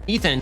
Ethan.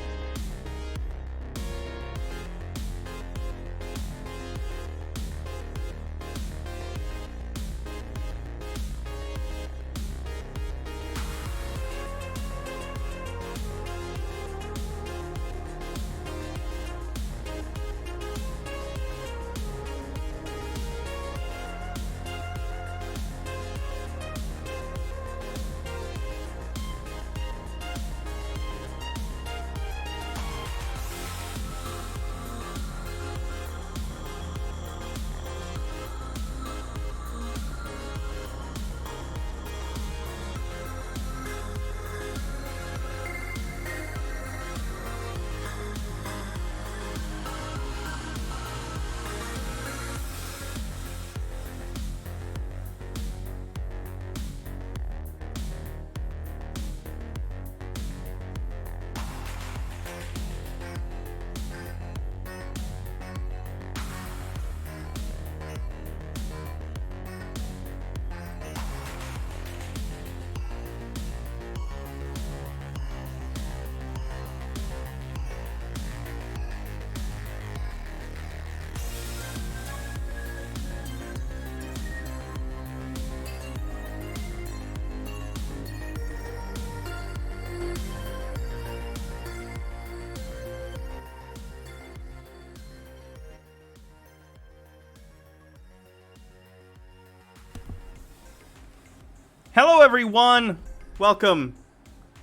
Hello everyone! Welcome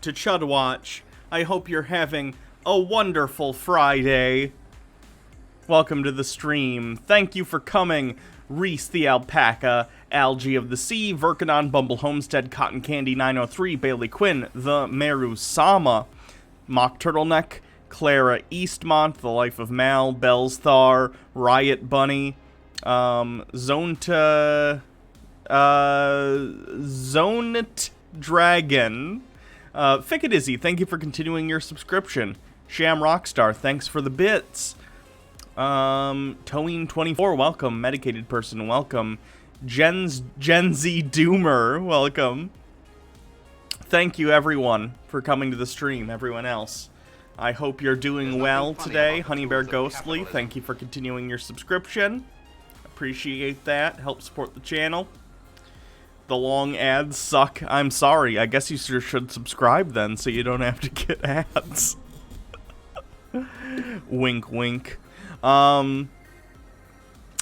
to Chud Watch. I hope you're having a wonderful Friday. Welcome to the stream. Thank you for coming. Reese the Alpaca, Algae of the Sea, Verkanon, Bumble Homestead, Cotton Candy 903, Bailey Quinn, The Meru Sama, Mock Turtleneck, Clara Eastmont, The Life of Mal, Bellsthar, Riot Bunny, Zonta... Zonit Dragon. Fickadizzy, thank you for continuing your subscription. Sham Rockstar, thanks for the bits. Toeen24, welcome. Medicated Person, welcome. Gen Z Doomer, welcome. Thank you, everyone, for coming to the stream. Everyone else, I hope you're doing well today. Honeybear Ghostly, thank you for continuing your subscription. Appreciate that. Help support the channel. The long ads suck. I'm sorry. I guess you should subscribe then so you don't have to get ads. Wink, wink. So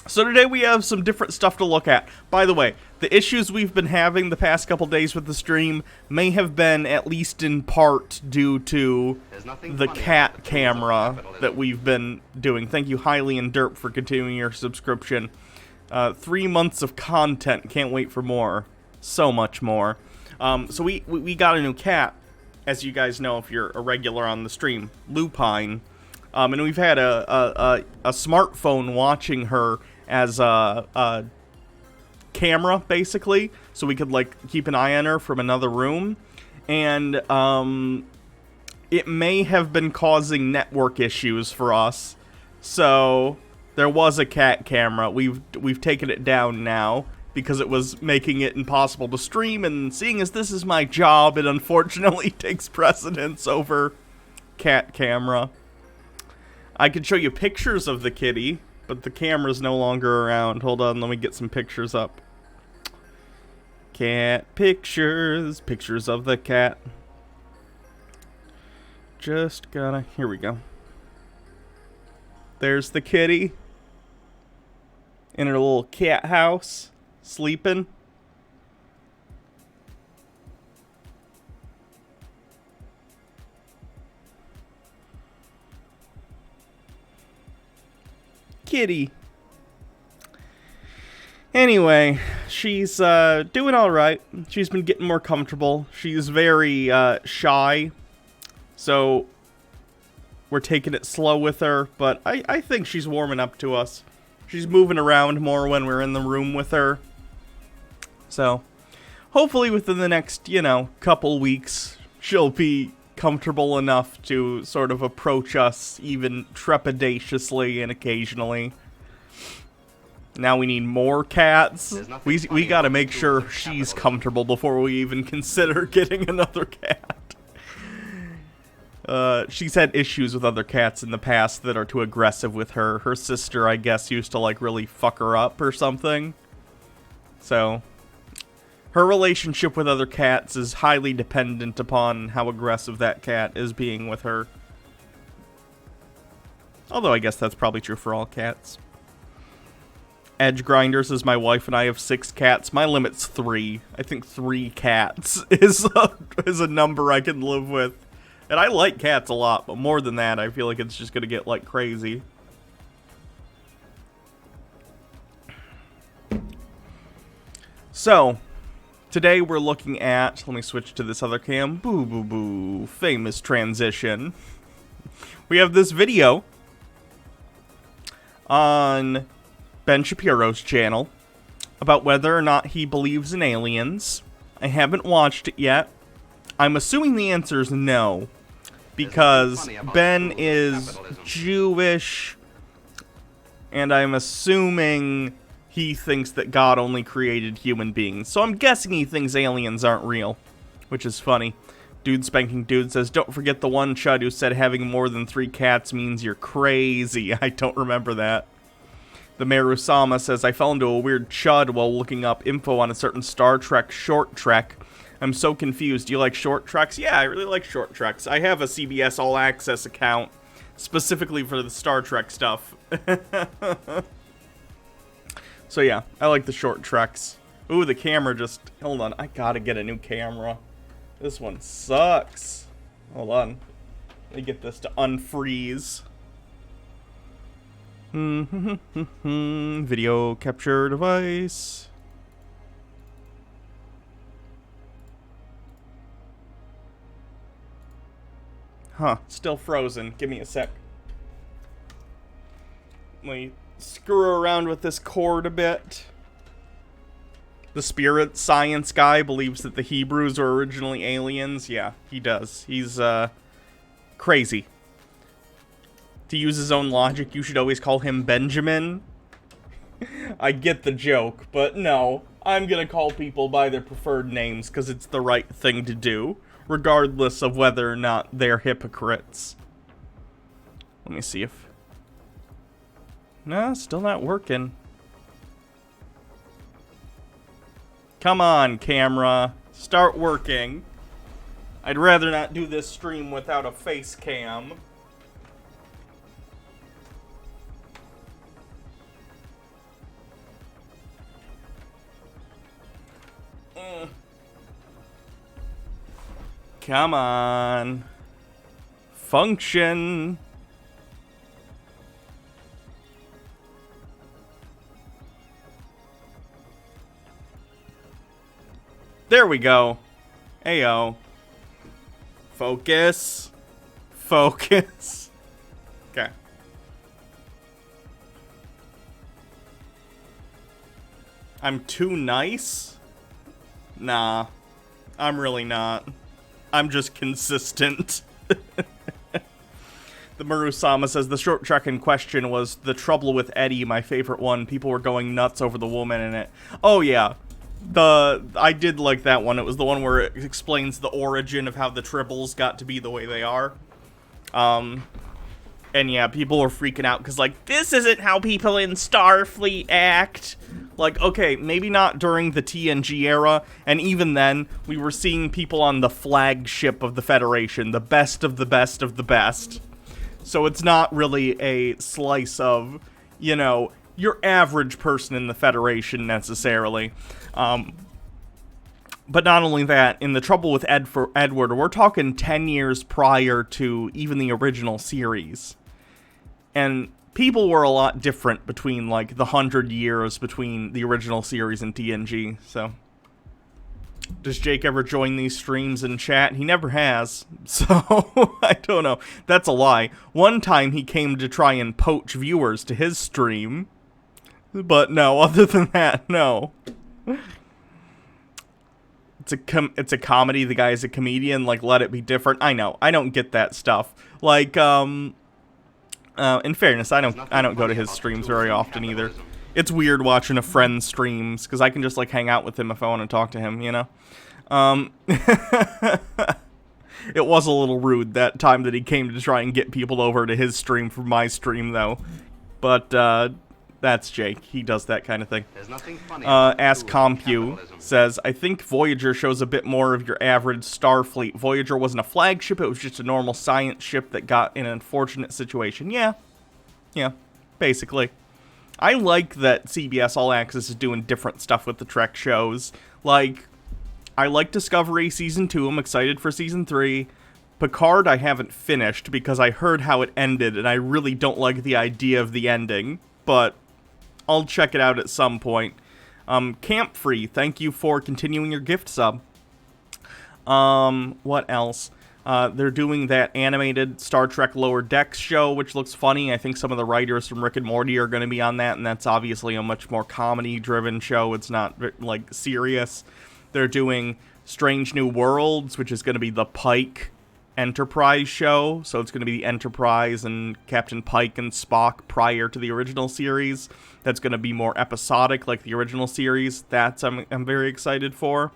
today we have some different stuff to look at. By the way, the issues we've been having the past couple days with the stream may have been, at least in part, due to the cat camera that we've been doing. Thank you, Highly and Derp, for continuing your subscription. 3 months of content. Can't wait for more. So much more. So we got a new cat, as you guys know if you're a regular on the stream, Lupine. And we've had a smartphone watching her as a camera, basically, so we could, like, keep an eye on her from another room. And it may have been causing network issues for us. So there was a cat camera. We've taken it down now because it was making it impossible to stream, and seeing as this is my job, it unfortunately takes precedence over cat camera. I could show you pictures of the kitty, but the camera's no longer around. Hold on, let me get some pictures up. Cat pictures. Pictures of the cat. Just gotta... Here we go. There's the kitty. In her little cat house. Sleeping. Kitty. Anyway, she's doing alright. She's been getting more comfortable. She's very shy. So we're taking it slow with her, but I think she's warming up to us. She's moving around more when we're in the room with her. So, hopefully within the next, couple weeks, she'll be comfortable enough to sort of approach us even trepidatiously and occasionally. Now we need more cats. We gotta make sure she's comfortable before we even consider getting another cat. she's had issues with other cats in the past that are too aggressive with her. Her sister, I guess, used to, like, really fuck her up or something. So, her relationship with other cats is highly dependent upon how aggressive that cat is being with her. Although I guess that's probably true for all cats. Edge Grinders is my wife and I have 6 cats. My limit's 3. I think 3 cats is a number I can live with. And I like cats a lot, but more than that, I feel like it's just gonna get, like, crazy. So, today we're looking at... Let me switch to this other cam. Boo, boo, boo. Famous transition. We have this video on Ben Shapiro's channel about whether or not he believes in aliens. I haven't watched it yet. I'm assuming the answer is no, because Ben is Jewish, and I'm assuming he thinks that God only created human beings. So I'm guessing he thinks aliens aren't real, which is funny. Dude Spanking Dude says, don't forget the one Chud who said having more than 3 cats means you're crazy. I don't remember that. The Marusama says, I fell into a weird Chud while looking up info on a certain Star Trek short trek. I'm so confused. Do you like short treks? Yeah, I really like short treks. I have a CBS All Access account specifically for the Star Trek stuff. So yeah, I like the short treks. Ooh, the camera just... Hold on, I gotta get a new camera. This one sucks. Hold on. Let me get this to unfreeze. Video capture device. Huh, still frozen. Give me a sec. Let me screw around with this cord a bit. The spirit science guy believes that the Hebrews were originally aliens. Yeah, he does. He's, crazy. To use his own logic, you should always call him Benjamin. I get the joke, but no. I'm gonna call people by their preferred names because it's the right thing to do, regardless of whether or not they're hypocrites. Let me see if... No, still not working. Come on, camera. Start working. I'd rather not do this stream without a face cam. Come on. Function. There we go. Ayo. Focus. Focus. Okay. I'm too nice? Nah. I'm really not. I'm just consistent. The Marusama says, the short trek in question was The Trouble with Eddie, my favorite one. People were going nuts over the woman in it. Oh, yeah. I did like that one. It was the one where it explains the origin of how the Tribbles got to be the way they are. And yeah, people were freaking out because, like, this isn't how people in Starfleet act. Like, okay, maybe not during the TNG era, and even then, we were seeing people on the flagship of the Federation, the best of the best of the best. So it's not really a slice of, you know, your average person in the Federation, necessarily. But not only that, in The Trouble with Edward, we're talking 10 years prior to even the original series. And people were a lot different between, like, the 100 years between the original series and TNG, so... Does Jake ever join these streams and chat? He never has, so I don't know. That's a lie. One time he came to try and poach viewers to his stream, but no, other than that, no. It's a comedy, the guy's a comedian, like, let it be different. I know, I don't get that stuff. Like, in fairness, I don't go to his streams very often either. It's weird watching a friend's streams, because I can just, like, hang out with him if I want to talk to him, you know? It was a little rude that time that he came to try and get people over to his stream from my stream, though. But, that's Jake. He does that kind of thing. There's nothing funny Ask Compu says, I think Voyager shows a bit more of your average Starfleet. Voyager wasn't a flagship, it was just a normal science ship that got in an unfortunate situation. Yeah, basically. I like that CBS All Access is doing different stuff with the Trek shows. Like, I like Discovery Season 2, I'm excited for Season 3. Picard I haven't finished because I heard how it ended, and I really don't like the idea of the ending, but I'll check it out at some point. Camp Free, thank you for continuing your gift sub. What else? They're doing that animated Star Trek Lower Decks show, which looks funny. I think some of the writers from Rick and Morty are going to be on that, and that's obviously a much more comedy-driven show. It's not, like, serious. They're doing Strange New Worlds, which is going to be the Pike Enterprise show, so it's going to be the Enterprise and Captain Pike and Spock prior to the original series. That's going to be more episodic, like the original series. That's I'm very excited for.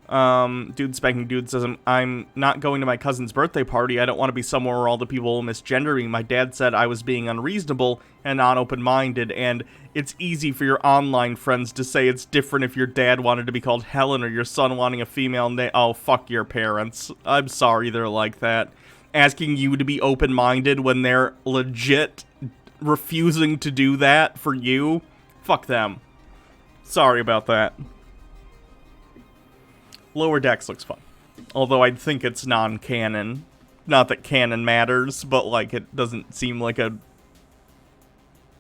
Dude Spanking Dude says, I'm not going to my cousin's birthday party. I don't want to be somewhere where all the people will misgender me. My dad said I was being unreasonable and not open-minded, and it's easy for your online friends to say it's different if your dad wanted to be called Helen or your son wanting a female name. Oh, fuck your parents. I'm sorry they're like that. Asking you to be open-minded when they're legit refusing to do that for you. Fuck them. Sorry about that. Lower Decks looks fun. Although I'd think it's non-canon. Not that canon matters, but, like, it doesn't seem like a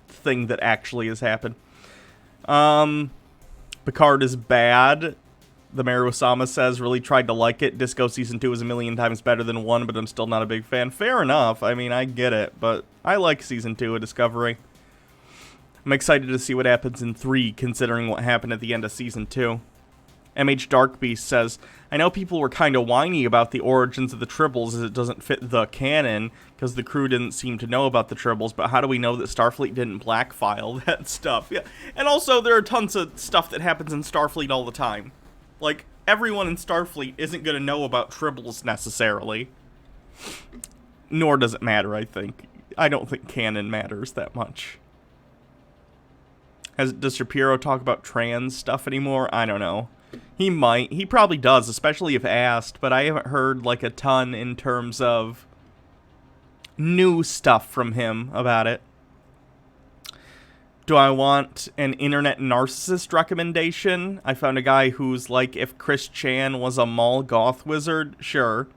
thing that actually has happened. Picard is bad. The Maru Osama says, really tried to like it. Disco Season 2 is a million times better than 1, but I'm still not a big fan. Fair enough. I mean, I get it, but I like Season 2 of Discovery. I'm excited to see what happens in 3, considering what happened at the end of Season 2. MH Darkbeast says, I know people were kind of whiny about the origins of the Tribbles as it doesn't fit the canon, because the crew didn't seem to know about the Tribbles, but how do we know that Starfleet didn't blackfile that stuff? Yeah. And also, there are tons of stuff that happens in Starfleet all the time. Like, everyone in Starfleet isn't going to know about Tribbles necessarily. Nor does it matter, I think. I don't think canon matters that much. Does Shapiro talk about trans stuff anymore? I don't know. He might. He probably does, especially if asked, but I haven't heard, like, a ton in terms of new stuff from him about it. Do I want an internet narcissist recommendation? I found a guy who's like, if Chris Chan was a mall goth wizard, sure.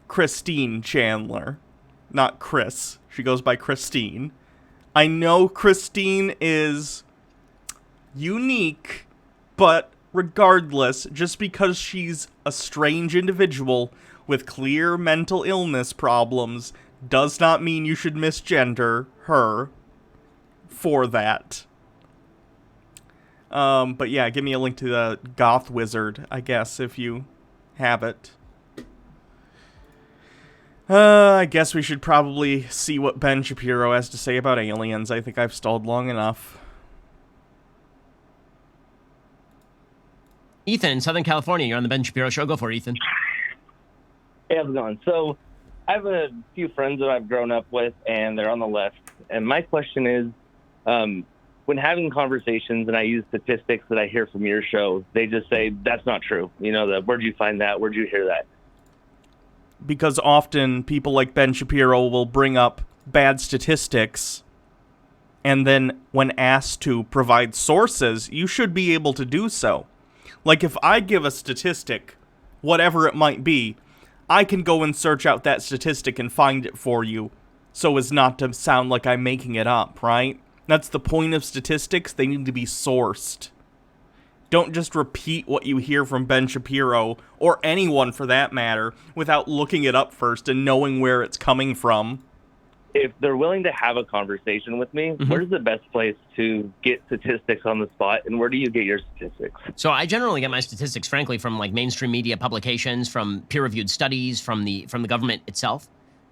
Christine Chandler. Not Chris. She goes by Christine. I know Christine is unique, but regardless, just because she's a strange individual with clear mental illness problems does not mean you should misgender her for that. But yeah, give me a link to the Goth Wizard, I guess, if you have it. I guess we should probably see what Ben Shapiro has to say about aliens. I think I've stalled long enough. Ethan in Southern California, you're on the Ben Shapiro Show. Go for it, Ethan. Hey, how's it going? So I have a few friends that I've grown up with, and they're on the left. And my question is, when having conversations and I use statistics that I hear from your show, they just say, that's not true. You know, where'd you find that? Where'd you hear that? Because often people like Ben Shapiro will bring up bad statistics, and then when asked to provide sources, you should be able to do so. Like, if I give a statistic, whatever it might be, I can go and search out that statistic and find it for you, so as not to sound like I'm making it up, right? That's the point of statistics. They need to be sourced. Don't just repeat what you hear from Ben Shapiro, or anyone for that matter, without looking it up first and knowing where it's coming from. If they're willing to have a conversation with me, where's the best place to get statistics on the spot, and where do you get your statistics? So I generally get my statistics, frankly, from like mainstream media publications, from peer-reviewed studies, from the government itself.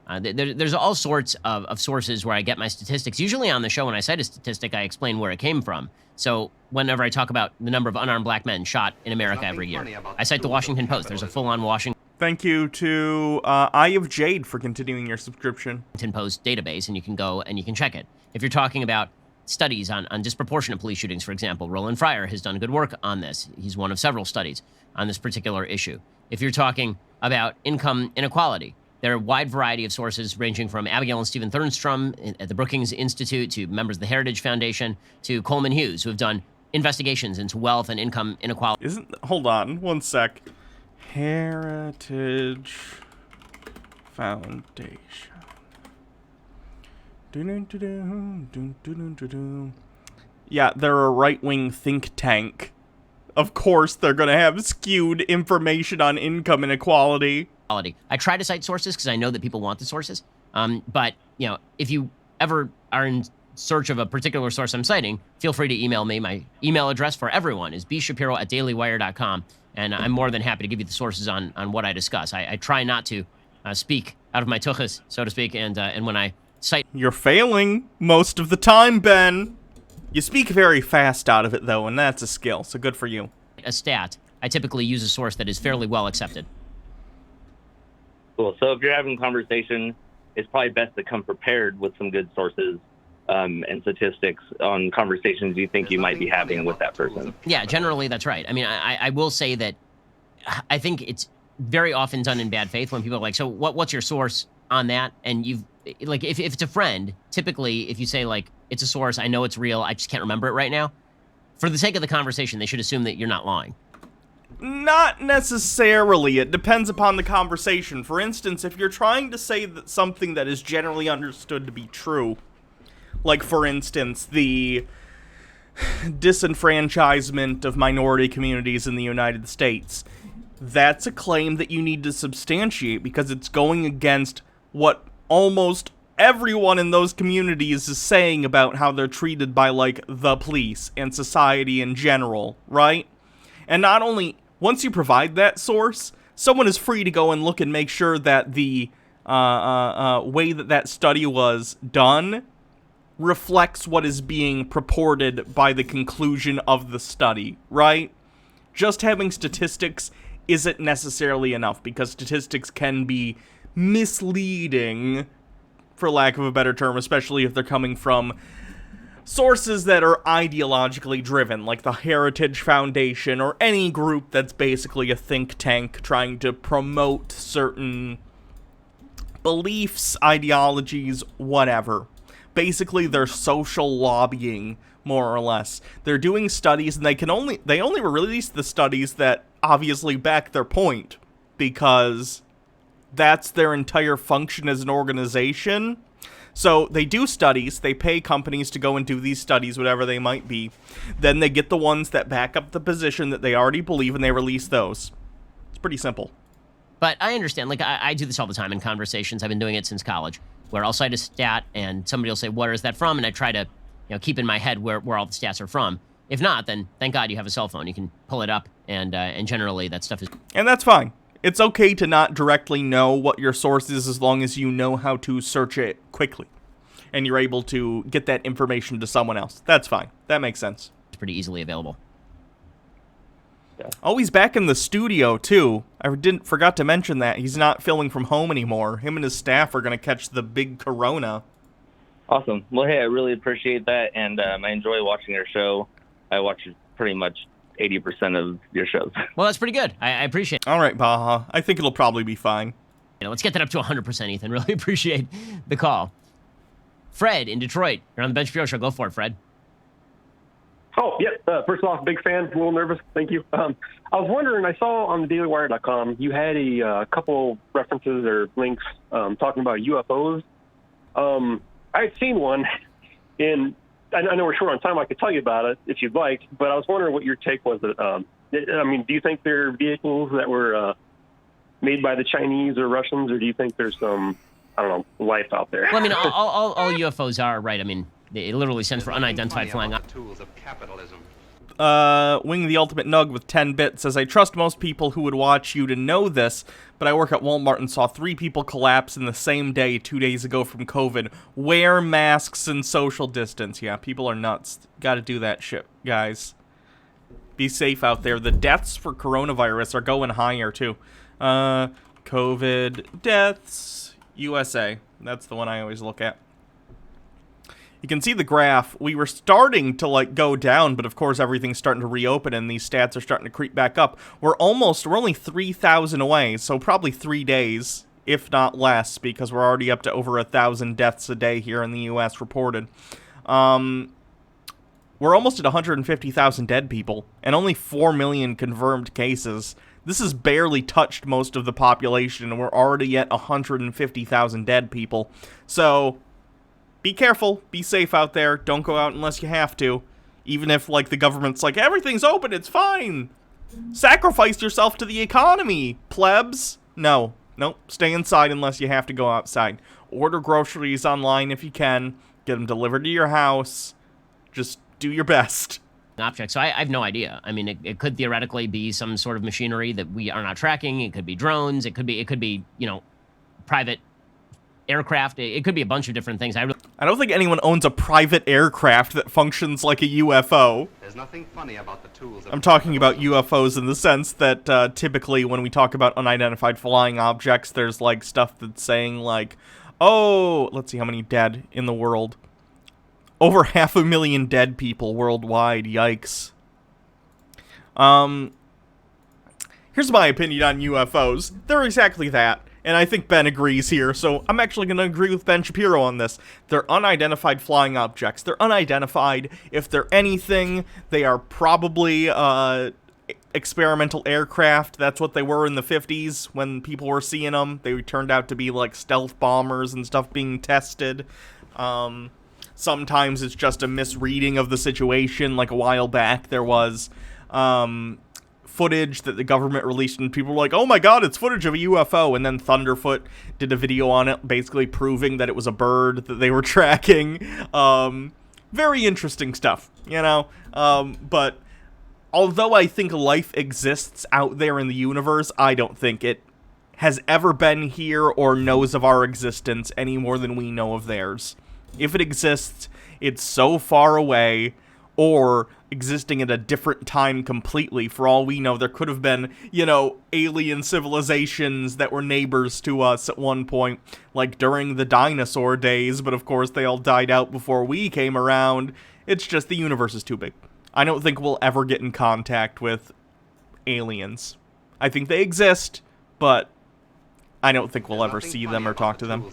There's all sorts of sources where I get my statistics. Usually on the show, when I cite a statistic, I explain where it came from. So whenever I talk about the number of unarmed black men shot in America every year, I cite the Washington Post. There's a full-on Washington Thank you to Eye of Jade for continuing your subscription. Post database, and you can go and you can check it. If you're talking about studies on disproportionate police shootings, for example, Roland Fryer has done good work on this. He's one of several studies on this particular issue. If you're talking about income inequality, there are a wide variety of sources ranging from Abigail and Stephen Thernstrom at the Brookings Institute to members of the Heritage Foundation to Coleman Hughes, who have done investigations into wealth and income inequality. Hold on, one sec. Heritage Foundation. Yeah, they're a right-wing think tank. Of course, they're going to have skewed information on income inequality. I try to cite sources because I know that people want the sources. But, you know, if you ever are in search of a particular source I'm citing, feel free to email me. My email address for everyone is bshapiro@dailywire.com, and I'm more than happy to give you the sources on what I discuss. I try not to speak out of my tuchus, so to speak, and when I cite... You're failing most of the time, Ben. You speak very fast out of it, though, and that's a skill, so good for you. A stat, I typically use a source that is fairly well accepted. Cool. So if you're having a conversation, it's probably best to come prepared with some good sources and statistics on conversations you think you might be having with that person. Yeah, generally that's right. I mean, I will say that I think it's very often done in bad faith when people are like, so what's your source on that? And you've, like, if it's a friend, typically if you say, like, it's a source, I know it's real, I just can't remember it right now, for the sake of the conversation, they should assume that you're not lying. Not necessarily. It depends upon the conversation. For instance, if you're trying to say that something that is generally understood to be true, like, for instance, the disenfranchisement of minority communities in the United States, that's a claim that you need to substantiate because it's going against what almost everyone in those communities is saying about how they're treated by, like, the police and society in general, right? And not only, once you provide that source, someone is free to go and look and make sure that the way that study was done reflects what is being purported by the conclusion of the study, right? Just having statistics isn't necessarily enough, because statistics can be misleading, for lack of a better term, especially if they're coming from sources that are ideologically driven, like the Heritage Foundation or any group that's basically a think tank trying to promote certain beliefs, ideologies, whatever. Basically, they're social lobbying, more or less. They're doing studies, and they only release the studies that obviously back their point, because that's their entire function as an organization. So they do studies, they pay companies to go and do these studies, whatever they might be. Then they get the ones that back up the position that they already believe, and they release those. It's pretty simple. But I understand, like, I do this all the time in conversations. I've been doing it since college, where I'll cite a stat, and somebody will say, where is that from? And I try to, you know, keep in my head where all the stats are from. If not, then thank God you have a cell phone. You can pull it up, and generally that stuff is... And that's fine. It's okay to not directly know what your source is as long as you know how to search it quickly and you're able to get that information to someone else. That's fine. That makes sense. It's pretty easily available. Yeah. Oh, he's back in the studio, too. I forgot to mention that. He's not filming from home anymore. Him and his staff are going to catch the big corona. Awesome. Well, hey, I really appreciate that, and I enjoy watching your show. I watch pretty much 80% of your shows. Well, that's pretty good. I appreciate it. All right, Baja. I think it'll probably be fine. You know, let's get that up to 100%, Ethan. Really appreciate the call. Fred in Detroit. You're on the Ben Shapiro Show. Go for it, Fred. Oh, yeah. First off, big fan. A little nervous. Thank you. I was wondering, I saw on dailywire.com you had a couple references or links talking about UFOs. I had seen one, and I know we're short on time. I could tell you about it if you'd like, but I was wondering what your take was. I mean, do you think they're vehicles that were made by the Chinese or Russians, or do you think there's some, I don't know, life out there? Well, I mean, all UFOs are, right? I mean, it literally stands for unidentified flying object. Tools of capitalism. Wing the Ultimate Nug with 10 bits says, I trust most people who would watch you to know this, but I work at Walmart and saw 3 people collapse in the same day 2 days ago from COVID. Wear masks and social distance. Yeah, people are nuts. Gotta do that shit, guys. Be safe out there. The deaths for coronavirus are going higher, too. COVID deaths, USA. That's the one I always look at. You can see the graph. We were starting to, like, go down, but of course everything's starting to reopen and these stats are starting to creep back up. We're only 3,000 away, so probably 3 days, if not less, because we're already up to over 1,000 deaths a day here in the U.S. reported. We're almost at 150,000 dead people, and only 4 million confirmed cases. This has barely touched most of the population, and we're already at 150,000 dead people. So be careful, be safe out there, don't go out unless you have to. Even if, like, the government's like, everything's open, it's fine. Sacrifice yourself to the economy, plebs. No, stay inside unless you have to go outside. Order groceries online if you can, get them delivered to your house. Just do your best. Object. So I have no idea. I mean, it could theoretically be some sort of machinery that we are not tracking. It could be drones. It could be, you know, private aircraft. It could be a bunch of different things. I don't think anyone owns a private aircraft that functions like a UFO. There's nothing funny about the tools. I'm talking about UFOs in the sense that typically when we talk about unidentified flying objects, there's like stuff that's saying like, oh, let's see how many dead in the world. Over 500,000 dead people worldwide. Yikes. Here's my opinion on UFOs. They're exactly that. And I think Ben agrees here, so I'm actually going to agree with Ben Shapiro on this. They're unidentified flying objects. They're unidentified. If they're anything, they are probably experimental aircraft. That's what they were in the 50s when people were seeing them. They turned out to be like stealth bombers and stuff being tested. Sometimes it's just a misreading of the situation. Like a while back, there was footage that the government released, and people were like, oh my god, it's footage of a UFO, and then Thunderfoot did a video on it, basically proving that it was a bird that they were tracking. Very interesting stuff, you know? But although I think life exists out there in the universe, I don't think it has ever been here or knows of our existence any more than we know of theirs. If it exists, it's so far away, or existing at a different time completely. For all we know, there could have been, you know, alien civilizations that were neighbors to us at one point, like during the dinosaur days, but of course they all died out before we came around. It's just the universe is too big. I don't think we'll ever get in contact with aliens. I think they exist, but I don't think we'll ever see them or talk to them.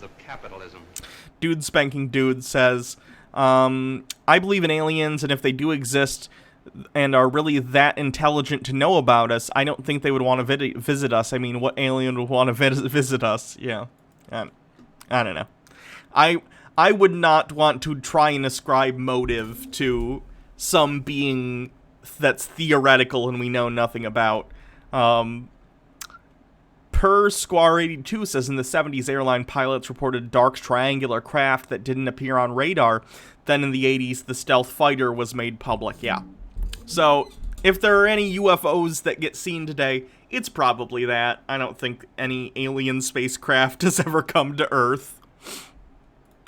Dude Spanking Dude says, I believe in aliens, and if they do exist and are really that intelligent to know about us, I don't think they would want to visit us. I mean, what alien would want to visit us? Yeah. I don't know. I would not want to try and ascribe motive to some being that's theoretical and we know nothing about. Per Square 82 says in the 70s, airline pilots reported dark triangular craft that didn't appear on radar. Then in the 80s, the stealth fighter was made public. Yeah. So if there are any UFOs that get seen today, it's probably that. I don't think any alien spacecraft has ever come to Earth.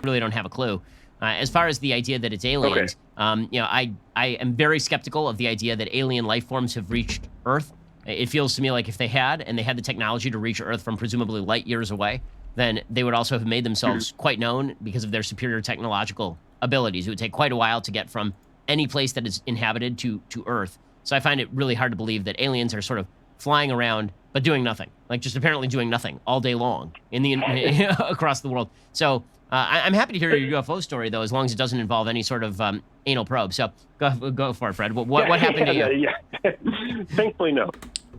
Really don't have a clue. As far as the idea that it's aliens, you know, I am very skeptical of the idea that alien life forms have reached Earth. It feels to me like if they had, and they had the technology to reach Earth from presumably light years away, then they would also have made themselves quite known because of their superior technological abilities. It would take quite a while to get from any place that is inhabited to Earth. So I find it really hard to believe that aliens are sort of flying around but doing nothing, like just apparently doing nothing all day long in the across the world. So I'm happy to hear your UFO story, though, as long as it doesn't involve any sort of anal probe. So go for it, Fred. What happened to you? Yeah. Thankfully, no.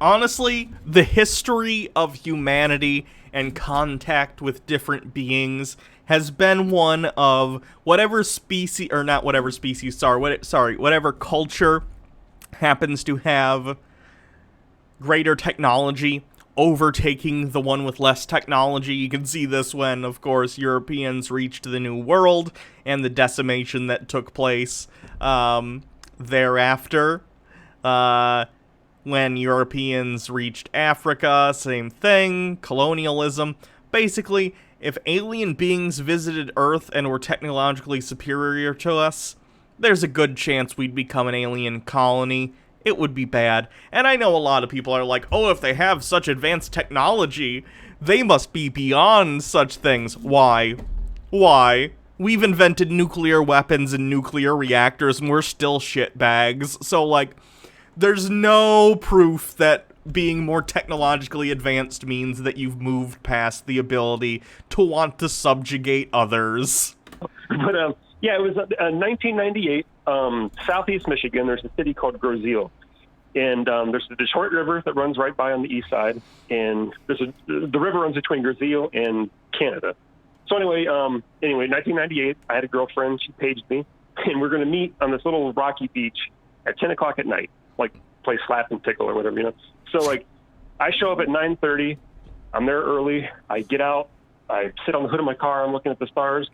Honestly, the history of humanity and contact with different beings has been one of whatever species, or not whatever species, whatever culture happens to have greater technology overtaking the one with less technology. You can see this when, of course, Europeans reached the New World and the decimation that took place thereafter. When Europeans reached Africa, same thing, colonialism. Basically, if alien beings visited Earth and were technologically superior to us, there's a good chance we'd become an alien colony. It would be bad. And I know a lot of people are like, oh, if they have such advanced technology, they must be beyond such things. Why? Why? We've invented nuclear weapons and nuclear reactors, and we're still shitbags. So, like, there's no proof that being more technologically advanced means that you've moved past the ability to want to subjugate others. But, yeah, it was 1998, southeast Michigan. There's a city called Groseal. And there's the Detroit River that runs right by on the east side. And the river runs between Groseal and Canada. So anyway, 1998, I had a girlfriend. She paged me. And we're going to meet on this little rocky beach at 10 o'clock at night, like play slap and tickle or whatever, you know. So, like, I show up at 9:30. I'm there early. I get out. I sit on the hood of my car. I'm looking at the stars.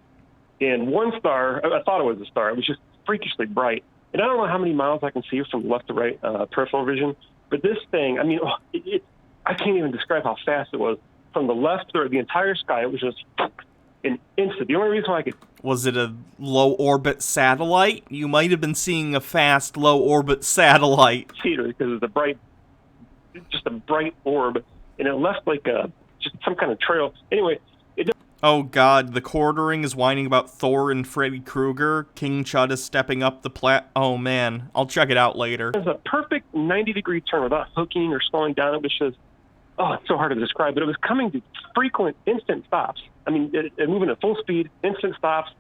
And one star, I thought it was a star. It was just freakishly bright. And I don't know how many miles I can see from left to right, peripheral vision. But this thing, I mean, I can't even describe how fast it was. From the left or the entire sky, it was just an instant. The only reason why I could... Was it a low-orbit satellite? You might have been seeing a fast, low-orbit satellite. See it because it's a bright orb. And it left like just some kind of trail. Anyway, oh god, the quartering is whining about Thor and Freddy Krueger. King Chud is stepping up the oh man, I'll check it out later. It was a perfect 90-degree turn without hooking or slowing down. It was just, it's so hard to describe, but it was coming to frequent instant stops. I mean, it moving at full speed, instant stops.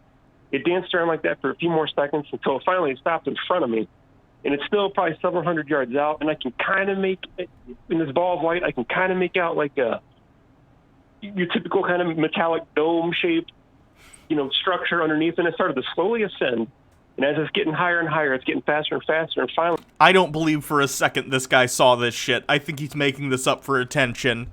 It danced around like that for a few more seconds until finally it stopped in front of me. And it's still probably several hundred yards out, and I can kind of make, in this ball of light, I can kind of make out like your typical kind of metallic dome-shaped, structure underneath, and it started to slowly ascend. And as it's getting higher and higher, it's getting faster and faster, and finally... I don't believe for a second this guy saw this shit. I think he's making this up for attention.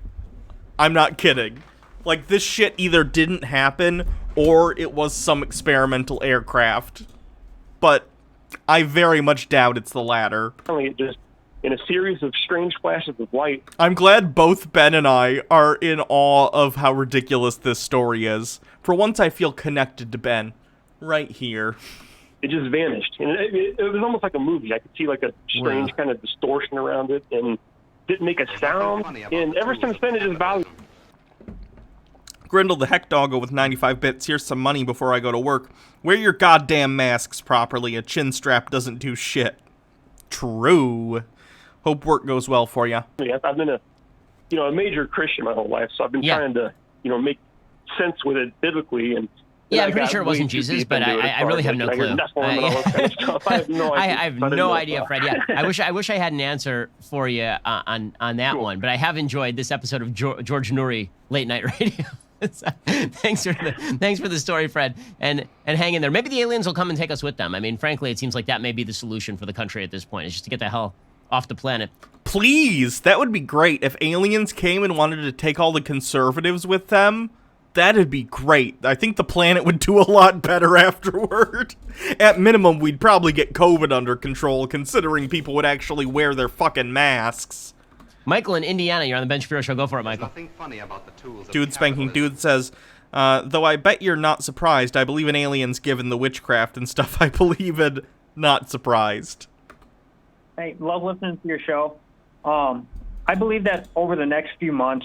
I'm not kidding. Like, this shit either didn't happen, or it was some experimental aircraft. But I very much doubt it's the latter. Finally, it just... in a series of strange flashes of light. I'm glad both Ben and I are in awe of how ridiculous this story is. For once, I feel connected to Ben. Right here. It just vanished. And it was almost like a movie. I could see like a strange kind of distortion around it and didn't make a sound. And ever since then, it just valued. Grindle the Heck Doggo with 95 bits. Here's some money before I go to work. Wear your goddamn masks properly. A chin strap doesn't do shit. True. Hope work goes well for you. I've been a major Christian my whole life, so I've been trying to, make sense with it biblically. And I'm pretty sure it wasn't Jesus, but I really have no clue. I have no idea, Fred. Yeah, I wish I had an answer for you on that one, but I have enjoyed this episode of George Noory Late Night Radio. Thanks for the story, Fred, and hang in there. Maybe the aliens will come and take us with them. I mean, frankly, it seems like that may be the solution for the country at this point. Is just to get the hell off the planet. Please, that would be great. If aliens came and wanted to take all the conservatives with them, that'd be great. I think the planet would do a lot better afterward. At minimum, we'd probably get COVID under control, considering people would actually wear their fucking masks. Michael in Indiana, you're on the Ben Shapiro Show. Go for it, Michael. Nothing funny about the tools. Dude Spanking Dude says, though I bet you're not surprised. I believe in aliens given the witchcraft and stuff. I believe in not surprised. Hey, love listening to your show. I believe that over the next few months,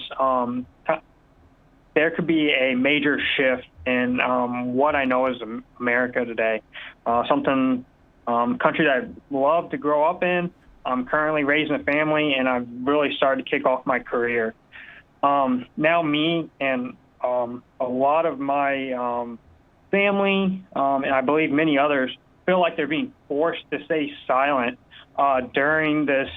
there could be a major shift in what I know as America today. Country that I'd love to grow up in. I'm currently raising a family, and I've really started to kick off my career. Now me and a lot of my family, and I believe many others, feel like they're being forced to stay silent during this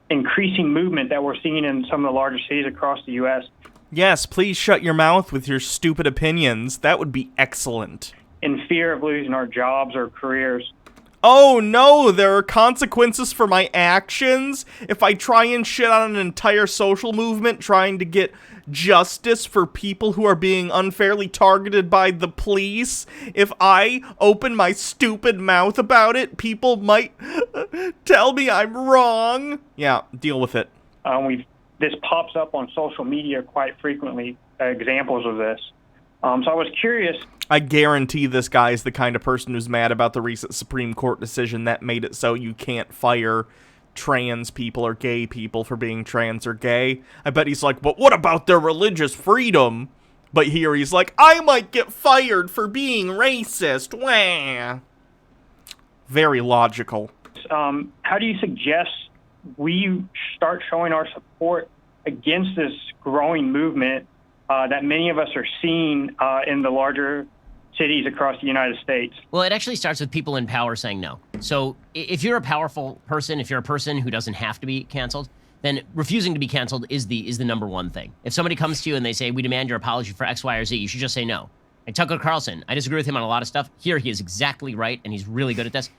increasing movement that we're seeing in some of the larger cities across the U.S. Yes, please shut your mouth with your stupid opinions. That would be excellent. In fear of losing our jobs or careers. Oh no, there are consequences for my actions if I try and shit on an entire social movement trying to get justice for people who are being unfairly targeted by the police. If I open my stupid mouth about it, people might tell me I'm wrong. Yeah, deal with it. This pops up on social media quite frequently, examples of this. So I was curious. I guarantee this guy is the kind of person who's mad about the recent Supreme Court decision that made it so you can't fire trans people or gay people for being trans or gay. I bet he's like, but what about their religious freedom? But here he's like, I might get fired for being racist. Wah. Very logical. How do you suggest we start showing our support against this growing movement that many of us are seeing in the larger cities across the United States? Well, it actually starts with people in power saying no. So if you're a powerful person, if you're a person who doesn't have to be canceled, then refusing to be canceled is the number one thing. If somebody comes to you and they say, we demand your apology for X, Y, or Z, you should just say no. And Tucker Carlson, I disagree with him on a lot of stuff. Here, he is exactly right, and he's really good at this.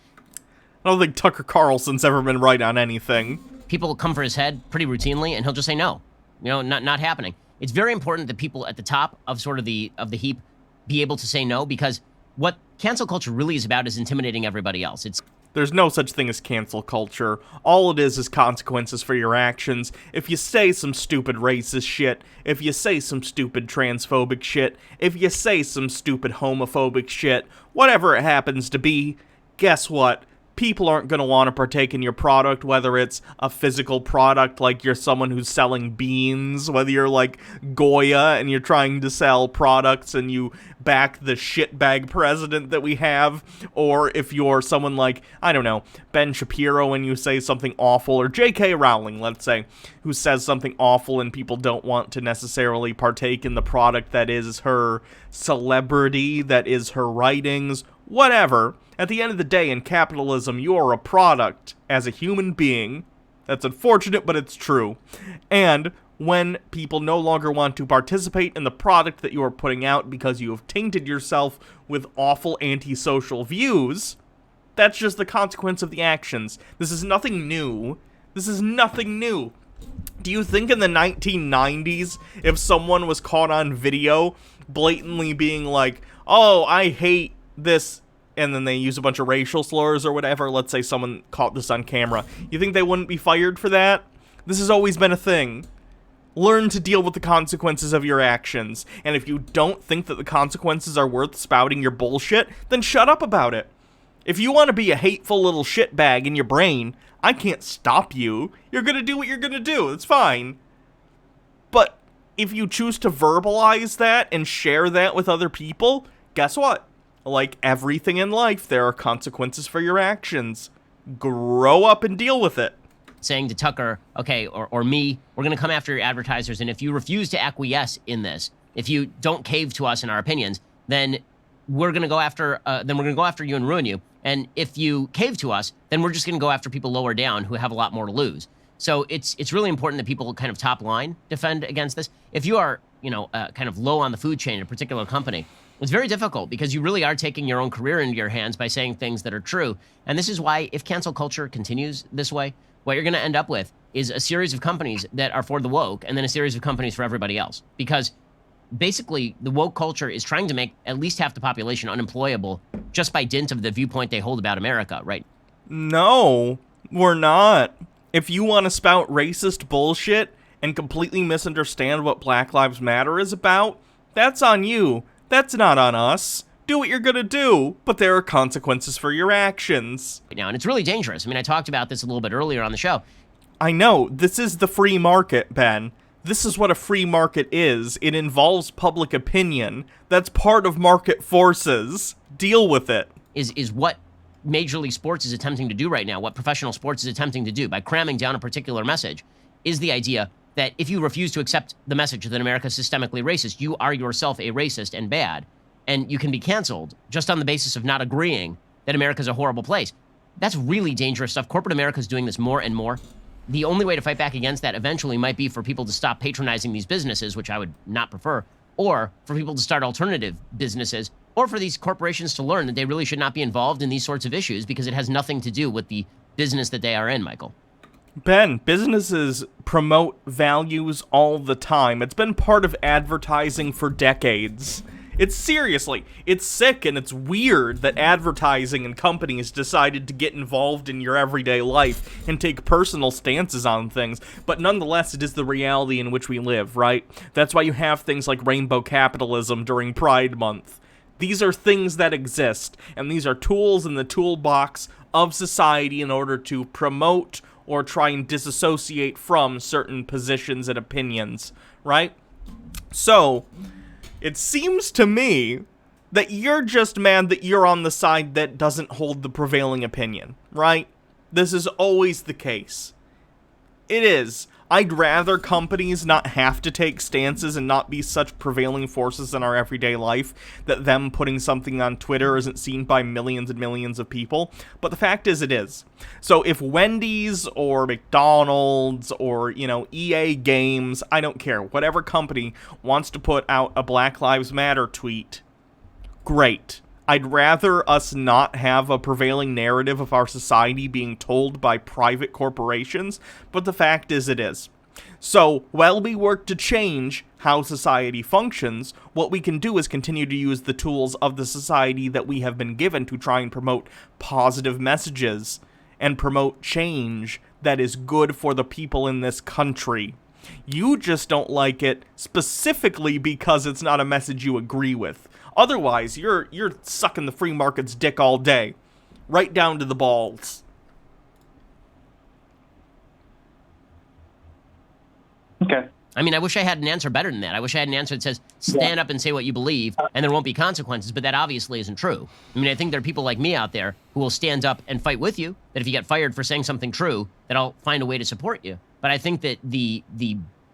I don't think Tucker Carlson's ever been right on anything. People come for his head pretty routinely, and he'll just say no. You know, not happening. It's very important that people at the top of sort of the heap be able to say no, because what cancel culture really is about is intimidating everybody else. There's no such thing as cancel culture. All it is consequences for your actions. If you say some stupid racist shit, if you say some stupid transphobic shit, if you say some stupid homophobic shit, whatever it happens to be, guess what? People aren't going to want to partake in your product, whether it's a physical product like you're someone who's selling beans, whether you're like Goya and you're trying to sell products and you back the shitbag president that we have, or if you're someone like, I don't know, Ben Shapiro and you say something awful, or J.K. Rowling, let's say, who says something awful and people don't want to necessarily partake in the product that is her celebrity, that is her writings, whatever. At the end of the day, in capitalism, you are a product as a human being. That's unfortunate, but it's true. And when people no longer want to participate in the product that you are putting out because you have tainted yourself with awful antisocial views, that's just the consequence of the actions. This is nothing new. This is nothing new. Do you think in the 1990s, if someone was caught on video blatantly being like, oh, I hate this, and then they use a bunch of racial slurs or whatever, let's say someone caught this on camera, you think they wouldn't be fired for that? This has always been a thing. Learn to deal with the consequences of your actions, and if you don't think that the consequences are worth spouting your bullshit, then shut up about it. If you want to be a hateful little shitbag in your brain, I can't stop you. You're gonna do what you're gonna do, it's fine. But if you choose to verbalize that and share that with other people, guess what? Like everything in life, there are consequences for your actions. Grow up and deal with it. Saying to Tucker, okay, or me, we're going to come after your advertisers, and if you refuse to acquiesce in this, if you don't cave to us in our opinions, then we're going to go after you and ruin you. And if you cave to us, then we're just going to go after people lower down who have a lot more to lose. So it's really important that people kind of top line defend against this. If you are, kind of low on the food chain in a particular company, it's very difficult because you really are taking your own career into your hands by saying things that are true. And this is why if cancel culture continues this way, what you're going to end up with is a series of companies that are for the woke and then a series of companies for everybody else. Because basically the woke culture is trying to make at least half the population unemployable just by dint of the viewpoint they hold about America, right? No, we're not. If you want to spout racist bullshit and completely misunderstand what Black Lives Matter is about, that's on you. That's not on us. Do what you're gonna do, but there are consequences for your actions. Now, and it's really dangerous. I mean, I talked about this a little bit earlier on the show. I know. This is the free market, Ben. This is what a free market is. It involves public opinion. That's part of market forces. Deal with it. Is what Major League Sports is attempting to do right now, what professional sports is attempting to do by cramming down a particular message, is the idea that if you refuse to accept the message that America is systemically racist, you are yourself a racist and bad, and you can be canceled just on the basis of not agreeing that America is a horrible place. That's really dangerous stuff. Corporate America is doing this more and more. The only way to fight back against that eventually might be for people to stop patronizing these businesses, which I would not prefer, or for people to start alternative businesses or for these corporations to learn that they really should not be involved in these sorts of issues because it has nothing to do with the business that they are in, Michael. Ben, businesses promote values all the time. It's been part of advertising for decades. It's sick and it's weird that advertising and companies decided to get involved in your everyday life and take personal stances on things, but nonetheless, it is the reality in which we live, right? That's why you have things like rainbow capitalism during Pride Month. These are things that exist, and these are tools in the toolbox of society in order to promote or try and disassociate from certain positions and opinions, right? So, it seems to me that you're just mad that you're on the side that doesn't hold the prevailing opinion, right? This is always the case. It is. I'd rather companies not have to take stances and not be such prevailing forces in our everyday life that them putting something on Twitter isn't seen by millions and millions of people. But the fact is, it is. So if Wendy's or McDonald's or, EA Games, I don't care, whatever company wants to put out a Black Lives Matter tweet, great. I'd rather us not have a prevailing narrative of our society being told by private corporations, but the fact is it is. So, while we work to change how society functions, what we can do is continue to use the tools of the society that we have been given to try and promote positive messages and promote change that is good for the people in this country. You just don't like it specifically because it's not a message you agree with. Otherwise, you're sucking the free market's dick all day, right down to the balls. Okay. I mean, I wish I had an answer better than that. I wish I had an answer that says, stand up and say what you believe, and there won't be consequences, but that obviously isn't true. I mean, I think there are people like me out there who will stand up and fight with you, that if you get fired for saying something true, that I'll find a way to support you. But I think that the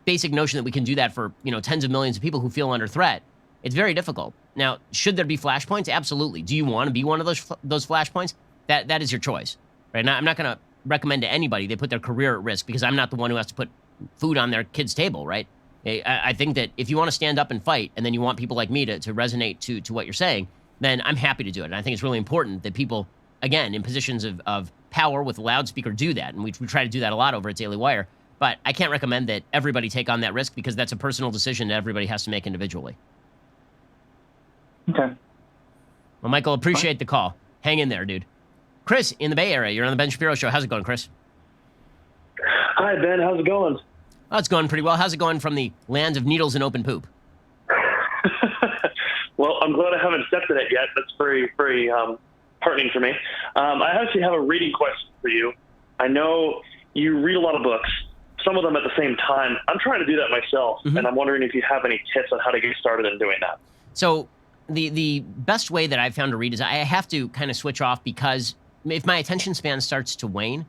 basic notion that we can do that for, tens of millions of people who feel under threat, it's very difficult. Now, should there be flashpoints? Absolutely. Do you want to be one of those flashpoints? That is your choice, right? Now, I'm not going to recommend to anybody they put their career at risk because I'm not the one who has to put food on their kid's table, right? I think that if you want to stand up and fight and then you want people like me to resonate to what you're saying, then I'm happy to do it. And I think it's really important that people, again, in positions of power with a loudspeaker do that. And we try to do that a lot over at Daily Wire. But I can't recommend that everybody take on that risk because that's a personal decision that everybody has to make individually. Okay. Well, Michael, appreciate the call. Hang in there, dude. Chris, in the Bay Area, you're on the Ben Shapiro Show. How's it going, Chris? Hi, Ben. How's it going? Oh, it's going pretty well. How's it going from the land of needles and open poop? Well, I'm glad I haven't stepped in it yet. That's very, very heartening for me. I actually have a reading question for you. I know you read a lot of books, some of them at the same time. I'm trying to do that myself, and I'm wondering if you have any tips on how to get started in doing that. So the best way that I've found to read is I have to kind of switch off because if my attention span starts to wane,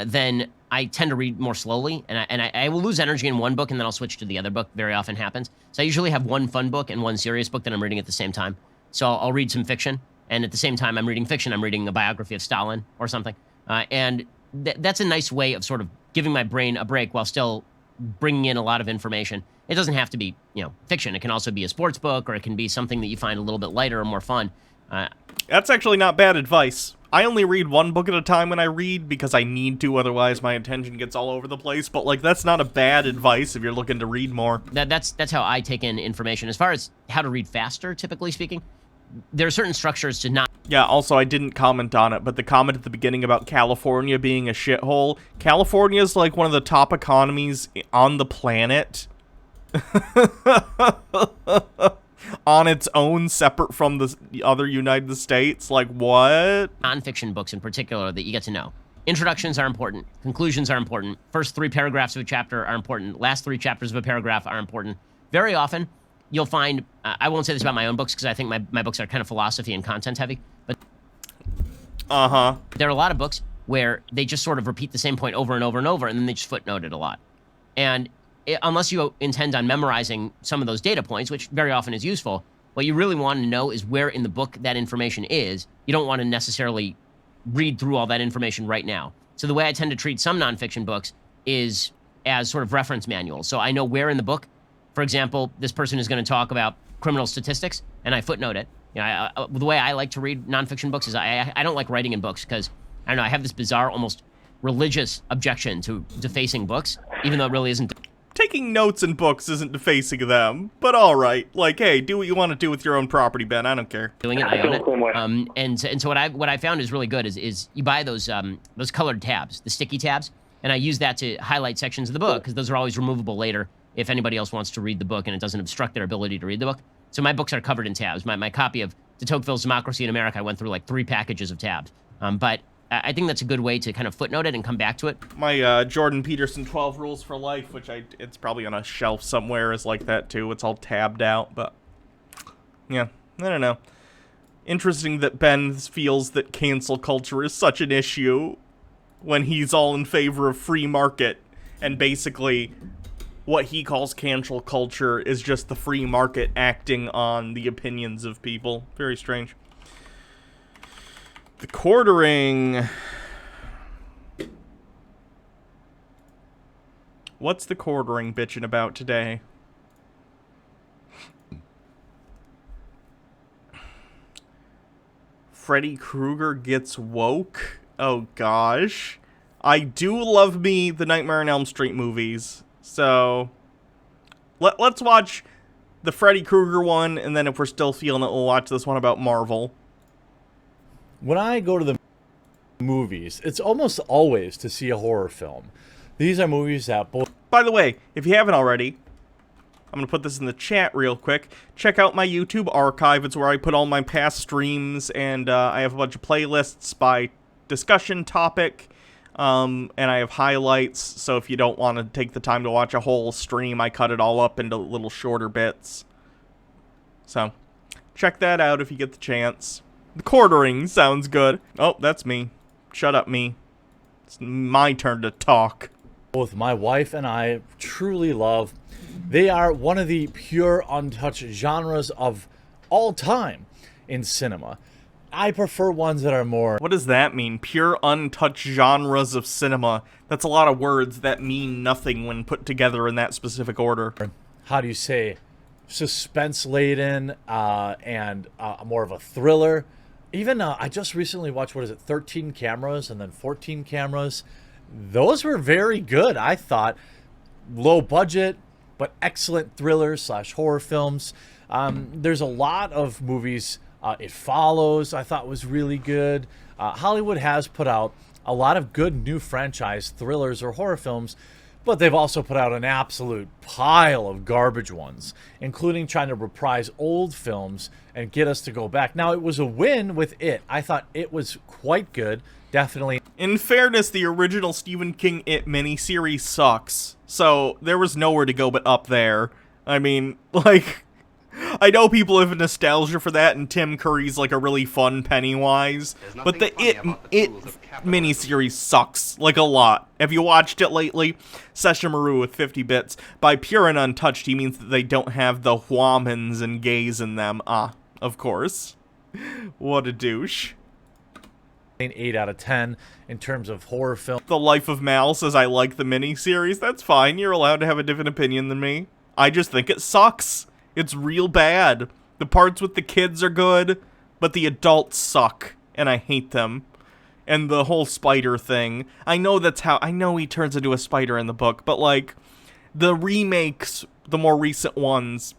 then I tend to read more slowly, and I will lose energy in one book, and then I'll switch to the other book. Very often happens. So I usually have one fun book and one serious book that I'm reading at the same time. So I'll read some fiction, and at the same time I'm reading fiction, I'm reading a biography of Stalin or something. And that's a nice way of sort of giving my brain a break while still bringing in a lot of information. It doesn't have to be, fiction. It can also be a sports book, or it can be something that you find a little bit lighter or more fun. That's actually not bad advice. I only read one book at a time when I read because I need to, otherwise my attention gets all over the place. But, that's not a bad advice if you're looking to read more. That's how I take in information. As far as how to read faster, typically speaking, there are certain structures to not... Yeah, also, I didn't comment on it, but the comment at the beginning about California being a shithole, California is, one of the top economies on the planet. On its own, separate from the other United States? What? Nonfiction books in particular that you get to know. Introductions are important. Conclusions are important. First 3 paragraphs of a chapter are important. Last 3 chapters of a paragraph are important. Very often, you'll find, I won't say this about my own books because I think my books are kind of philosophy and content heavy, but there are a lot of books where they just sort of repeat the same point over and over and over, and then they just footnote it a lot. And unless you intend on memorizing some of those data points, which very often is useful, what you really want to know is where in the book that information is. You don't want to necessarily read through all that information right now. So the way I tend to treat some nonfiction books is as sort of reference manuals. So I know where in the book, for example, this person is going to talk about criminal statistics, and I footnote it. You know, the way I like to read nonfiction books is I don't like writing in books because, I don't know, I have this bizarre, almost religious objection to defacing books, even though it really isn't. Taking notes in books isn't defacing them, but all right. Like, hey, do what you want to do with your own property, Ben. I don't care. Doing it, I own it. And so what I found is really good is you buy those colored tabs, the sticky tabs, and I use that to highlight sections of the book because those are always removable later if anybody else wants to read the book and it doesn't obstruct their ability to read the book. So my books are covered in tabs. My copy of de Tocqueville's Democracy in America, I went through like 3 packages of tabs. But I think that's a good way to kind of footnote it and come back to it. My Jordan Peterson 12 Rules for Life, which it's probably on a shelf somewhere, is like that too. It's all tabbed out, but yeah, I don't know. Interesting that Ben feels that cancel culture is such an issue when he's all in favor of free market, and basically what he calls cancel culture is just the free market acting on the opinions of people. Very strange. The quartering. What's the quartering bitching about today? Freddy Krueger gets woke? Oh gosh. I do love me the Nightmare on Elm Street movies. So let's watch the Freddy Krueger one, and then if we're still feeling it, we'll watch this one about Marvel. When I go to the movies, it's almost always to see a horror film. These are movies that both... By the way, if you haven't already, I'm going to put this in the chat real quick. Check out my YouTube archive. It's where I put all my past streams, and I have a bunch of playlists by discussion topic, and I have highlights, so if you don't want to take the time to watch a whole stream, I cut it all up into little shorter bits. So, check that out if you get the chance. The quartering sounds good. Oh, that's me. Shut up, me. It's my turn to talk. Both my wife and I truly love. They are one of the pure, untouched genres of all time in cinema. I prefer ones that are more... What does that mean? Pure, untouched genres of cinema. That's a lot of words that mean nothing when put together in that specific order. How do you say? Suspense-laden and more of a thriller. Even, I just recently watched, 13 Cameras and then 14 Cameras. Those were very good, I thought. Low budget, but excellent thrillers / horror films. There's a lot of movies. It Follows, I thought was really good. Hollywood has put out a lot of good new franchise thrillers or horror films, but they've also put out an absolute pile of garbage ones, including trying to reprise old films and get us to go back. Now, it was a win with It. I thought It was quite good, definitely. In fairness, the original Stephen King It miniseries sucks, so there was nowhere to go but up there. I mean, like, I know people have nostalgia for that, and Tim Curry's like a really fun Pennywise, but the It miniseries sucks, like a lot. Have you watched it lately? Sesshomaru with 50 bits. By pure and untouched, he means that they don't have the whamens and gays in them. Ah, of course. What a douche. 8 out of 10 in terms of horror film. The Life of Mal says I like the miniseries. That's fine. You're allowed to have a different opinion than me. I just think it sucks. It's real bad. The parts with the kids are good, but the adults suck, and I hate them. And the whole spider thing. I know he turns into a spider in the book, but like, the remakes, the more recent ones,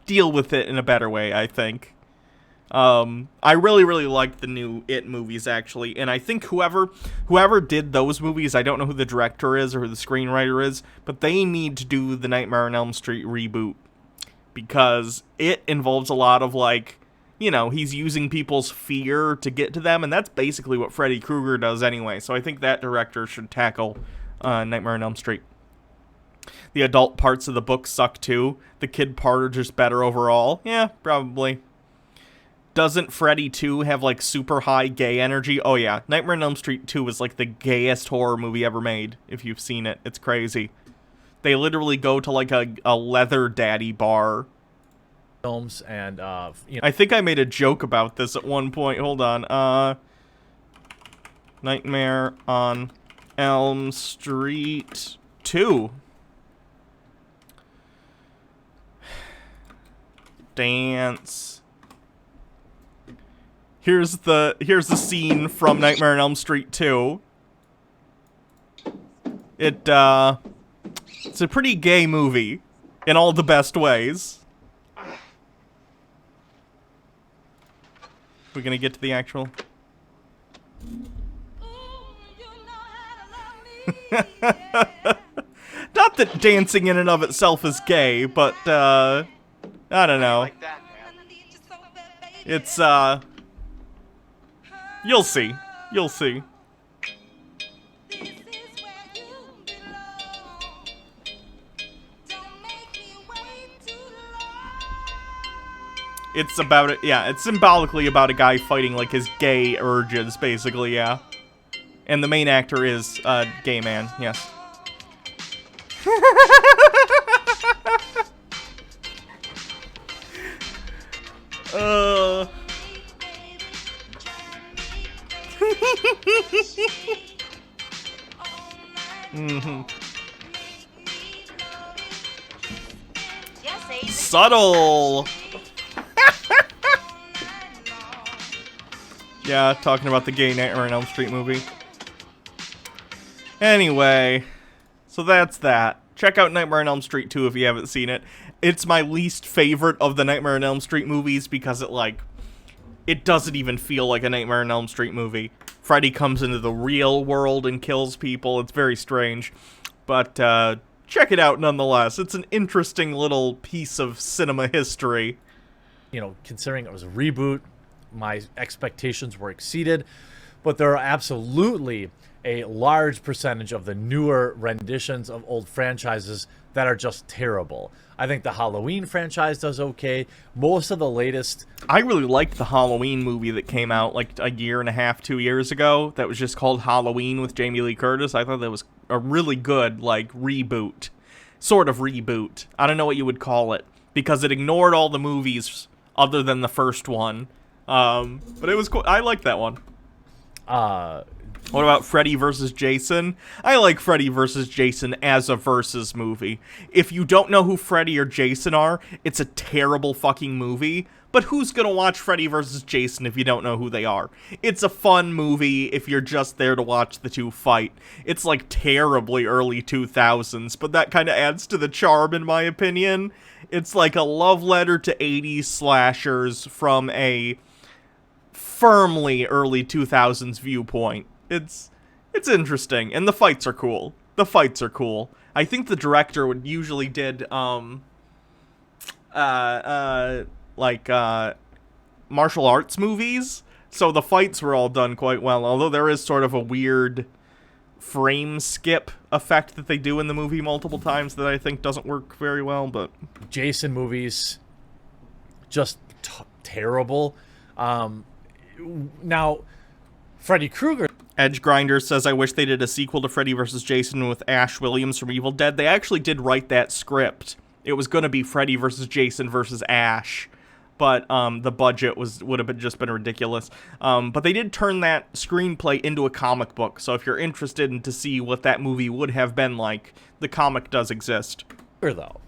deal with it in a better way, I think. I really, really liked the new It movies, actually, and I think whoever did those movies, I don't know who the director is or who the screenwriter is, but they need to do the Nightmare on Elm Street reboot, because it involves a lot of, like, you know, he's using people's fear to get to them, and that's basically what Freddy Krueger does anyway, so I think that director should tackle Nightmare on Elm Street. The adult parts of the book suck, too. The kid part are just better overall. Yeah, probably. Doesn't Freddy 2 have, like, super high gay energy? Oh, yeah. Nightmare on Elm Street 2 is, like, the gayest horror movie ever made, if you've seen it. It's crazy. They literally go to, like, a leather daddy bar. Films and, you know. I think I made a joke about this at one point. Hold on. Nightmare on Elm Street 2. Dance Here's the scene from Nightmare on Elm Street 2. It's a pretty gay movie in all the best ways. We're gonna get to the actual. Not that dancing in and of itself is gay, but I don't know. It's you'll see. You'll see. It's about it, yeah, it's symbolically about a guy fighting, like, his gay urges, basically, yeah. And the main actor is a gay man, yes. Subtle! Yeah, talking about the gay Nightmare on Elm Street movie. Anyway, so that's that. Check out Nightmare on Elm Street 2 if you haven't seen it. It's my least favorite of the Nightmare on Elm Street movies because it doesn't even feel like a Nightmare on Elm Street movie. Freddy comes into the real world and kills people. It's very strange. But, check it out nonetheless. It's an interesting little piece of cinema history. You know, considering it was a reboot, my expectations were exceeded, but there are absolutely a large percentage of the newer renditions of old franchises that are just terrible. I think the Halloween franchise does okay. Most of the latest... I really liked the Halloween movie that came out like a year and a half, 2 years ago, that was just called Halloween with Jamie Lee Curtis. I thought that was a really good, like, reboot. Sort of reboot. I don't know what you would call it, because it ignored all the movies other than the first one. But it was cool. I like that one. What about Freddy vs. Jason? I like Freddy vs. Jason as a versus movie. If you don't know who Freddy or Jason are, it's a terrible fucking movie. But who's gonna watch Freddy vs. Jason if you don't know who they are? It's a fun movie if you're just there to watch the two fight. It's like terribly early 2000s, but that kind of adds to the charm in my opinion. It's like a love letter to 80s slashers from a firmly early 2000s viewpoint. It's interesting, and the fights are cool. The fights are cool. I think the director would usually did martial arts movies, so the fights were all done quite well, although there is sort of a weird frame skip effect that they do in the movie multiple times that I think doesn't work very well, but... Jason movies, just terrible. Now, Freddy Krueger... Edge Grinder says, I wish they did a sequel to Freddy vs. Jason with Ash Williams from Evil Dead. They actually did write that script. It was going to be Freddy vs. Jason versus Ash, but the budget would have just been ridiculous. But they did turn that screenplay into a comic book, so if you're interested in to see what that movie would have been like, the comic does exist. Though,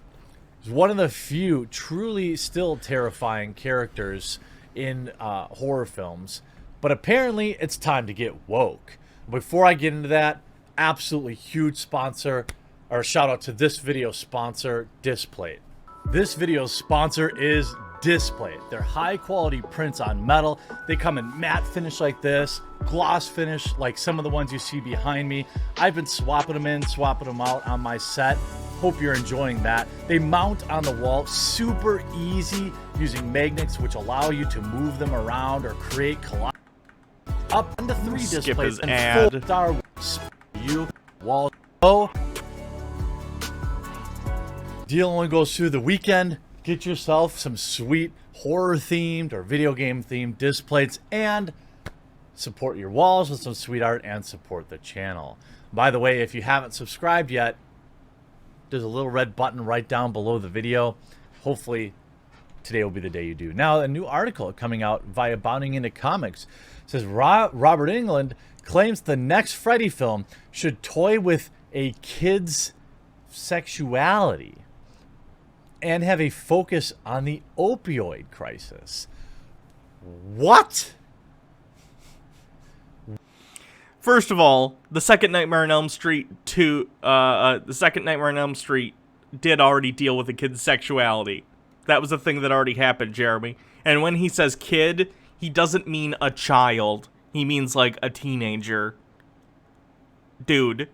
is one of the few truly still terrifying characters in horror films, but apparently it's time to get woke. Before I get into that, absolutely huge sponsor, or shout out to this video's sponsor, Displate. This video's sponsor is Displate. They're high quality prints on metal. They come in matte finish like this, gloss finish like some of the ones you see behind me. I've been swapping them in, swapping them out on my set. Hope you're enjoying that. They mount on the wall super easy using magnets which allow you to move them around or create collage. Up into 3 displays and full Star Wars. You wall. Oh. Deal only goes through the weekend. Get yourself some sweet horror-themed or video game-themed displays and support your walls with some sweet art and support the channel. By the way, if you haven't subscribed yet, there's a little red button right down below the video. Hopefully, today will be the day you do. Now, a new article coming out via Bounding Into Comics says Robert Englund claims the next Freddy film should toy with a kid's sexuality and have a focus on the opioid crisis. What? First of all, the second Nightmare on Elm Street did already deal with a kid's sexuality. That was a thing that already happened, Jeremy. And when he says kid, he doesn't mean a child. He means, like, a teenager. Dude,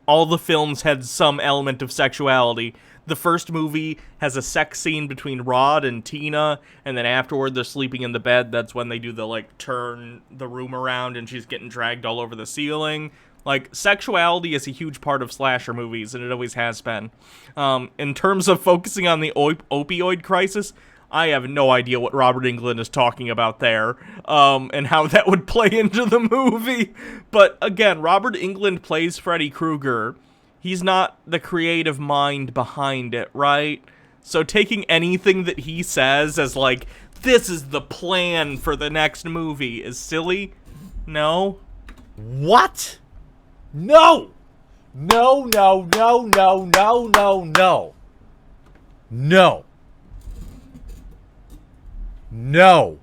all the films had some element of sexuality. The first movie has a sex scene between Rod and Tina, and then afterward they're sleeping in the bed. That's when they do the, like, turn the room around and she's getting dragged all over the ceiling. Like, sexuality is a huge part of slasher movies, and it always has been. In terms of focusing on the opioid crisis, I have no idea what Robert Englund is talking about there, and how that would play into the movie. But again, Robert Englund plays Freddy Krueger. He's not the creative mind behind it, right? So taking anything that he says as like, this is the plan for the next movie is silly. No? What? No! No, no, no, no, no, no, no. No. No.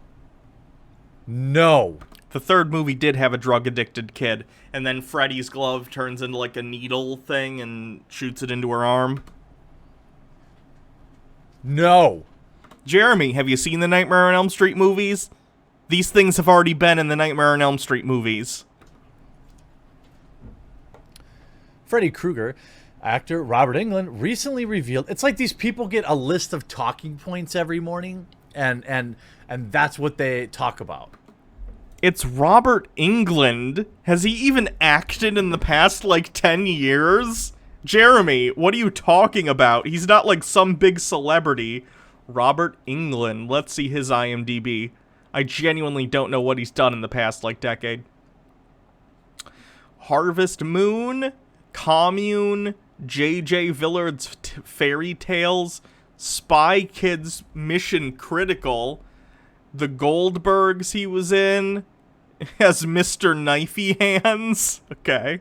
No. The third movie did have a drug-addicted kid, and then Freddy's glove turns into like a needle thing and shoots it into her arm. No. Jeremy, have you seen the Nightmare on Elm Street movies? These things have already been in the Nightmare on Elm Street movies. Freddy Krueger actor Robert Englund recently revealed, it's like these people get a list of talking points every morning, and that's what they talk about. It's Robert Englund. Has he even acted in the past, like, 10 years? Jeremy, what are you talking about? He's not, like, some big celebrity. Robert Englund. Let's see his IMDb. I genuinely don't know what he's done in the past, like, decade. Harvest Moon, Commune, J.J. Villard's Fairy Tales, Spy Kids Mission Critical, The Goldbergs he was in, as Mr. Knifey Hands. Okay.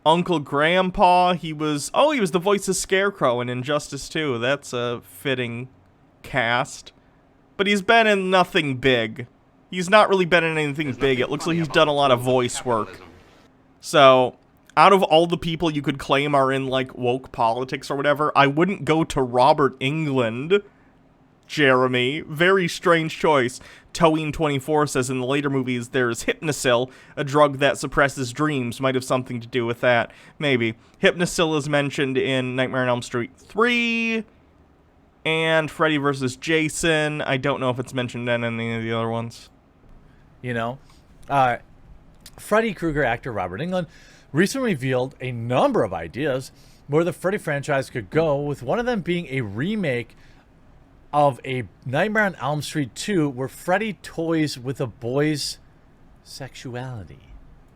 Uncle Grandpa, he was the voice of Scarecrow in Injustice 2. That's a fitting cast. But he's been in nothing big. He's not really been in anything big. It looks like he's done a lot of voice work. So, out of all the people you could claim are in, like, woke politics or whatever, I wouldn't go to Robert Englund. Jeremy, very strange choice. Toween24 says in the later movies there's Hypnosil, a drug that suppresses dreams. Might have something to do with that. Maybe. Hypnosil is mentioned in Nightmare on Elm Street 3 and Freddy vs. Jason. I don't know if it's mentioned in any of the other ones. You know? Freddy Krueger actor Robert Englund recently revealed a number of ideas where the Freddy franchise could go, with one of them being a remake of a Nightmare on Elm Street 2 where Freddy toys with a boy's sexuality.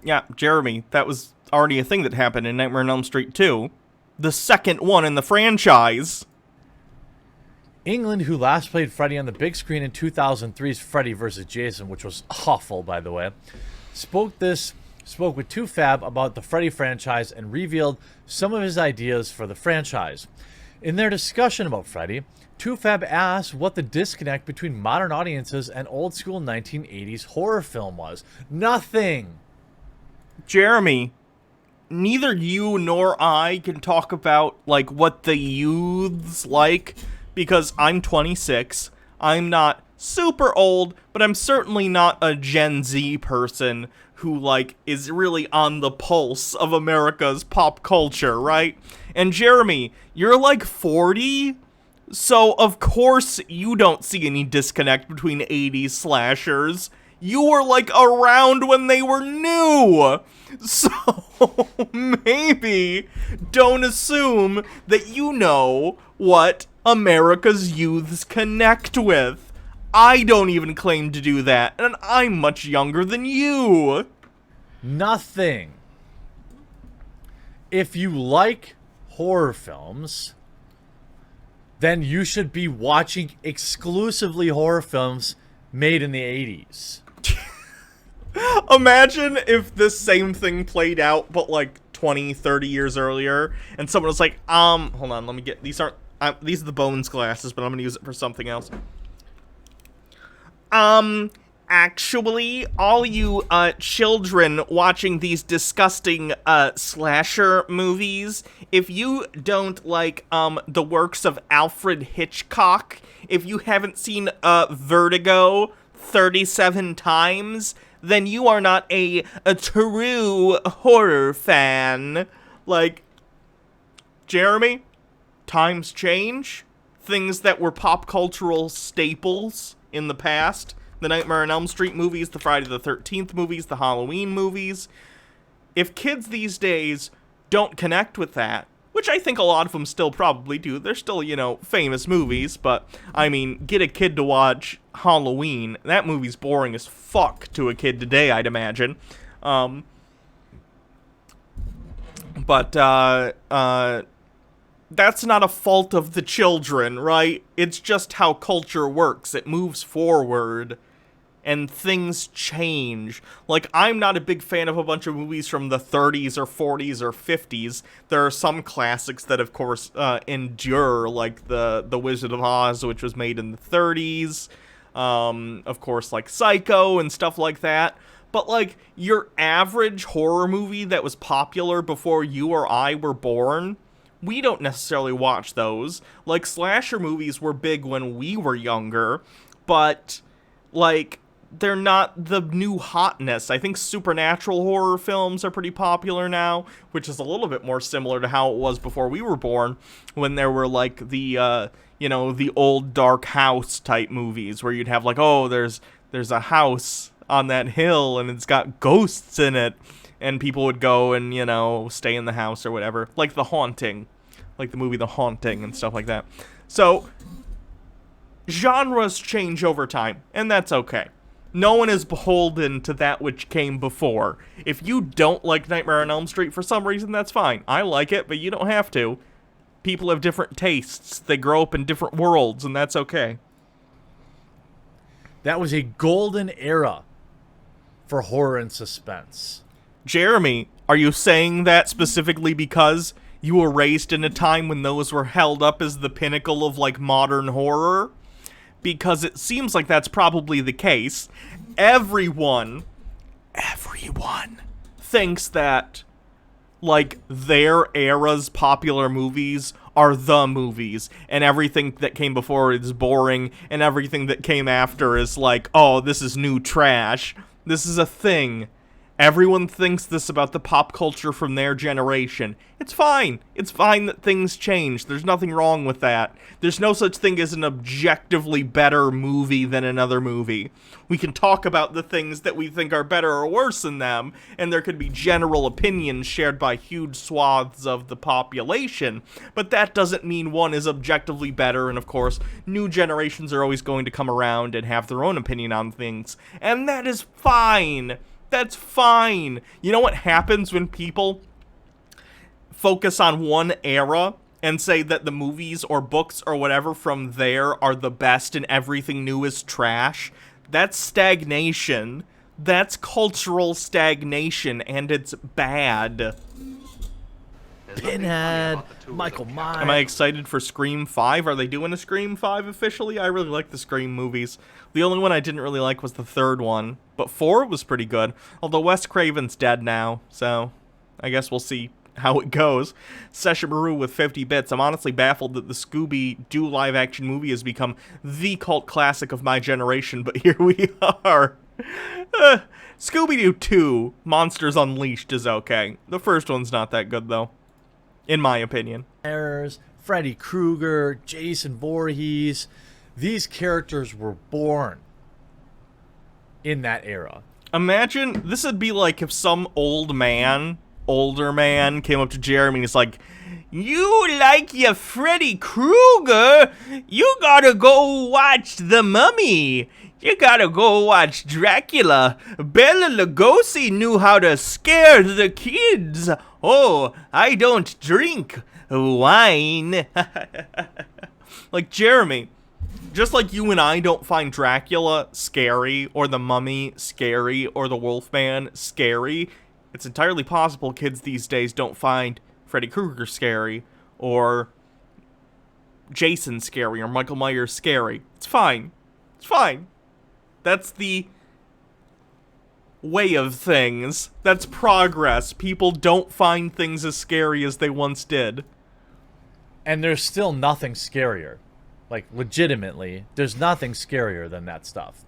Yeah, Jeremy, that was already a thing that happened in Nightmare on Elm Street 2. The second one in the franchise. Englund, who last played Freddy on the big screen in 2003's Freddy vs. Jason, which was awful, by the way, spoke with 2Fab about the Freddy franchise and revealed some of his ideas for the franchise. In their discussion about Freddy, 2Fab asked what the disconnect between modern audiences and old school 1980s horror film was. Nothing. Jeremy, neither you nor I can talk about, like, what the youths like, because I'm 26. I'm not super old, but I'm certainly not a Gen Z person who, like, is really on the pulse of America's pop culture, right? And Jeremy, you're like 40, so of course you don't see any disconnect between 80s slashers. You were, like, around when they were new. So maybe don't assume that you know what America's youths connect with. I don't even claim to do that, and I'm much younger than you. Nothing. If you like horror films, then you should be watching exclusively horror films made in the 80s. Imagine if this same thing played out, but like 20, 30 years earlier, and someone was like, hold on, let me get, these are the Bones glasses, but I'm gonna use it for something else. actually, all you children watching these disgusting slasher movies, if you don't like the works of Alfred Hitchcock, if you haven't seen Vertigo 37 times, then you are not a true horror fan. Like, Jeremy, times change. Things that were pop cultural staples in the past, the Nightmare on Elm Street movies, the Friday the 13th movies, the Halloween movies. If kids these days don't connect with that, which I think a lot of them still probably do, they're still, you know, famous movies, but, I mean, get a kid to watch Halloween. That movie's boring as fuck to a kid today, I'd imagine. That's not a fault of the children, right? It's just how culture works. It moves forward, and things change. Like, I'm not a big fan of a bunch of movies from the 30s or 40s or 50s. There are some classics that, of course, endure, like the Wizard of Oz, which was made in the 30s. Of course, like Psycho and stuff like that. But, like, your average horror movie that was popular before you or I were born, we don't necessarily watch those. Like, slasher movies were big when we were younger, but, like, they're not the new hotness. I think supernatural horror films are pretty popular now, which is a little bit more similar to how it was before we were born, when there were, like, the, you know, the old dark house type movies, where you'd have, like, oh, there's a house on that hill, and it's got ghosts in it, and people would go and, you know, stay in the house or whatever. Like The Haunting. Like the movie The Haunting and stuff like that. So, genres change over time, and that's okay. No one is beholden to that which came before. If you don't like Nightmare on Elm Street for some reason, that's fine. I like it, but you don't have to. People have different tastes. They grow up in different worlds, and that's okay. That was a golden era for horror and suspense. Jeremy, are you saying that specifically because you were raised in a time when those were held up as the pinnacle of, like, modern horror? Because it seems like that's probably the case. Everyone thinks that, like, their era's popular movies are the movies, and everything that came before is boring, and everything that came after is like, oh, this is new trash. This is a thing. Everyone thinks this about the pop culture from their generation. It's fine. It's fine that things change. There's nothing wrong with that. There's no such thing as an objectively better movie than another movie. We can talk about the things that we think are better or worse than them, and there could be general opinions shared by huge swaths of the population, but that doesn't mean one is objectively better, and of course, new generations are always going to come around and have their own opinion on things, and that is fine. That's fine. You know what happens when people focus on one era and say that the movies or books or whatever from there are the best and everything new is trash? That's stagnation. That's cultural stagnation, and it's bad. Pinhead, Michael Myers. Am I excited for Scream 5? Are they doing a Scream 5 officially? I really like the Scream movies. The only one I didn't really like was the third one, but 4 was pretty good. Although Wes Craven's dead now, so I guess we'll see how it goes. Session Maru with 50 bits. I'm honestly baffled that the Scooby-Doo live-action movie has become the cult classic of my generation, but here we are. Scooby-Doo 2, Monsters Unleashed, is okay. The first one's not that good, though, in my opinion. Freddy Krueger, Jason Voorhees. These characters were born in that era. Imagine, this would be like if some older man came up to Jeremy and he's like, you like your Freddy Krueger? You gotta go watch The Mummy. You gotta go watch Dracula. Bela Lugosi knew how to scare the kids. Oh, I don't drink wine. Like, Jeremy, just like you and I don't find Dracula scary, or The Mummy scary, or The Wolfman scary, it's entirely possible kids these days don't find Freddy Krueger scary, or Jason scary, or Michael Myers scary. It's fine. It's fine. That's the way of things. That's progress. People don't find things as scary as they once did. And there's still nothing scarier. Like, legitimately, there's nothing scarier than that stuff.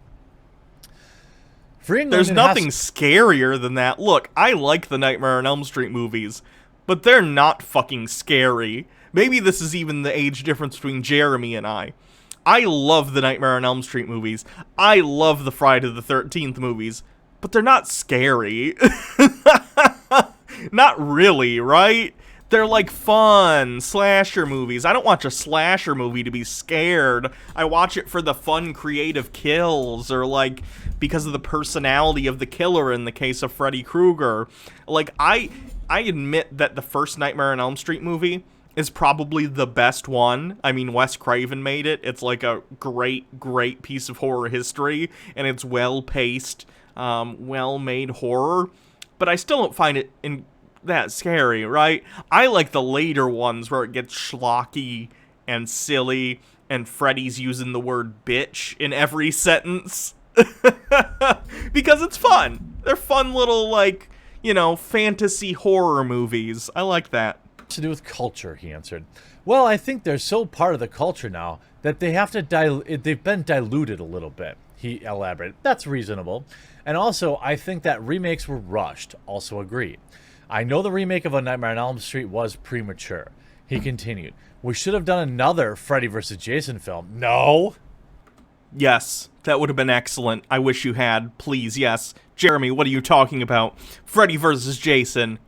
There's nothing scarier than that. Look, I like the Nightmare on Elm Street movies, but they're not fucking scary. Maybe this is even the age difference between Jeremy and I. I love the Nightmare on Elm Street movies. I love the Friday the 13th movies, but they're not scary. Not really, right? They're like fun slasher movies. I don't watch a slasher movie to be scared. I watch it for the fun creative kills, or like because of the personality of the killer in the case of Freddy Krueger. Like I admit that the first Nightmare on Elm Street movie is probably the best one. I mean, Wes Craven made it. It's like a great piece of horror history, and it's well-paced, well-made horror. But I still don't find it that scary, right? I like the later ones where it gets schlocky and silly, and Freddy's using the word bitch in every sentence. Because it's fun. They're fun little, like, you know, fantasy horror movies. I like that. To do with culture, he answered. Well, I think they're so part of the culture now that they have to they've been diluted a little bit, he elaborated. That's reasonable. And also, I think that remakes were rushed. Also agree. I know the remake of A Nightmare on Elm Street was premature. He continued. We should have done another Freddy vs. Jason film. No. Yes, that would have been excellent. I wish you had. Please, yes. Jeremy, what are you talking about? Freddy vs. Jason.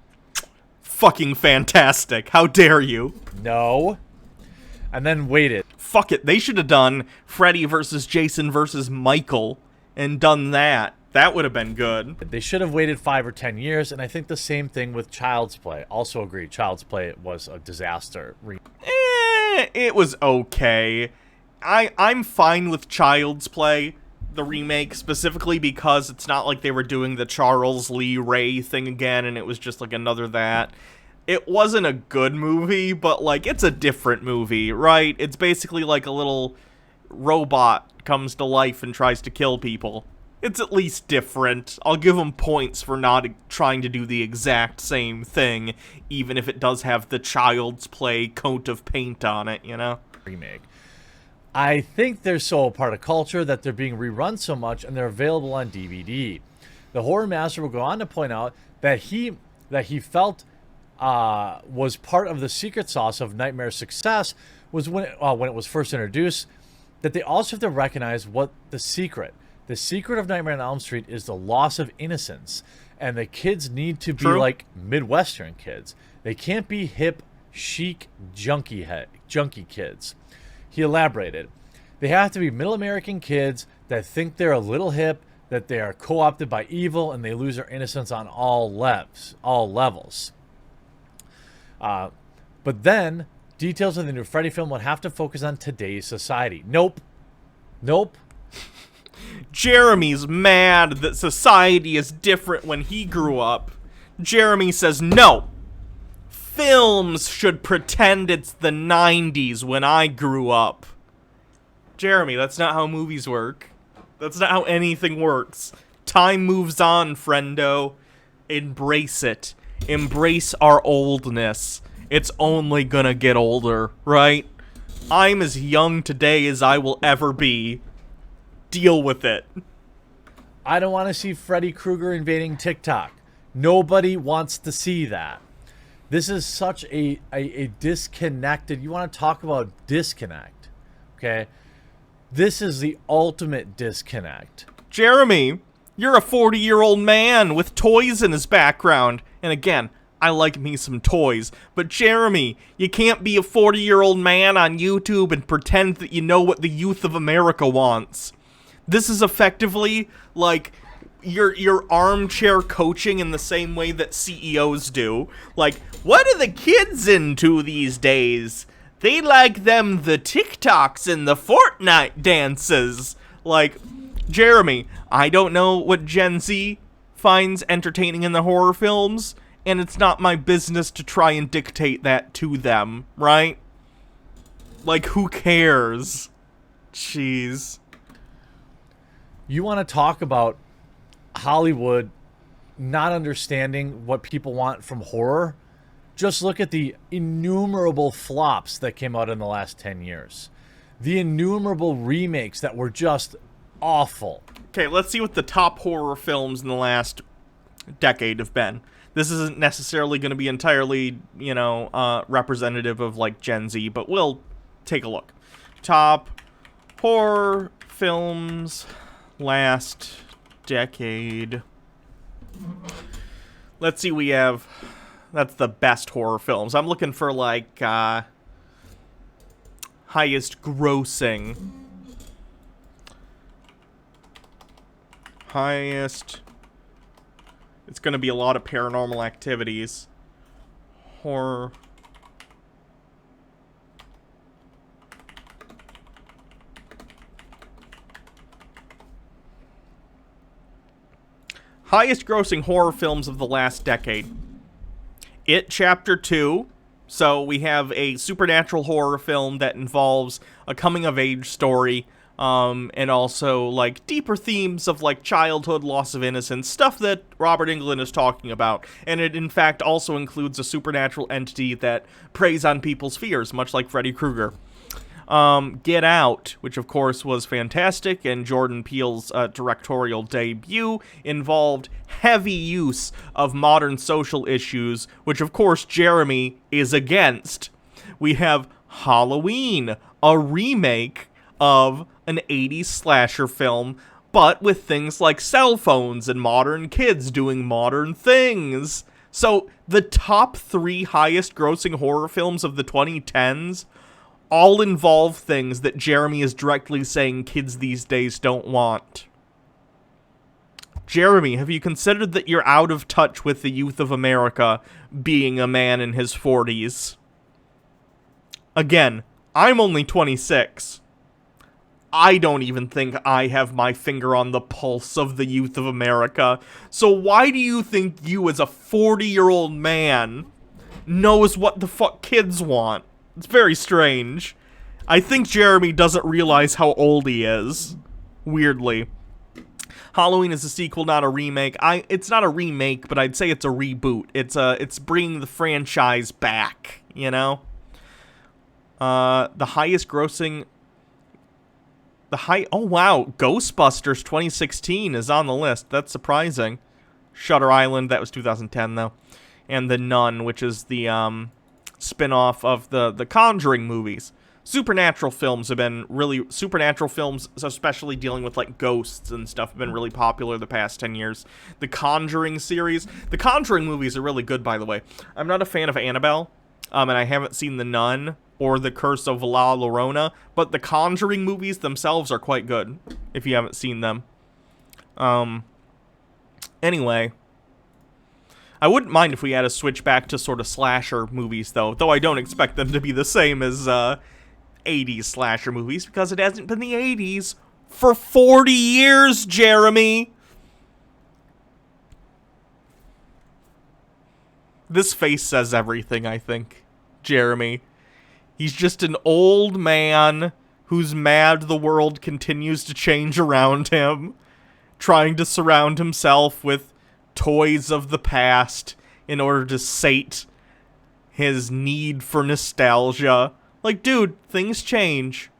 Fucking fantastic. How dare you? No. And then waited. Fuck it. They should have done Freddy vs. Jason vs. Michael and done that. That would have been good. They should have waited 5 or 10 years, and I think the same thing with Child's Play. Also agree. Child's Play was a disaster. It was okay. I'm fine with Child's Play, the remake, specifically because it's not like they were doing the Charles Lee Ray thing again, and it was just like another that. It wasn't a good movie, but like it's a different movie, right? It's basically like a little robot comes to life and tries to kill people. It's at least different. I'll give them points for not trying to do the exact same thing, even if it does have the Child's Play coat of paint on it, you know? Remake. I think they're so a part of culture that they're being rerun so much and they're available on DVD. The horror master will go on to point out that he felt was part of the secret sauce of Nightmare's success was when it was first introduced, that they also have to recognize what the secret of Nightmare on Elm Street is the loss of innocence, and the kids need to be like Midwestern kids. They can't be hip, chic, junkie kids. He elaborated. They have to be middle American kids that think they're a little hip, that they are co-opted by evil, and they lose their innocence on all levels. But then, details of the new Freddy film would have to focus on today's society. Nope. Jeremy's mad that society is different when he grew up. Jeremy says no. Films should pretend it's the 90s when I grew up. Jeremy, that's not how movies work. That's not how anything works. Time moves on, friendo. Embrace it. Embrace our oldness. It's only gonna get older, right? I'm as young today as I will ever be. Deal with it. I don't want to see Freddy Krueger invading TikTok. Nobody wants to see that. This is such a disconnected... You want to talk about disconnect, okay? This is the ultimate disconnect. Jeremy, you're a 40-year-old man with toys in his background. And again, I like me some toys. But Jeremy, you can't be a 40-year-old man on YouTube and pretend that you know what the youth of America wants. This is effectively like your armchair coaching in the same way that CEOs do. Like, what are the kids into these days? They like them the TikToks and the Fortnite dances. Like, Jeremy, I don't know what Gen Z finds entertaining in the horror films, and it's not my business to try and dictate that to them, right? Like, who cares? Jeez. You want to talk about Hollywood not understanding what people want from horror. Just look at the innumerable flops that came out in the last 10 years. The innumerable remakes that were just awful. Okay, let's see what the top horror films in the last decade have been. This isn't necessarily going to be entirely, representative of, like, Gen Z, but we'll take a look. Top horror films last decade. Let's see, we have... That's the best horror films. I'm looking for, like, highest grossing. Highest... It's going to be a lot of Paranormal Activities. Horror... Highest grossing horror films of the last decade. It Chapter 2. So we have a supernatural horror film that involves a coming-of-age story, and also, like, deeper themes of, like, childhood, loss of innocence, stuff that Robert Englund is talking about. And it, in fact, also includes a supernatural entity that preys on people's fears, much like Freddy Krueger. Get Out, which of course was fantastic, and Jordan Peele's directorial debut, involved heavy use of modern social issues, which of course Jeremy is against. We have Halloween, a remake of an 80s slasher film, but with things like cell phones and modern kids doing modern things. So the top 3 highest grossing horror films of the 2010s all involve things that Jeremy is directly saying kids these days don't want. Jeremy, have you considered that you're out of touch with the youth of America, being a man in his 40s? Again, I'm only 26. I don't even think I have my finger on the pulse of the youth of America. So why do you think you, as a 40-year-old man, knows what the fuck kids want? It's very strange. I think Jeremy doesn't realize how old he is. Weirdly. Halloween is a sequel, not a remake. It's not a remake, but I'd say it's a reboot. It's bringing the franchise back, you know? The highest grossing... Oh, wow. Ghostbusters 2016 is on the list. That's surprising. Shutter Island, that was 2010, though. And The Nun, which is the, spin-off of the Conjuring movies. Supernatural films, especially dealing with, like, ghosts and stuff, have been really popular the past 10 years. The Conjuring series. The Conjuring movies are really good, by the way. I'm not a fan of Annabelle, and I haven't seen The Nun or The Curse of La Llorona, but the Conjuring movies themselves are quite good, if you haven't seen them. Anyway... I wouldn't mind if we had to switch back to sort of slasher movies, though I don't expect them to be the same as 80s slasher movies, because it hasn't been the 80s for 40 years, Jeremy! This face says everything, I think, Jeremy. He's just an old man who's mad the world continues to change around him, trying to surround himself with toys of the past in order to sate his need for nostalgia. Like, dude, things change.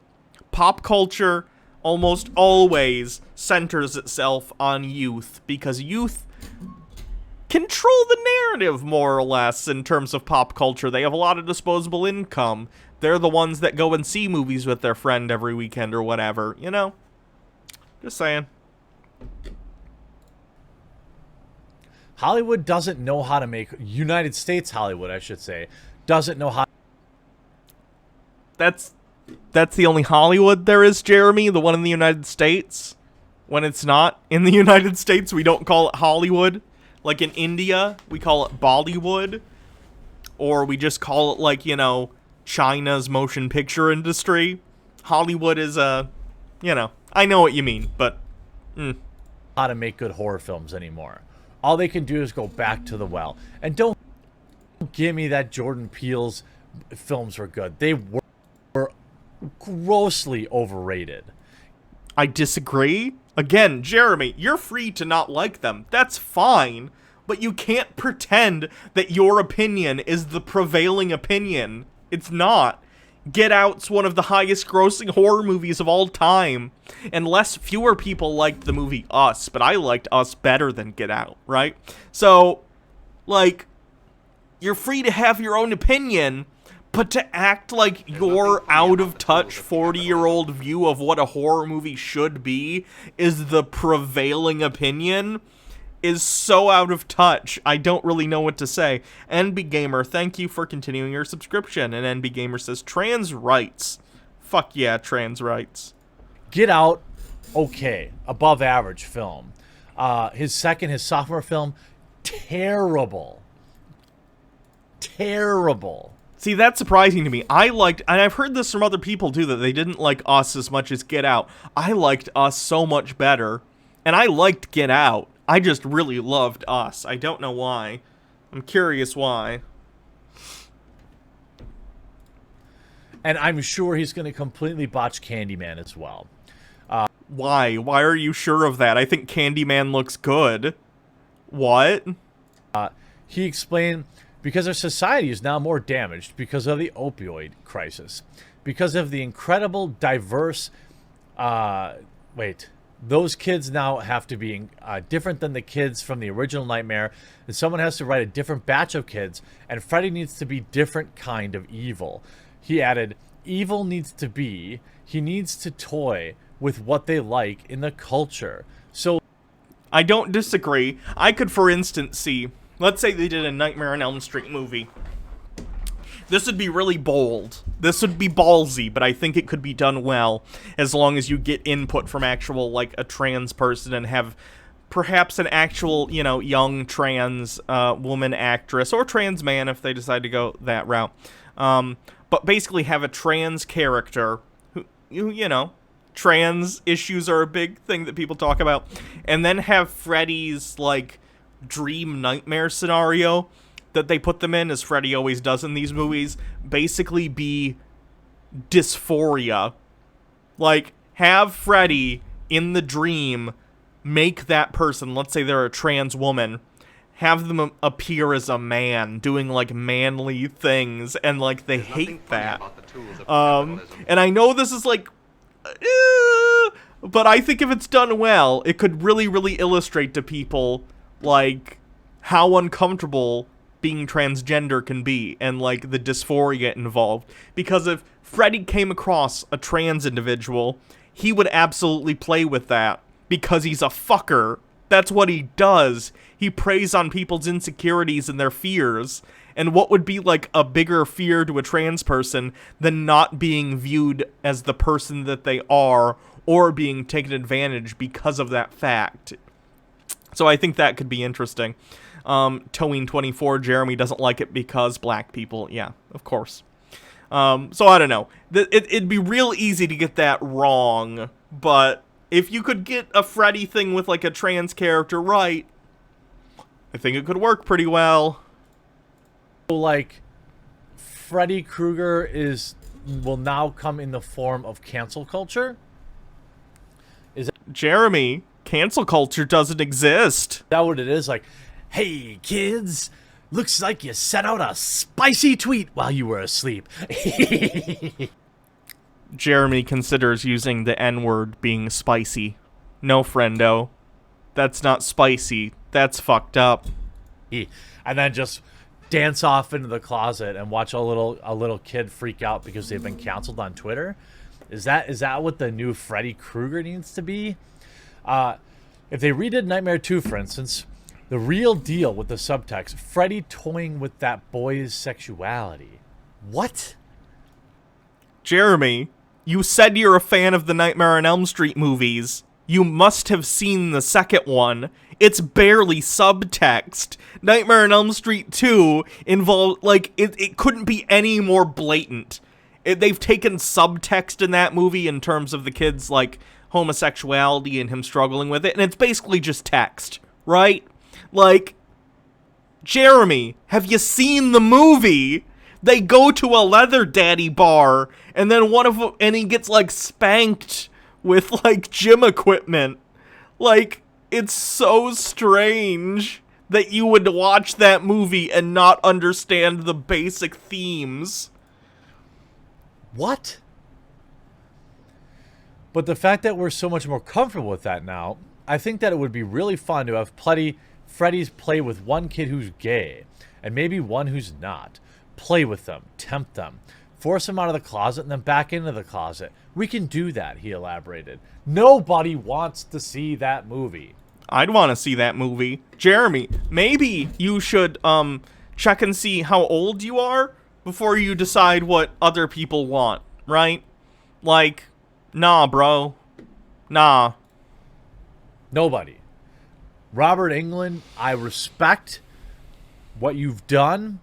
Pop culture almost always centers itself on youth, because youth control the narrative, more or less, in terms of pop culture. They have a lot of disposable income. They're the ones that go and see movies with their friend every weekend or whatever, you know? Just saying. Hollywood doesn't know how to make... United States Hollywood, I should say, doesn't know how... That's the only Hollywood there is, Jeremy? The one in the United States? When it's not in the United States, we don't call it Hollywood. Like in India, we call it Bollywood. Or we just call it, like, you know, China's motion picture industry. Hollywood is a... You know, I know what you mean, but... How to make good horror films anymore. All they can do is go back to the well. And don't give me that Jordan Peele's films were good. They were grossly overrated. I disagree. Again, Jeremy, you're free to not like them. That's fine. But you can't pretend that your opinion is the prevailing opinion. It's not. Get Out's one of the highest grossing horror movies of all time. And fewer people liked the movie Us, but I liked Us better than Get Out, right? So, like, you're free to have your own opinion, but to act like your out-of-touch 40-year-old view of what a horror movie should be is the prevailing opinion is so out of touch. I don't really know what to say. NB Gamer, thank you for continuing your subscription. And NB Gamer says, trans rights. Fuck yeah, trans rights. Get Out, okay, above average film. His sophomore film, terrible. Terrible. See, that's surprising to me. And I've heard this from other people too, that they didn't like Us as much as Get Out. I liked Us so much better. And I liked Get Out. I just really loved Us. I don't know why. I'm curious why. And I'm sure he's going to completely botch Candyman as well. Why? Why are you sure of that? I think Candyman looks good. What? He explained, because our society is now more damaged because of the opioid crisis. Because of the incredible diverse... Those kids now have to be different than the kids from the original Nightmare, and someone has to write a different batch of kids, and Freddy needs to be different kind of evil. He added, evil needs to toy with what they like in the culture. So I don't disagree. I could, for instance, see, let's say they did a Nightmare on Elm Street movie. This would be really bold. This would be ballsy, but I think it could be done well as long as you get input from actual, like, a trans person and have perhaps an actual, young trans woman actress or trans man if they decide to go that route. But basically have a trans character who, trans issues are a big thing that people talk about. And then have Freddy's, like, dream nightmare scenario that they put them in, as Freddy always does in these movies, basically be dysphoria. Like, have Freddy in the dream make that person, let's say they're a trans woman, have them appear as a man, doing, like, manly things, and, like, they hate that. And I know this is, like, but I think if it's done well, it could really, really illustrate to people, like, how uncomfortable being transgender can be, and, like, the dysphoria involved. Because if Freddy came across a trans individual, he would absolutely play with that, because he's a fucker. That's what he does. He preys on people's insecurities and their fears. And what would be, like, a bigger fear to a trans person than not being viewed as the person that they are, or being taken advantage because of that fact? So I think that could be interesting. Towing24, Jeremy doesn't like it because black people. Yeah, of course. So I don't know. It'd be real easy to get that wrong, but if you could get a Freddy thing with, like, a trans character right, I think it could work pretty well. Like, Freddy Krueger will now come in the form of cancel culture? Jeremy, cancel culture doesn't exist. Is that what it is? Like, hey, kids, looks like you sent out a spicy tweet while you were asleep. Jeremy considers using the N-word being spicy. No, friendo. That's not spicy. That's fucked up. And then just dance off into the closet and watch a little kid freak out because they've been canceled on Twitter. Is that what the new Freddy Krueger needs to be? If they redid Nightmare 2, for instance, the real deal with the subtext, Freddy toying with that boy's sexuality. What? Jeremy, you said you're a fan of the Nightmare on Elm Street movies. You must have seen the second one. It's barely subtext. Nightmare on Elm Street 2 involved, like, it couldn't be any more blatant. They've taken subtext in that movie in terms of the kid's, like, homosexuality and him struggling with it, and it's basically just text, right? Like, Jeremy, have you seen the movie? They go to a leather daddy bar, and then and he gets, like, spanked with, like, gym equipment. Like, it's so strange that you would watch that movie and not understand the basic themes. What? But the fact that we're so much more comfortable with that now, I think that it would be really fun to have Freddy's play with one kid who's gay, and maybe one who's not. Play with them, tempt them, force them out of the closet and then back into the closet. We can do that, he elaborated. Nobody wants to see that movie. I'd want to see that movie. Jeremy, maybe you should check and see how old you are before you decide what other people want, right? Like, nah, bro. Nah. Nobody. Robert Englund, I respect what you've done,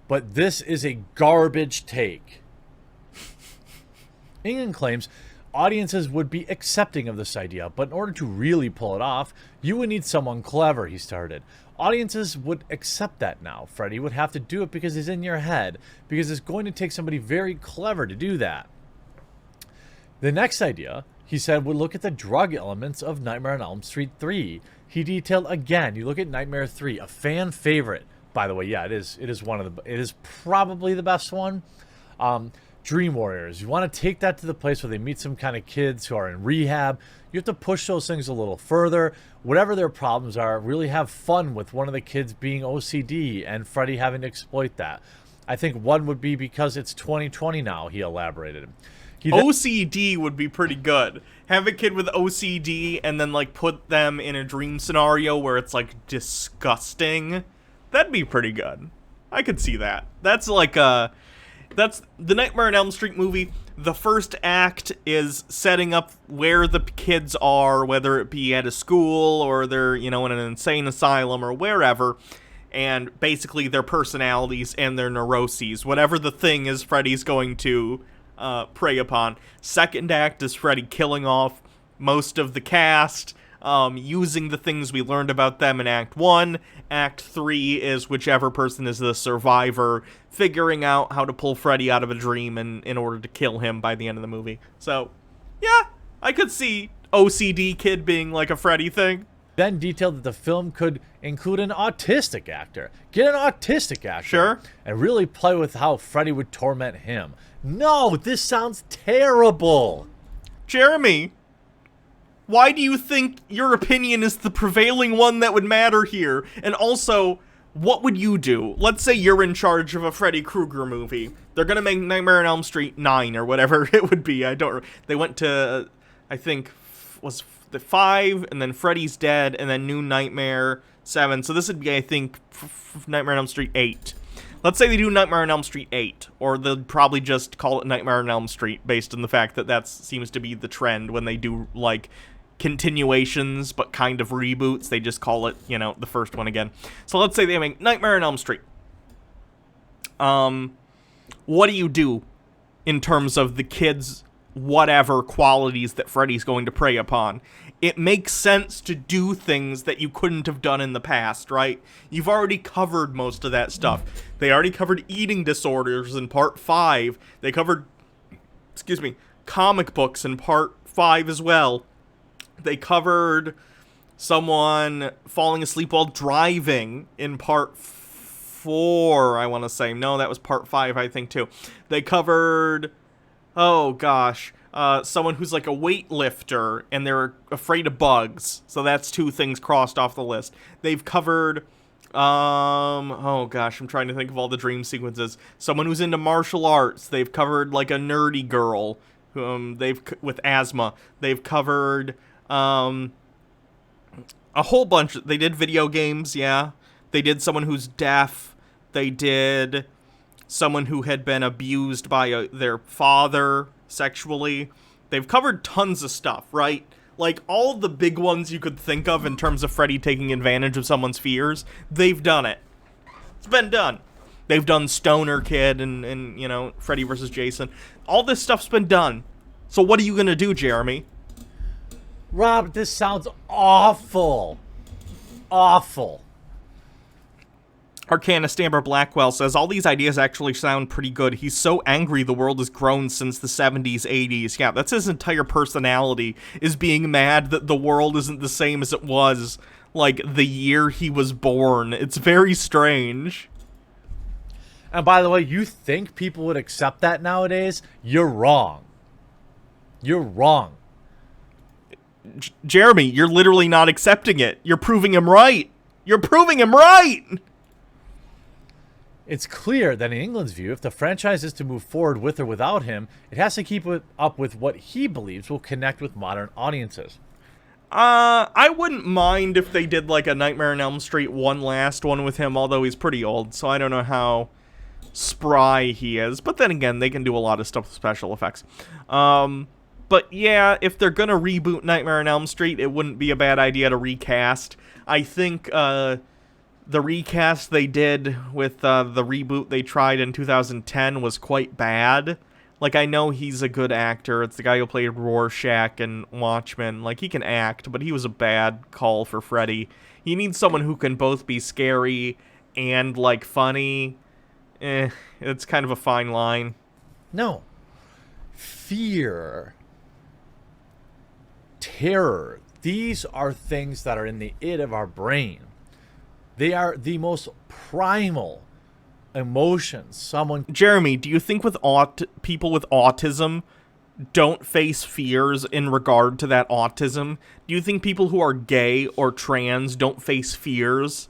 but this is a garbage take. Englund claims audiences would be accepting of this idea, but in order to really pull it off, you would need someone clever, he started. Audiences would accept that now. Freddy would have to do it because he's in your head, because it's going to take somebody very clever to do that. The next idea, he said, would look at the drug elements of Nightmare on Elm Street 3. He detailed again, you look at Nightmare 3, a fan favorite. By the way, yeah, it is probably the best one. Dream Warriors. You want to take that to the place where they meet some kind of kids who are in rehab. You have to push those things a little further. Whatever their problems are, really have fun with one of the kids being OCD and Freddy having to exploit that. I think one would be because it's 2020 now, he elaborated. OCD would be pretty good. Have a kid with OCD and then, like, put them in a dream scenario where it's, like, disgusting. That'd be pretty good. I could see that. That's like that's the Nightmare on Elm Street movie. The first act is setting up where the kids are, whether it be at a school or they're, you know, in an insane asylum or wherever, and basically their personalities and their neuroses. Whatever the thing is Freddy's going to prey upon. Second act is Freddy killing off most of the cast, using the things we learned about them in Act 1. Act 3 is whichever person is the survivor figuring out how to pull Freddy out of a dream in order to kill him by the end of the movie. So, yeah, I could see OCD kid being like a Freddy thing. Then detailed that the film could include an autistic actor. Get an autistic actor. Sure. And really play with how Freddy would torment him. No, this sounds terrible. Jeremy, why do you think your opinion is the prevailing one that would matter here? And also, what would you do? Let's say you're in charge of a Freddy Krueger movie. They're gonna make Nightmare on Elm Street 9 or whatever it would be. They went to, I think, was the 5, and then Freddy's Dead, and then New Nightmare 7. So this would be, I think, Nightmare on Elm Street 8. Let's say they do Nightmare on Elm Street 8, or they'll probably just call it Nightmare on Elm Street, based on the fact that that seems to be the trend when they do, like, continuations, but kind of reboots. They just call it, you know, the first one again. So let's say they make Nightmare on Elm Street. What do you do in terms of the kids' whatever qualities that Freddy's going to prey upon? It makes sense to do things that you couldn't have done in the past, right? You've already covered most of that stuff. They already covered eating disorders in part 5. They covered, comic books in part 5 as well. They covered someone falling asleep while driving in part 4, I want to say. No, that was part 5, I think, too. They covered, oh gosh, someone who's like a weightlifter and they're afraid of bugs. So that's 2 things crossed off the list. They've covered, oh gosh, I'm trying to think of all the dream sequences. Someone who's into martial arts. They've covered like a nerdy girl with asthma. They've covered a whole bunch. They did video games, yeah. They did someone who's deaf. They did someone who had been abused by their father sexually. They've covered tons of stuff, right? Like, all the big ones you could think of in terms of Freddy taking advantage of someone's fears, they've done it. It's been done. They've done Stoner Kid and you know, Freddy vs. Jason. All this stuff's been done. So what are you gonna do, Jeremy? Rob, this sounds awful. Awful. Arcana Stamper Blackwell says, all these ideas actually sound pretty good. He's so angry the world has grown since the 70s, 80s. Yeah, that's his entire personality, is being mad that the world isn't the same as it was, like, the year he was born. It's very strange. And by the way, you think people would accept that nowadays? You're wrong. You're wrong. Jeremy, you're literally not accepting it. You're proving him right. You're proving him right! It's clear that in England's view, if the franchise is to move forward with or without him, it has to keep up with what he believes will connect with modern audiences. I wouldn't mind if they did like a Nightmare on Elm Street one last one with him, although he's pretty old, so I don't know how spry he is. But then again, they can do a lot of stuff with special effects. But yeah, if they're gonna reboot Nightmare on Elm Street, it wouldn't be a bad idea to recast. I think, the recast they did with the reboot they tried in 2010 was quite bad. Like, I know he's a good actor. It's the guy who played Rorschach and Watchmen. Like, he can act, but he was a bad call for Freddy. You need someone who can both be scary and, like, funny. It's kind of a fine line. No. Fear. Terror. These are things that are in the id of our brain. They are the most primal emotions. Jeremy, do you think with people with autism don't face fears in regard to that autism? Do you think people who are gay or trans don't face fears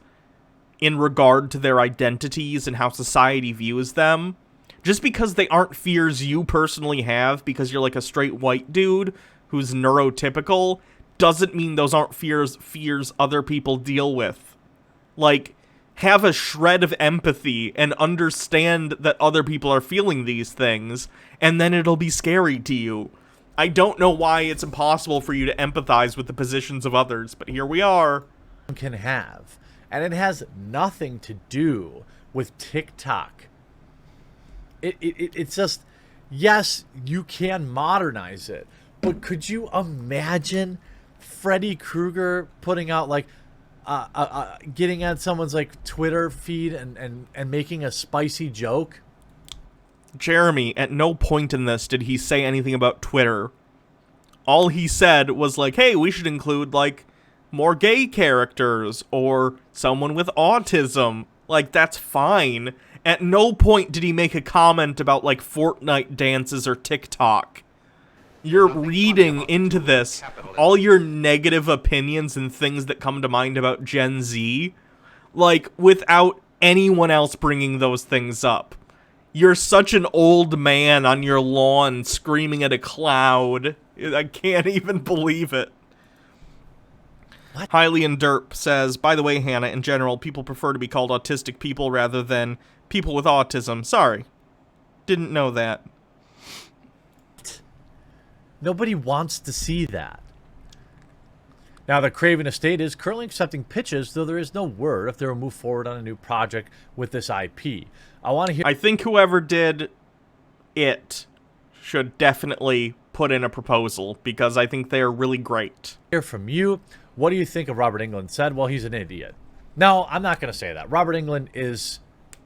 in regard to their identities and how society views them? Just because they aren't fears you personally have because you're like a straight white dude who's neurotypical doesn't mean those aren't fears other people deal with. Like, have a shred of empathy and understand that other people are feeling these things, and then it'll be scary to you. I don't know why it's impossible for you to empathize with the positions of others, but here we are. Can have. And it has nothing to do with TikTok. It's just, yes, you can modernize it, but could you imagine Freddy Krueger putting out, like, getting on someone's like Twitter feed and making a spicy joke? Jeremy, at no point in this did he say anything about Twitter. All he said was like, hey, we should include like more gay characters or someone with autism. Like, that's fine. At no point did he make a comment about like Fortnite dances or TikTok. You're reading into this all your negative opinions and things that come to mind about Gen Z, like, without anyone else bringing those things up. You're such an old man on your lawn screaming at a cloud. I can't even believe it. What? Hylian Derp says, by the way, Hannah, in general, people prefer to be called autistic people rather than people with autism. Sorry. Didn't know that. Nobody wants to see that. Now, the Craven Estate is currently accepting pitches, though there is no word if they will move forward on a new project with this IP. I think whoever did it should definitely put in a proposal, because I think they're really great. Hear from you. What do you think of Robert Englund said? Well, he's an idiot. No, I'm not going to say that. Robert Englund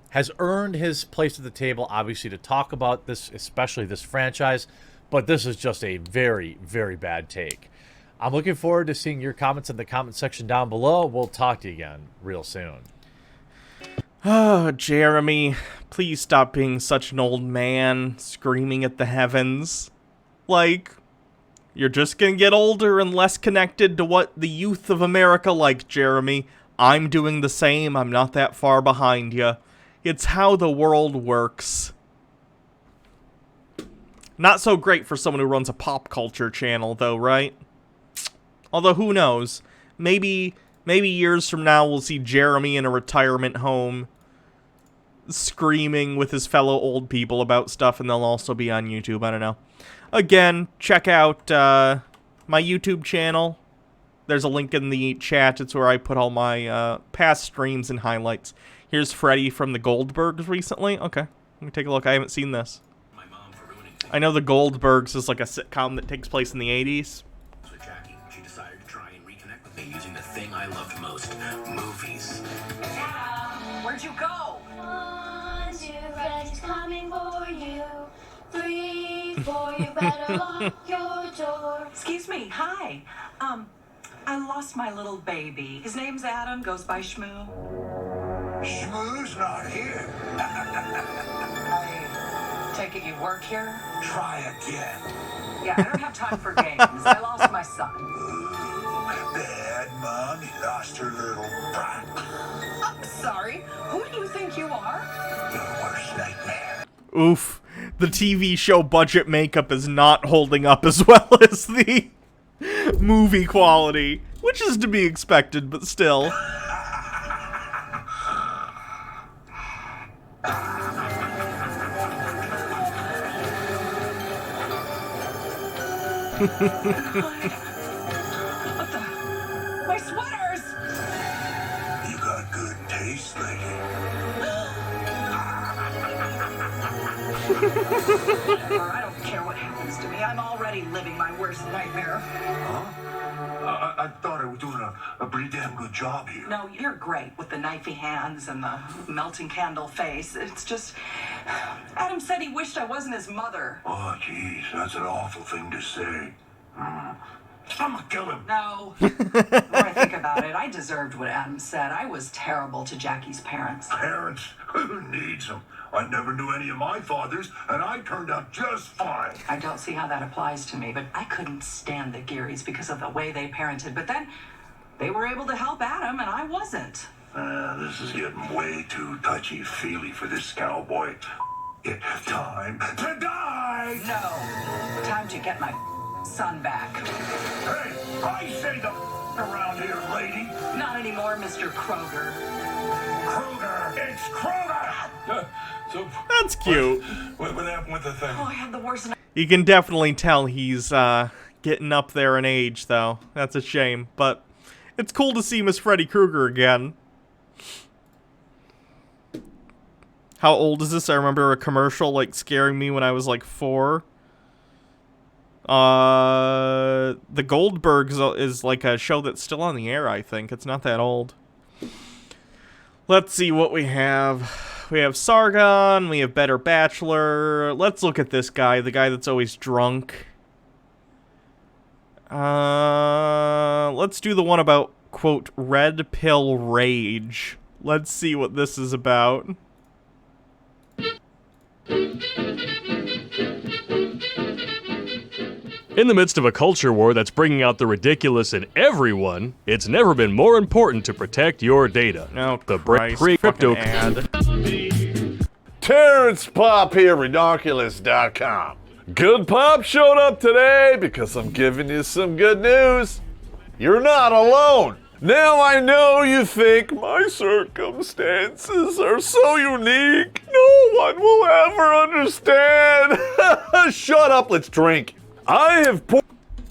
has earned his place at the table, obviously, to talk about this, especially this franchise. But this is just a very, very bad take. I'm looking forward to seeing your comments in the comment section down below. We'll talk to you again real soon. Oh, Jeremy, please stop being such an old man screaming at the heavens. Like, you're just gonna get older and less connected to what the youth of America like, Jeremy. I'm doing the same. I'm not that far behind you. It's how the world works. Not so great for someone who runs a pop culture channel, though, right? Although, who knows? Maybe years from now we'll see Jeremy in a retirement home screaming with his fellow old people about stuff, and they'll also be on YouTube. I don't know. Again, check out my YouTube channel. There's a link in the chat. It's where I put all my past streams and highlights. Here's Freddy from the Goldbergs recently. Okay, let me take a look. I haven't seen this. I know the Goldbergs is like a sitcom that takes place in the 80s. So Jackie, she decided to try and reconnect with me using the thing I loved most, movies. Where'd you go? 1, 2, Freddy's coming for you. 3, 4, you better lock your door. Excuse me. Hi. I lost my little baby. His name's Adam. Goes by Shmoo. Shmoo's not here. I take it you work here? Try again. Yeah, I don't have time for games. I lost my son. Bad mom, you lost her little brat. I'm sorry. Who do you think you are? Your worst nightmare. Oof. The TV show budget makeup is not holding up as well as the movie quality, which is to be expected, but still. My sweaters! You got good taste, lady. I don't care what happens to me. I'm already living my worst nightmare. Huh? I thought I was doing a pretty damn good job here. No, you're great with the knifey hands and the melting candle face. It's just... Adam said he wished I wasn't his mother. Oh, jeez, that's an awful thing to say. I'm gonna kill him. No. The more I think about it, I deserved what Adam said. I was terrible to Jackie's parents. Parents? Who needs them? I never knew any of my fathers, and I turned out just fine. I don't see how that applies to me, but I couldn't stand the Gearys because of the way they parented. But then they were able to help Adam, and I wasn't. This is getting way too touchy-feely for this cowboy. Time to die! No. Time to get my son back. Hey, I say the around here, lady. Not anymore, Mr. Kroger. Kroger! It's Kroger! That's cute. What happened with the thing? Oh, I had the worst night. You can definitely tell he's getting up there in age, though. That's a shame, but it's cool to see Miss Freddy Krueger again. How old is this? I remember a commercial, like, scaring me when I was, like, 4. The Goldbergs is, like, a show that's still on the air, I think. It's not that old. Let's see what we have. We have Sargon, we have Better Bachelor. Let's look at this guy, the guy that's always drunk. Let's do the one about, quote, Red Pill Rage. Let's see what this is about. In the midst of a culture war that's bringing out the ridiculous in everyone, it's never been more important to protect your data. Oh, the crypto ad. Terrence Popp here, Redonkulous.com. Good Popp showed up today because I'm giving you some good news. You're not alone. Now I know you think my circumstances are so unique, no one will ever understand. Shut up, let's drink. I have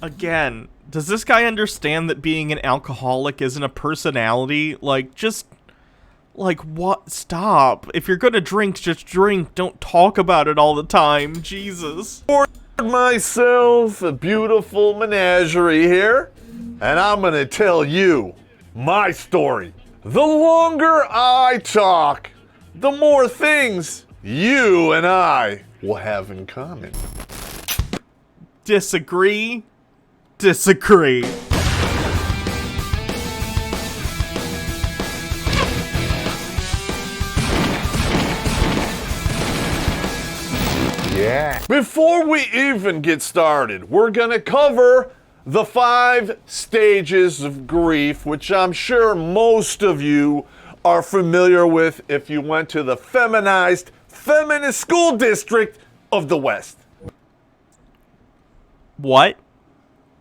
Again, does this guy understand that being an alcoholic isn't a personality? Like, just... Like, what? Stop. If you're gonna drink, just drink. Don't talk about it all the time. Jesus. myself a beautiful menagerie here, and I'm gonna tell you my story. The longer I talk, the more things you and I will have in common. Disagree? Disagree. Yeah. Before we even get started, we're gonna cover the 5 stages of grief, which I'm sure most of you are familiar with if you went to the feminized, feminist school district of the West. What?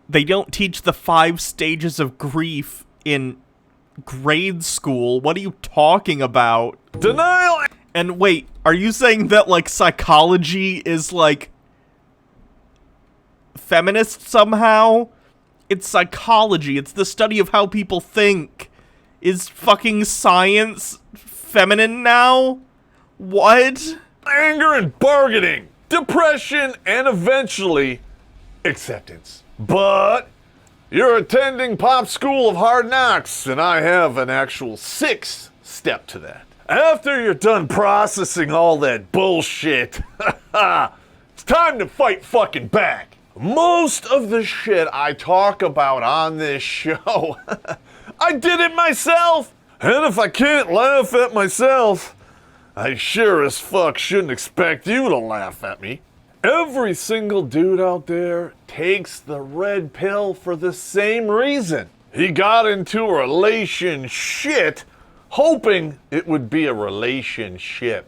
They don't teach the 5 stages of grief in grade school. What are you talking about? Denial. And wait, are you saying that, like, psychology is, like, feminist somehow? It's psychology. It's the study of how people think. Is fucking science feminine now? What? Anger and bargaining, depression, and eventually acceptance. But you're attending Popp School of Hard Knocks, and I have an actual 6th step to that. After you're done processing all that bullshit, it's time to fight fucking back. Most of the shit I talk about on this show, I did it myself. And if I can't laugh at myself, I sure as fuck shouldn't expect you to laugh at me. Every single dude out there takes the red pill for the same reason. He got into a relationship hoping it would be a relationship.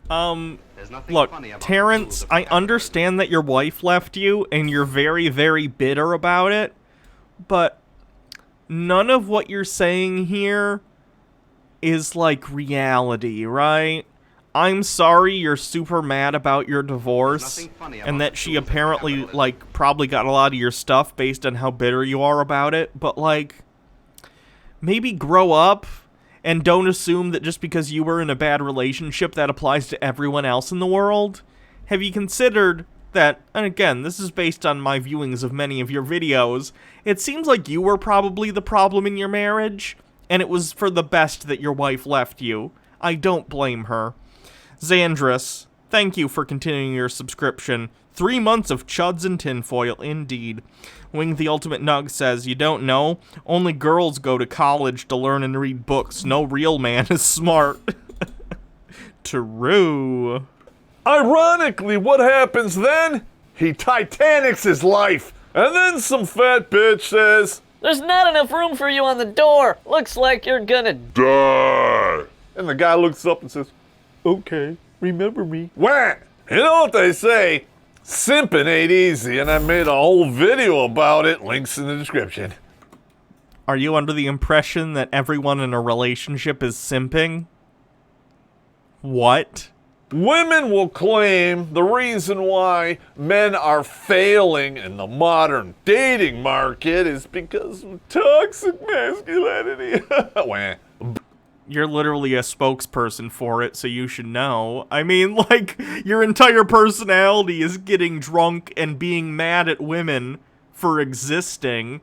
Look, Terrence, I understand that your wife left you and you're very, very bitter about it, but none of what you're saying here is like reality, right? I'm sorry you're super mad about your divorce and that she apparently, like, probably got a lot of your stuff based on how bitter you are about it, but, like, maybe grow up and don't assume that just because you were in a bad relationship that applies to everyone else in the world. Have you considered that, and again, this is based on my viewings of many of your videos, it seems like you were probably the problem in your marriage, and it was for the best that your wife left you. I don't blame her. Xandris, thank you for continuing your subscription. 3 months of chuds and tinfoil, indeed. Wing the Ultimate Nug says, you don't know? Only girls go to college to learn and read books. No real man is smart. True. Ironically, what happens then? He Titanics his life. And then some fat bitch says, there's not enough room for you on the door. Looks like you're gonna die. And the guy looks up and says, okay, remember me. Wah! You know what they say? Simping ain't easy, and I made a whole video about it. Links in the description. Are you under the impression that everyone in a relationship is simping? What? Women will claim the reason why men are failing in the modern dating market is because of toxic masculinity. Wah. You're literally a spokesperson for it, so you should know. I mean, like, your entire personality is getting drunk and being mad at women for existing.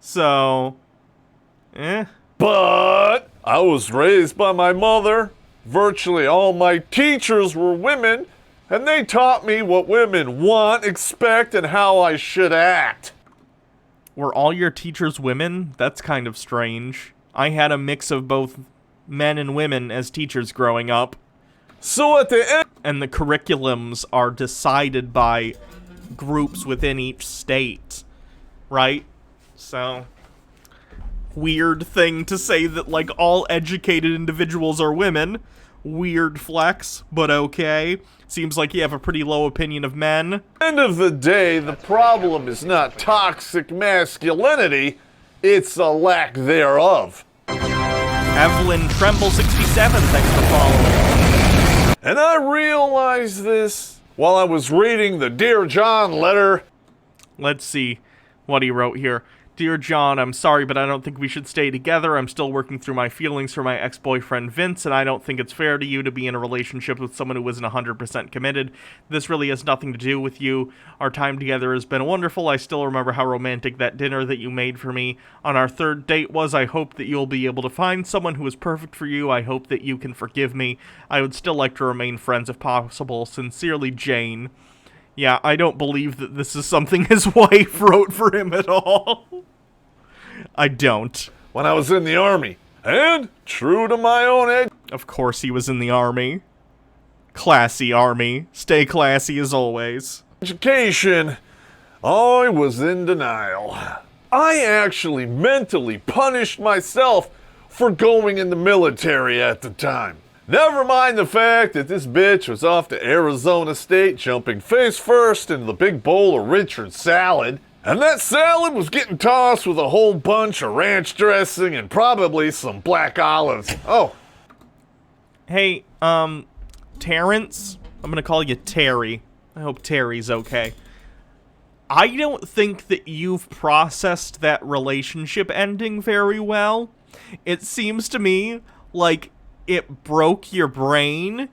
So, But I was raised by my mother. Virtually all my teachers were women, and they taught me what women want, expect, and how I should act. Were all your teachers women? That's kind of strange. I had a mix of both men and women as teachers growing up. So at the end... And the curriculums are decided by groups within each state, right? So, weird thing to say that, like, all educated individuals are women. Weird flex, but okay. Seems like you have a pretty low opinion of men. End of the day, the problem is not toxic masculinity, it's a lack thereof. Evelyn Tremble 67, thanks for following. And I realized this while I was reading the Dear John letter. Let's see what he wrote here. Dear John, I'm sorry, but I don't think we should stay together. I'm still working through my feelings for my ex-boyfriend Vince, and I don't think it's fair to you to be in a relationship with someone who isn't 100% committed. This really has nothing to do with you. Our time together has been wonderful. I still remember how romantic that dinner that you made for me on our third date was. I hope that you'll be able to find someone who is perfect for you. I hope that you can forgive me. I would still like to remain friends if possible. Sincerely, Jane. Yeah, I don't believe that this is something his wife wrote for him at all. I don't. When I was in the army, and true to my own edge. Of course he was in the army. Classy army. Stay classy as always. Education, I was in denial. I actually mentally punished myself for going in the military at the time. Never mind the fact that this bitch was off to Arizona State jumping face first into the big bowl of Richard salad. And that salad was getting tossed with a whole bunch of ranch dressing and probably some black olives. Oh. Hey, Terrence? I'm gonna call you Terry. I hope Terry's okay. I don't think that you've processed that relationship ending very well. It seems to me like it broke your brain,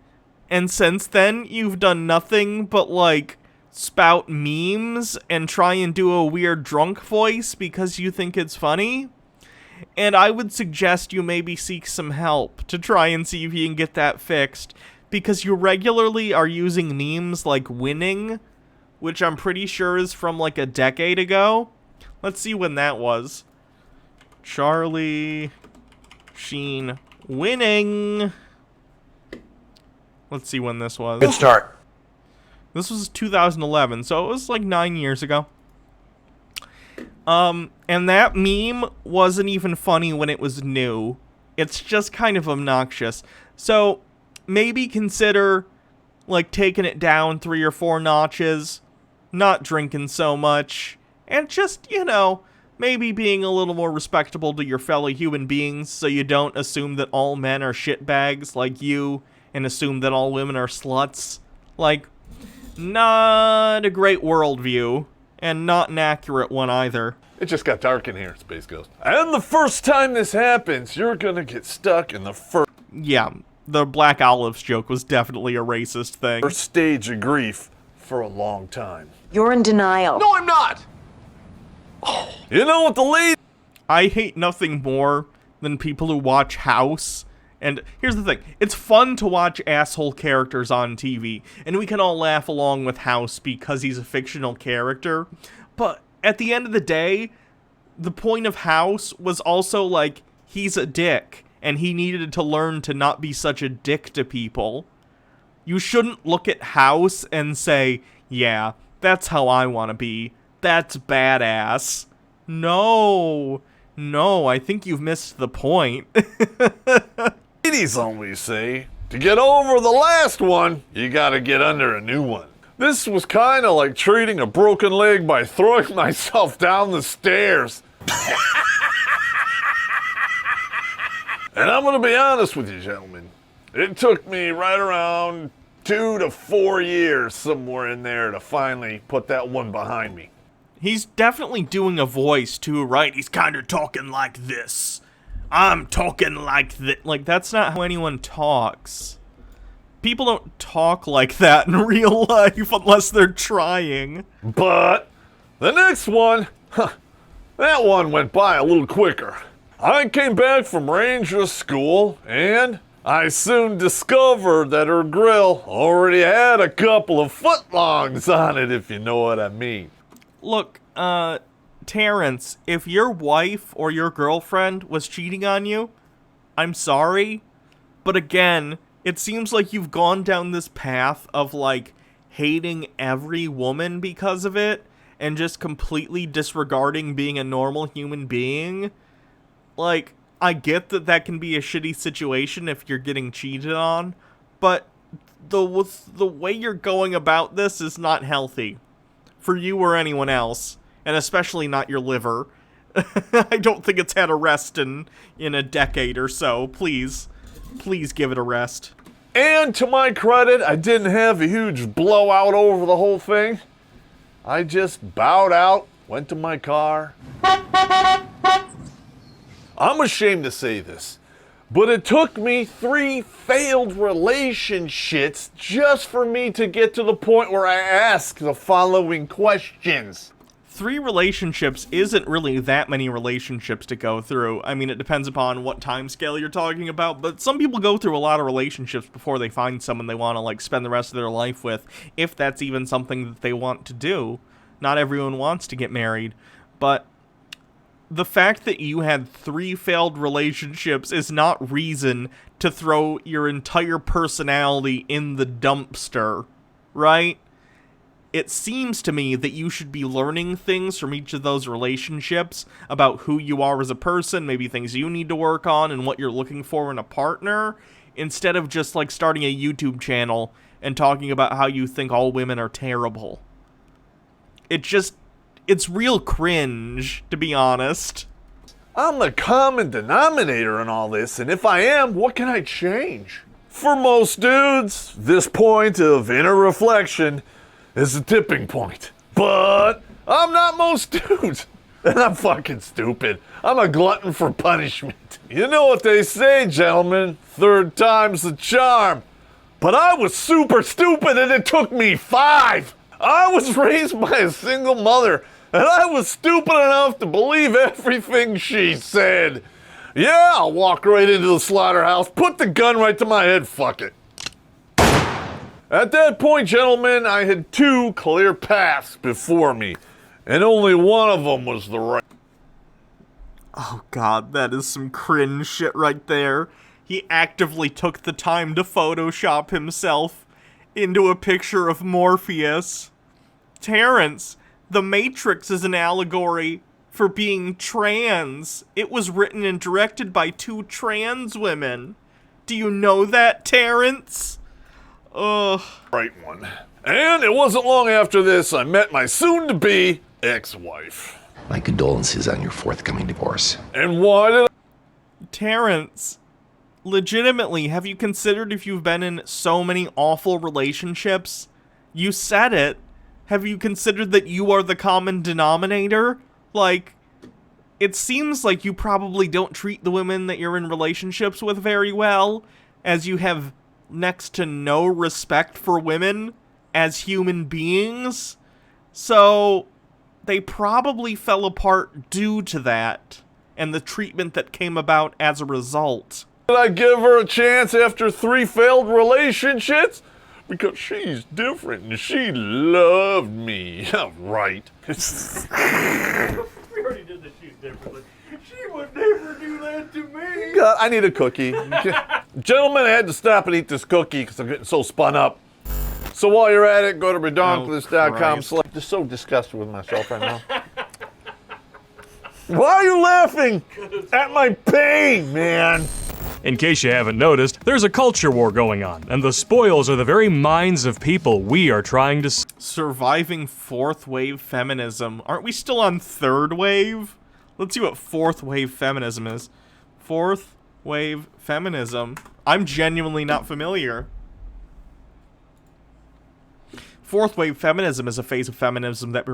and since then you've done nothing but, like, spout memes and try and do a weird drunk voice because you think it's funny. And I would suggest you maybe seek some help to try and see if you can get that fixed, because you regularly are using memes like winning, which I'm pretty sure is from like a decade ago. Let's see when that was. Charlie Sheen winning. Let's see when this was. Good start. This was 2011, so it was like 9 years ago. And that meme wasn't even funny when it was new. It's just kind of obnoxious. So maybe consider like taking it down 3 or 4 notches, not drinking so much, and just, you know, maybe being a little more respectable to your fellow human beings so you don't assume that all men are shitbags like you and assume that all women are sluts. Like, not a great worldview, and not an accurate one either. It just got dark in here, Space Ghost. And the first time this happens, you're gonna get stuck in the first... Yeah, the Black Olives joke was definitely a racist thing. ...first stage of grief for a long time. You're in denial. No, I'm not! You know what the lead... I hate nothing more than people who watch House. And here's the thing, it's fun to watch asshole characters on TV, and we can all laugh along with House because he's a fictional character, but at the end of the day, the point of House was also like, he's a dick, and he needed to learn to not be such a dick to people. You shouldn't look at House and say, yeah, that's how I want to be. That's badass. No, I think you've missed the point. Ladies always say, to get over the last one, you gotta get under a new one. This was kinda like treating a broken leg by throwing myself down the stairs. And I'm gonna be honest with you, gentlemen. It took me right around 2 to 4 years, somewhere in there, to finally put that one behind me. He's definitely doing a voice too, right? He's kinda talking like this. I'm talking like that. Like, that's not how anyone talks. People don't talk like that in real life unless they're trying. But the next one, that one went by a little quicker. I came back from Ranger School, and I soon discovered that her grill already had a couple of footlongs on it, if you know what I mean. Look, Terrence, if your wife or your girlfriend was cheating on you, I'm sorry, but again, it seems like you've gone down this path of, like, hating every woman because of it, and just completely disregarding being a normal human being. Like, I get that that can be a shitty situation if you're getting cheated on, but the way you're going about this is not healthy. For you or anyone else. And especially not your liver. I don't think it's had a rest in a decade or so. Please give it a rest. And to my credit, I didn't have a huge blowout over the whole thing. I just bowed out, went to my car. I'm ashamed to say this, but it took me 3 failed relationships just for me to get to the point where I ask the following questions. 3 relationships isn't really that many relationships to go through. I mean, it depends upon what time scale you're talking about, but some people go through a lot of relationships before they find someone they want to, like, spend the rest of their life with, if that's even something that they want to do. Not everyone wants to get married, but the fact that you had 3 failed relationships is not reason to throw your entire personality in the dumpster, right? It seems to me that you should be learning things from each of those relationships about who you are as a person, maybe things you need to work on and what you're looking for in a partner, instead of just, like, starting a YouTube channel and talking about how you think all women are terrible. It's real cringe, to be honest. I'm the common denominator in all this, and if I am, what can I change? For most dudes, this point of inner reflection is a tipping point. But I'm not most dudes. And I'm fucking stupid. I'm a glutton for punishment. You know what they say, gentlemen. 3rd time's the charm. But I was super stupid and it took me 5. I was raised by a single mother, and I was stupid enough to believe everything she said. Yeah, I'll walk right into the slaughterhouse, put the gun right to my head, fuck it. At that point, gentlemen, I had 2 clear paths before me, and only one of them was the right. Oh god, that is some cringe shit right there. He actively took the time to Photoshop himself into a picture of Morpheus. Terrence, The Matrix is an allegory for being trans. It was written and directed by 2 trans women. Do you know that, Terrence? Ugh. Right one. And it wasn't long after this I met my soon-to-be ex-wife. My condolences on your forthcoming divorce. And why did Terrence, legitimately, have you considered if you've been in so many awful relationships? You said it. Have you considered that you are the common denominator? Like, it seems like you probably don't treat the women that you're in relationships with very well, as you have next to no respect for women as human beings. So, they probably fell apart due to that, and the treatment that came about as a result. Did I give her a chance after 3 failed relationships? Because she's different and she loved me. Right. We already did the she's different. She would never do that to me. God, I need a cookie. Gentlemen, I had to stop and eat this cookie because I'm getting so spun up. So while you're at it, go to redonkulous.com. I'm just so disgusted with myself right now. Why are you laughing at my pain, man? In case you haven't noticed, there's a culture war going on, and the spoils are the very minds of people we are trying to surviving 4th wave feminism. Aren't we still on 3rd wave? Let's see what 4th wave feminism is. 4th wave feminism. I'm genuinely not familiar. 4th wave feminism is a phase of feminism that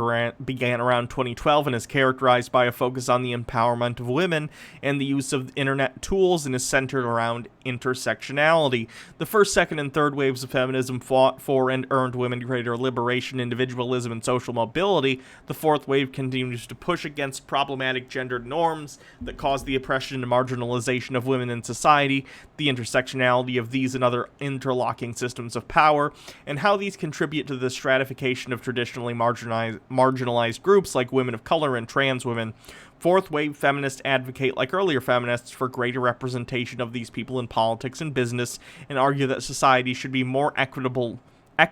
began around 2012 and is characterized by a focus on the empowerment of women and the use of internet tools, and is centered around intersectionality. The 1st, 2nd, and 3rd waves of feminism fought for and earned women greater liberation, individualism, and social mobility. The 4th wave continues to push against problematic gendered norms that cause the oppression and marginalization of women in society, the intersectionality of these and other interlocking systems of power, and how these contribute to the stratification of traditionally marginalized groups like women of color and trans women. 4th wave feminists advocate, like earlier feminists, for greater representation of these people in politics and business, and argue that society should be more equitable, if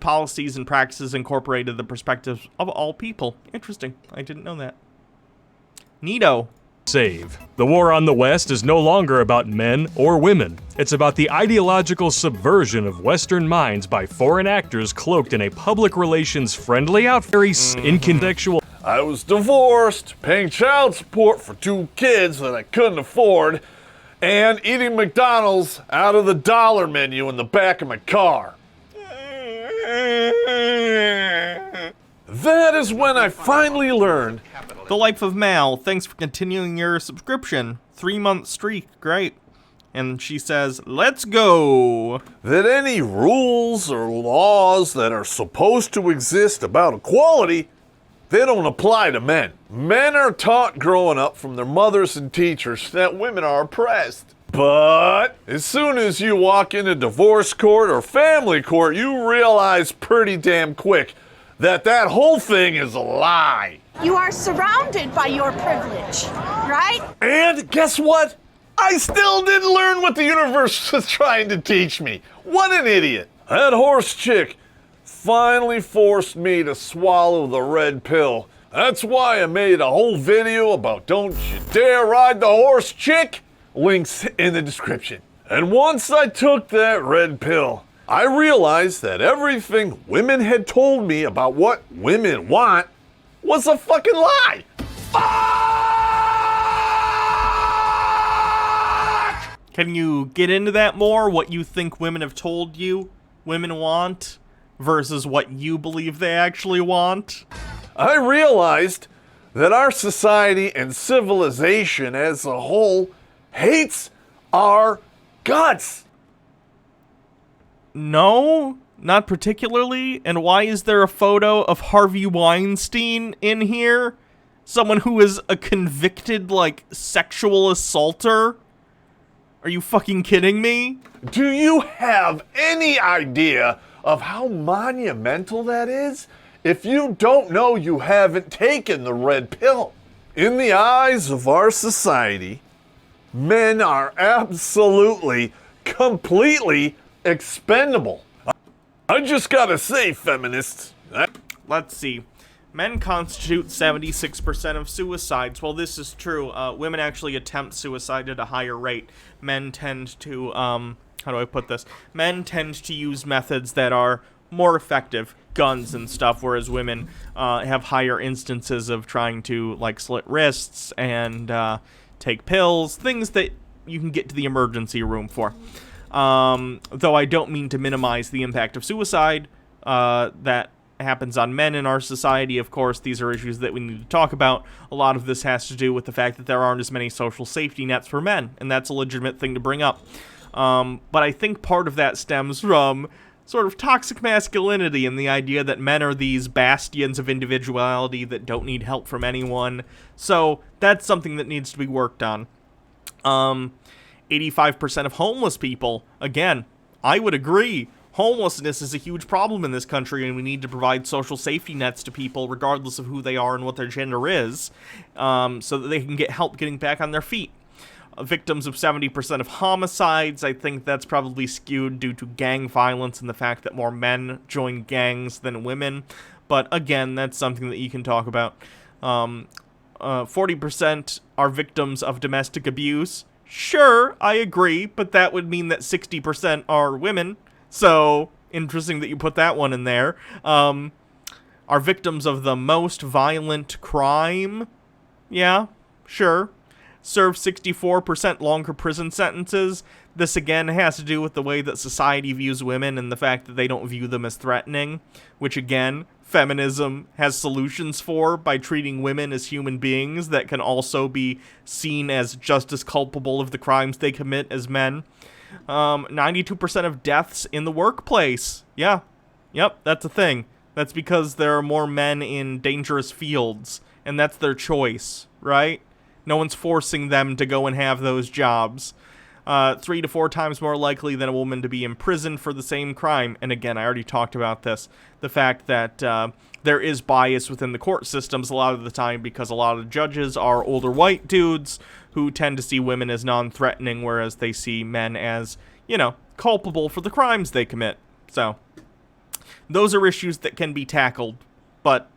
policies and practices incorporated the perspectives of all people. Interesting. I didn't know that. Neato. Save. The war on the West is no longer about men or women. It's about the ideological subversion of Western minds by foreign actors cloaked in a public relations friendly outfit, very incontextual. I was divorced, paying child support for 2 kids that I couldn't afford, and eating McDonald's out of the dollar menu in the back of my car. That is when I finally learned. The Life of Mal, thanks for continuing your subscription. 3-month streak, great. And she says, let's go. That any rules or laws that are supposed to exist about equality, they don't apply to men. Men are taught growing up from their mothers and teachers that women are oppressed. But as soon as you walk into divorce court or family court, you realize pretty damn quick that that whole thing is a lie. You are surrounded by your privilege, right? And guess what? I still didn't learn what the universe was trying to teach me. What an idiot. That horse chick finally forced me to swallow the red pill. That's why I made a whole video about don't you dare ride the horse chick. Links in the description. And once I took that red pill, I realized that everything women had told me about what women want was a fucking lie. Can you get into that more? What you think women have told you women want versus what you believe they actually want? I realized that our society and civilization as a whole hates our guts. No, not particularly. And why is there a photo of Harvey Weinstein in here? Someone who is a convicted, like, sexual assaulter? Are you fucking kidding me? Do you have any idea of how monumental that is? If you don't know, you haven't taken the red pill. In the eyes of our society, men are absolutely, completely expendable. I just gotta say, feminists. Let's see. Men constitute 76% of suicides. Well, this is true. Women actually attempt suicide at a higher rate. Men tend to, how do I put this? Men tend to use methods that are more effective, guns and stuff, whereas women have higher instances of trying to, like, slit wrists and take pills, things that you can get to the emergency room for. Though I don't mean to minimize the impact of suicide that happens on men in our society. Of course, these are issues that we need to talk about. A lot of this has to do with the fact that there aren't as many social safety nets for men, and that's a legitimate thing to bring up. But I think part of that stems from sort of toxic masculinity and the idea that men are these bastions of individuality that don't need help from anyone. So that's something that needs to be worked on. 85% of homeless people, again, I would agree. Homelessness is a huge problem in this country, and we need to provide social safety nets to people, regardless of who they are and what their gender is, so that they can get help getting back on their feet. Victims of 70% of homicides, I think that's probably skewed due to gang violence and the fact that more men join gangs than women. But again, that's something that you can talk about. 40% are victims of domestic abuse. Sure, I agree, but that would mean that 60% are women. So, interesting that you put that one in there. Are victims of the most violent crime? Yeah, sure. Serve 64% longer prison sentences. This again has to do with the way that society views women and the fact that they don't view them as threatening, which again, feminism has solutions for by treating women as human beings that can also be seen as just as culpable of the crimes they commit as men. 92% of deaths in the workplace. Yeah. Yep, that's a thing. That's because there are more men in dangerous fields, and that's their choice, right? No one's forcing them to go and have those jobs. 3 to 4 times more likely than a woman to be imprisoned for the same crime. And again, I already talked about this. The fact that there is bias within the court systems a lot of the time because a lot of judges are older white dudes who tend to see women as non-threatening, whereas they see men as, you know, culpable for the crimes they commit. So, those are issues that can be tackled, but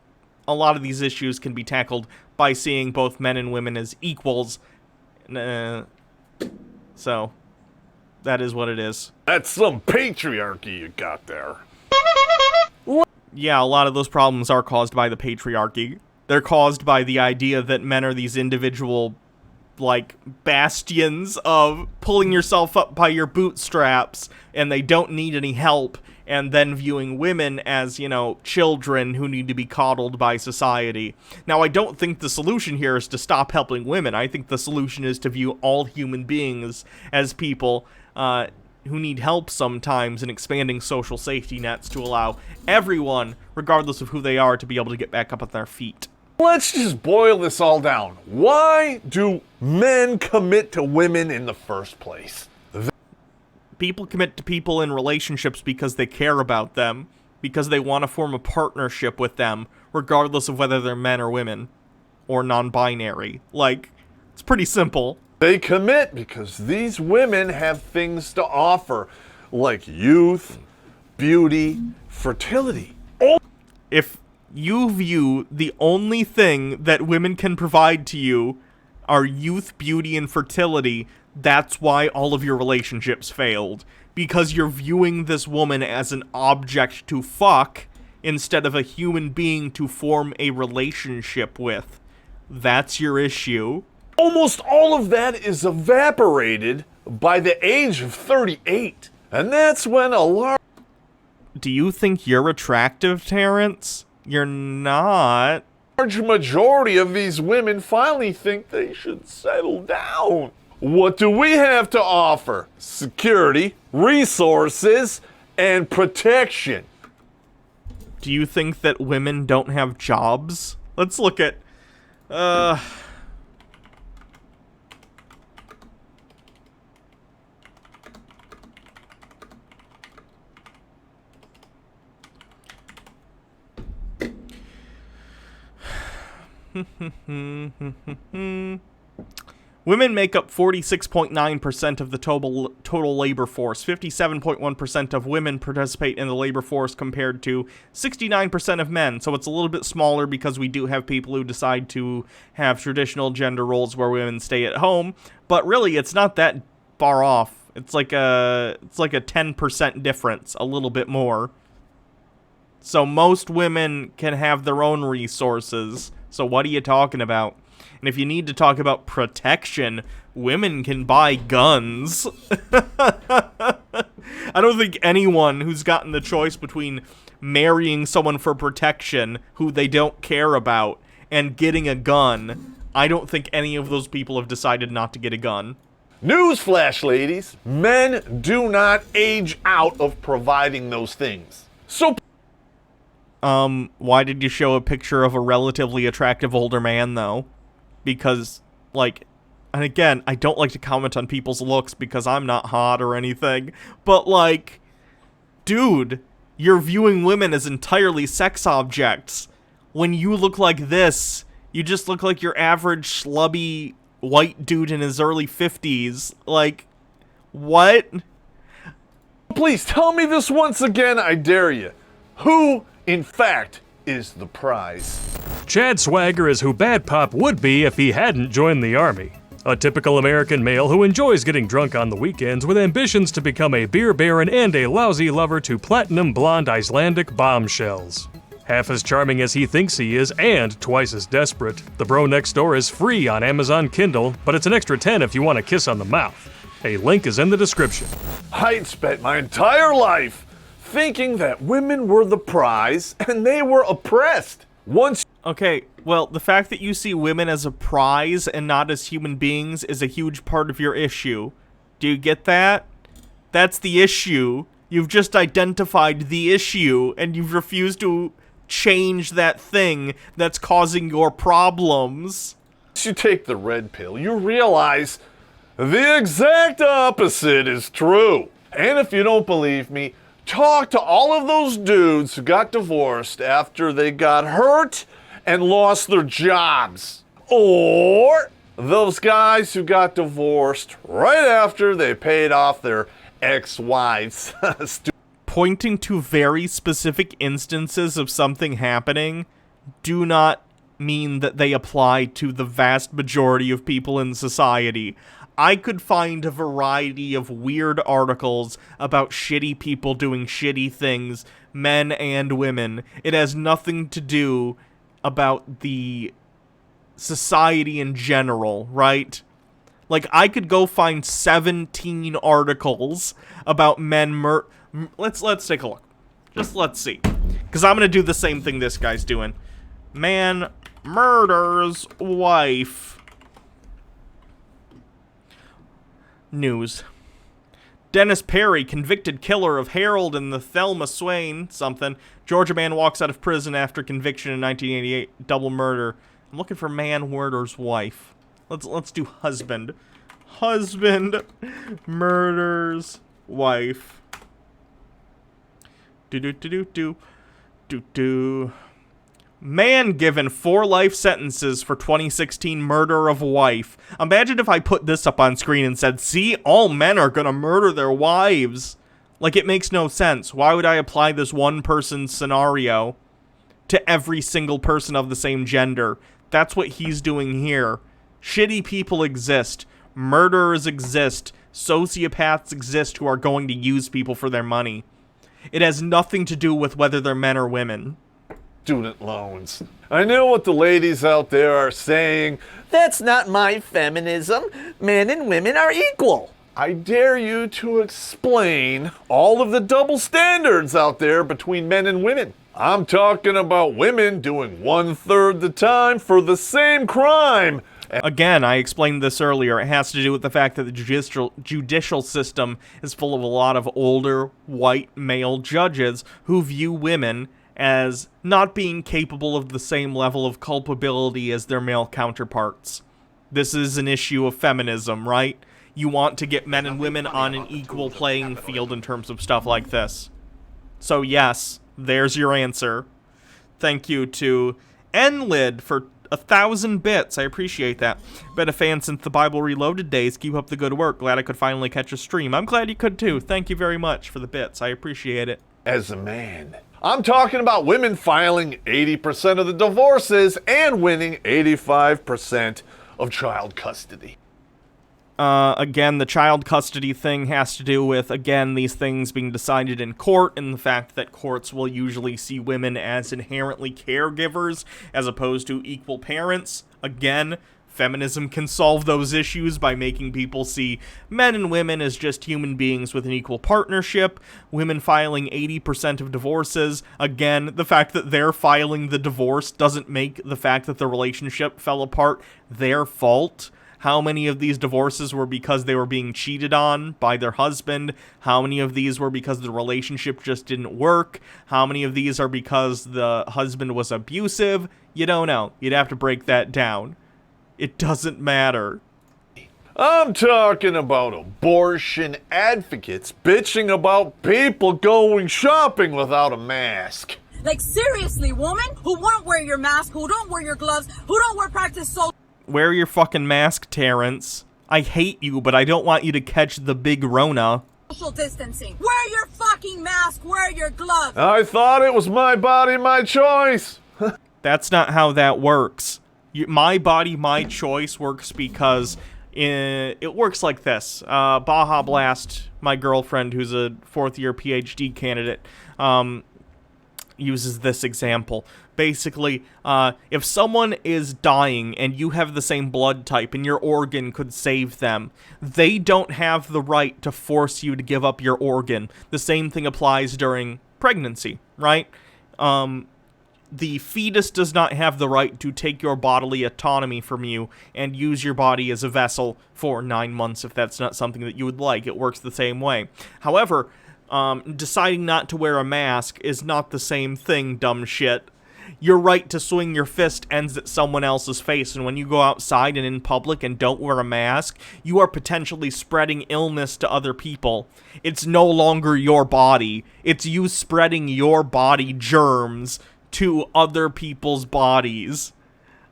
a lot of these issues can be tackled by seeing both men and women as equals. So, that is what it is. That's some patriarchy you got there. Yeah, a lot of those problems are caused by the patriarchy. They're caused by the idea that men are these individual, like, bastions of pulling yourself up by your bootstraps, and they don't need any help, and then viewing women as, you know, children who need to be coddled by society. Now, I don't think the solution here is to stop helping women. I think the solution is to view all human beings as people who need help sometimes, and expanding social safety nets to allow everyone, regardless of who they are, to be able to get back up on their feet. Let's just boil this all down. Why do men commit to women in the first place? People commit to people in relationships because they care about them, because they want to form a partnership with them, regardless of whether they're men or women, or non-binary. Like, it's pretty simple. They commit because these women have things to offer, like youth, beauty, fertility. If you view the only thing that women can provide to you are youth, beauty, and fertility, that's why all of your relationships failed. Because you're viewing this woman as an object to fuck instead of a human being to form a relationship with. That's your issue. Almost all of that is evaporated by the age of 38. And that's when a large... Do you think you're attractive, Terrence? You're not. Large majority of these women finally think they should settle down. What do we have to offer? Security, resources, and protection. Do you think that women don't have jobs? Let's look at Women make up 46.9% of the total labor force. 57.1% of women participate in the labor force compared to 69% of men. So it's a little bit smaller because we do have people who decide to have traditional gender roles where women stay at home. But really, it's not that far off. It's like a 10% difference, a little bit more. So most women can have their own resources. So what are you talking about? And if you need to talk about protection, women can buy guns. I don't think anyone who's gotten the choice between marrying someone for protection who they don't care about and getting a gun, I don't think any of those people have decided not to get a gun. Newsflash, ladies. Men do not age out of providing those things. So... why did you show a picture of a relatively attractive older man, though? Because, like, and again, I don't like to comment on people's looks because I'm not hot or anything, but, like, dude, you're viewing women as entirely sex objects. When you look like this, you just look like your average schlubby white dude in his early 50s. Like, what? Please tell me this once again, I dare you. Who, in fact, is the prize? Chad Swagger is who Bad Popp would be if he hadn't joined the army. A typical American male who enjoys getting drunk on the weekends with ambitions to become a beer baron and a lousy lover to platinum blonde Icelandic bombshells. Half as charming as he thinks he is and twice as desperate, the bro next door is free on Amazon Kindle, but it's an extra 10 if you want a kiss on the mouth. A link is in the description. I'd spent my entire life thinking that women were the prize and they were oppressed. Okay, well, the fact that you see women as a prize and not as human beings is a huge part of your issue. Do you get that? That's the issue. You've just identified the issue, and you've refused to change that thing that's causing your problems. Once you take the red pill, you realize the exact opposite is true. And if you don't believe me, talk to all of those dudes who got divorced after they got hurt and lost their jobs. Or those guys who got divorced right after they paid off their ex-wives. Pointing to very specific instances of something happening do not mean that they apply to the vast majority of people in society. I could find a variety of weird articles about shitty people doing shitty things, men and women. It has nothing to do about the society in general, right? Like, I could go find 17 articles about men let's take a look. Just let's see. Because I'm going to do the same thing this guy's doing. Man murders wife. News. Dennis Perry, convicted killer of Harold and the Thelma Swain something. Georgia man walks out of prison after conviction in 1988. Double murder. I'm looking for man murders wife. Let's do husband. Husband murders wife. Man given 4 life sentences for 2016 murder of wife. Imagine if I put this up on screen and said, see, all men are gonna murder their wives. Like, it makes no sense. Why would I apply this one person scenario to every single person of the same gender? That's what he's doing here. Shitty people exist. Murderers exist. Sociopaths exist who are going to use people for their money. It has nothing to do with whether they're men or women. Student loans. I know what the ladies out there are saying. That's not my feminism. Men and women are equal. I dare you to explain all of the double standards out there between men and women. I'm talking about women doing 1/3 the time for the same crime. Again, I explained this earlier. It has to do with the fact that the judicial system is full of a lot of older, white, male judges who view women as not being capable of the same level of culpability as their male counterparts. This is an issue of feminism, right? You want to get men and women on an equal playing field in terms of stuff like this. So yes, there's your answer. Thank you to NLid for 1,000 bits. I appreciate that. Been a fan since the Bible Reloaded days. Keep up the good work. Glad I could finally catch a stream. I'm glad you could too. Thank you very much for the bits. I appreciate it. As a man, I'm talking about women filing 80% of the divorces and winning 85% of child custody. Again, the child custody thing has to do with, again, these things being decided in court, and the fact that courts will usually see women as inherently caregivers as opposed to equal parents. Again, feminism can solve those issues by making people see men and women as just human beings with an equal partnership. Women filing 80% of divorces. Again, the fact that they're filing the divorce doesn't make the fact that the relationship fell apart their fault. How many of these divorces were because they were being cheated on by their husband? How many of these were because the relationship just didn't work? How many of these are because the husband was abusive? You don't know. You'd have to break that down. It doesn't matter. I'm talking about abortion advocates bitching about people going shopping without a mask. Like, seriously, woman who won't wear your mask, who don't wear your gloves, who don't wear practice social... Wear your fucking mask, Terrence. I hate you, but I don't want you to catch the big Rona. Social distancing. Wear your fucking mask. Wear your gloves. I thought it was my body, my choice. That's not how that works. My body, my choice works because it works like this. Baja Blast, my girlfriend, who's a fourth-year PhD candidate, uses this example. Basically, if someone is dying and you have the same blood type and your organ could save them, they don't have the right to force you to give up your organ. The same thing applies during pregnancy, right? The fetus does not have the right to take your bodily autonomy from you and use your body as a vessel for 9 months if that's not something that you would like. It works the same way. However, deciding not to wear a mask is not the same thing, dumb shit. Your right to swing your fist ends at someone else's face, and when you go outside and in public and don't wear a mask, you are potentially spreading illness to other people. It's no longer your body. It's you spreading your body germs to other people's bodies.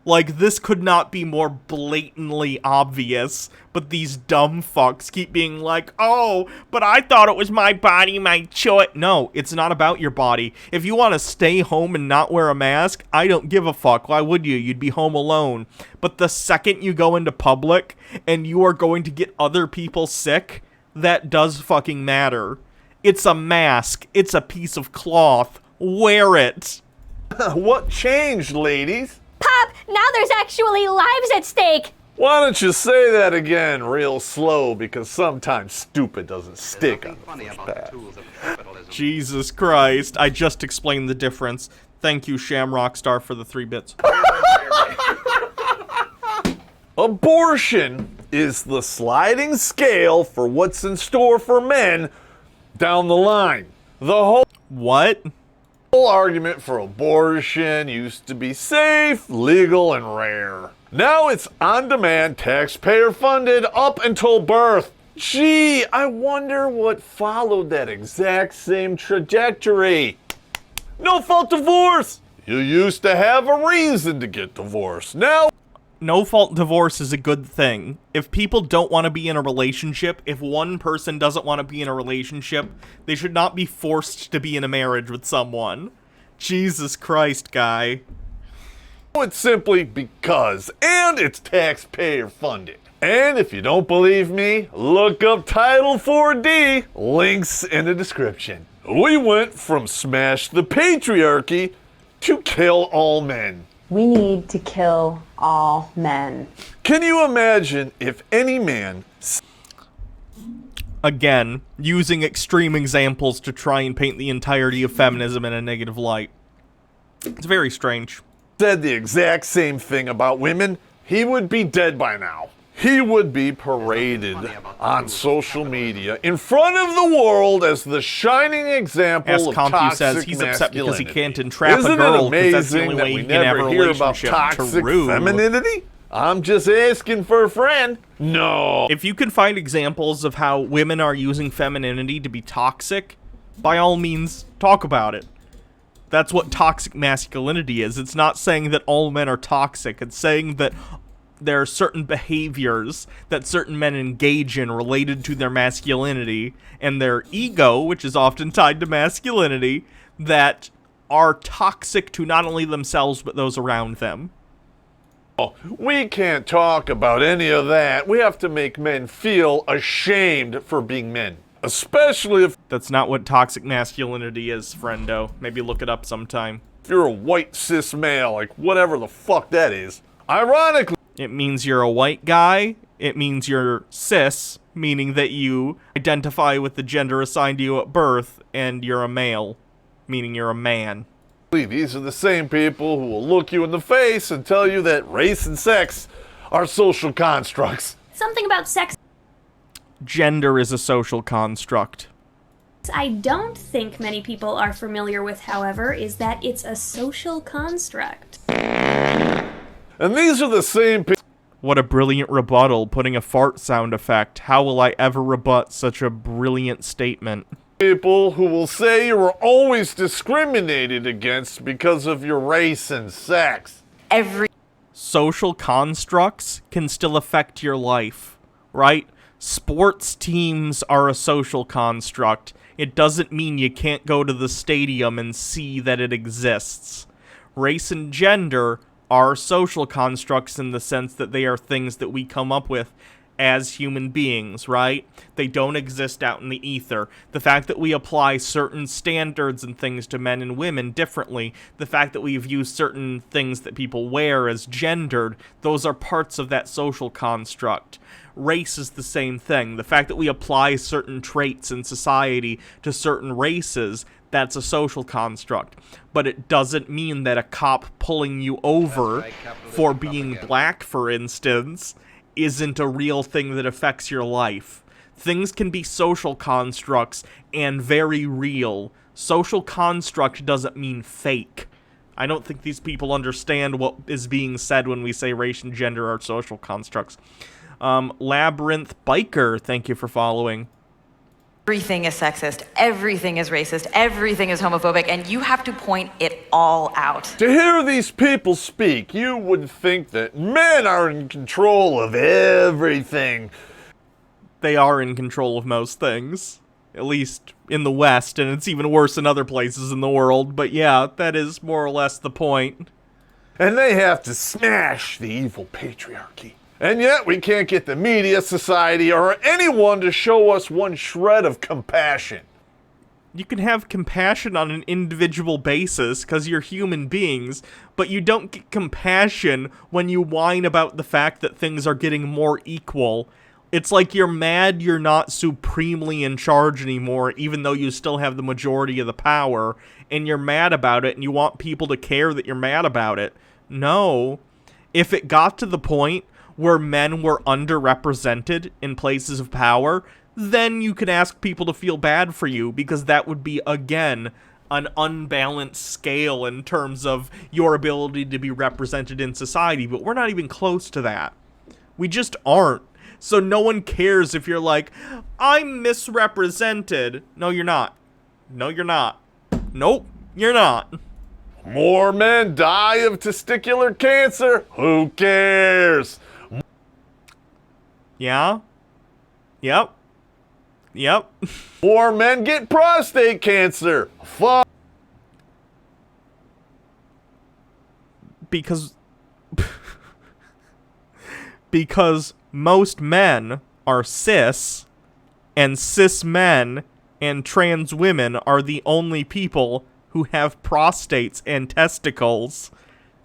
Like, this could not be more blatantly obvious, but these dumb fucks keep being like, oh, but I thought it was my body, my choice. No, it's not about your body. If you want to stay home and not wear a mask, I don't give a fuck. Why would you? You'd be home alone. But the second you go into public and you are going to get other people sick, that does fucking matter. It's a mask. It's a piece of cloth. Wear it. What changed, ladies? Pop, now there's actually lives at stake. Why don't you say that again real slow, because sometimes stupid doesn't stick on the first pass. Jesus Christ, I just explained the difference. Thank you, Shamrockstar, for the 3 bits. Abortion is the sliding scale for what's in store for men down the line. The whole... What? The whole argument for abortion used to be safe, legal, and rare. Now it's on-demand, taxpayer-funded up until birth. Gee, I wonder what followed that exact same trajectory. No-fault divorce. You used to have a reason to get divorced. Now... No-fault divorce is a good thing. If people don't want to be in a relationship, if one person doesn't want to be in a relationship, they should not be forced to be in a marriage with someone. Jesus Christ, guy. It's simply because, and it's taxpayer funded. And if you don't believe me, look up Title 4D, links in the description. We went from smash the patriarchy to kill all men. We need to kill all men. Can you imagine if any man... Again, using extreme examples to try and paint the entirety of feminism in a negative light. It's very strange. ...said the exact same thing about women, he would be dead by now. he would be paraded on social media in front of the world as the shining example As of Compu toxic says, he's upset because he masculinity. can't entrap Isn't a girl it because that's the amazing only that way we he can have a never hear about relationship. toxic True. femininity? I'm just asking for a friend. No. If you can find examples of how women are using femininity to be toxic, by all means, talk about it. That's what toxic masculinity is. It's not saying that all men are toxic. It's saying that there are certain behaviors that certain men engage in related to their masculinity and their ego, which is often tied to masculinity, that are toxic to not only themselves but those around them. We can't talk about any of that. We have to make men feel ashamed for being men. Especially if... That's not what toxic masculinity is, friendo. Maybe look it up sometime. If you're a white cis male, like whatever the fuck that is. Ironically... It means you're a white guy. It means you're cis, meaning that you identify with the gender assigned to you at birth, and you're a male, meaning you're a man. These are the same people who will look you in the face and tell you that race and sex are social constructs. Something about sex Gender is a social construct. I don't think many people are familiar with, however, is that it's a social construct. And these are the same people. What a brilliant rebuttal, putting a fart sound effect. How will I ever rebut such a brilliant statement? People who will say you were always discriminated against because of your race and sex. Social constructs can still affect your life, right? Sports teams are a social construct. It doesn't mean you can't go to the stadium and see that it exists. Race and gender are social constructs in the sense that they are things that we come up with as human beings, right? They don't exist out in the ether. The fact that we apply certain standards and things to men and women differently, the fact that we view certain things that people wear as gendered, those are parts of that social construct. Race is the same thing. The fact that we apply certain traits in society to certain races, that's a social construct. But it doesn't mean that a cop pulling you over for being black, for instance, isn't a real thing that affects your life. Things can be social constructs and very real. Social construct doesn't mean fake. I don't think these people understand what is being said when we say race and gender are social constructs. Labyrinth Biker, thank you for following. Everything is sexist, everything is racist, everything is homophobic, and you have to point it all out. To hear these people speak, you would think that men are in control of everything. They are in control of most things, at least in the West, and it's even worse in other places in the world, but yeah, that is more or less the point. And they have to smash the evil patriarchy. And yet we can't get the media, society, or anyone to show us one shred of compassion. You can have compassion on an individual basis because you're human beings, but you don't get compassion when you whine about the fact that things are getting more equal. It's like you're mad you're not supremely in charge anymore, even though you still have the majority of the power, and you're mad about it and you want people to care that you're mad about it. No. If it got to the point where men were underrepresented in places of power, then you can ask people to feel bad for you, because that would be, again, an unbalanced scale in terms of your ability to be represented in society, but we're not even close to that. We just aren't. So no one cares if you're like, I'm misrepresented. No, you're not. No, you're not. Nope, you're not. More men die of testicular cancer. Who cares? Yeah? Yep. Yep. More men get prostate cancer. Fuck. Because most men are cis, and cis men and trans women are the only people who have prostates and testicles.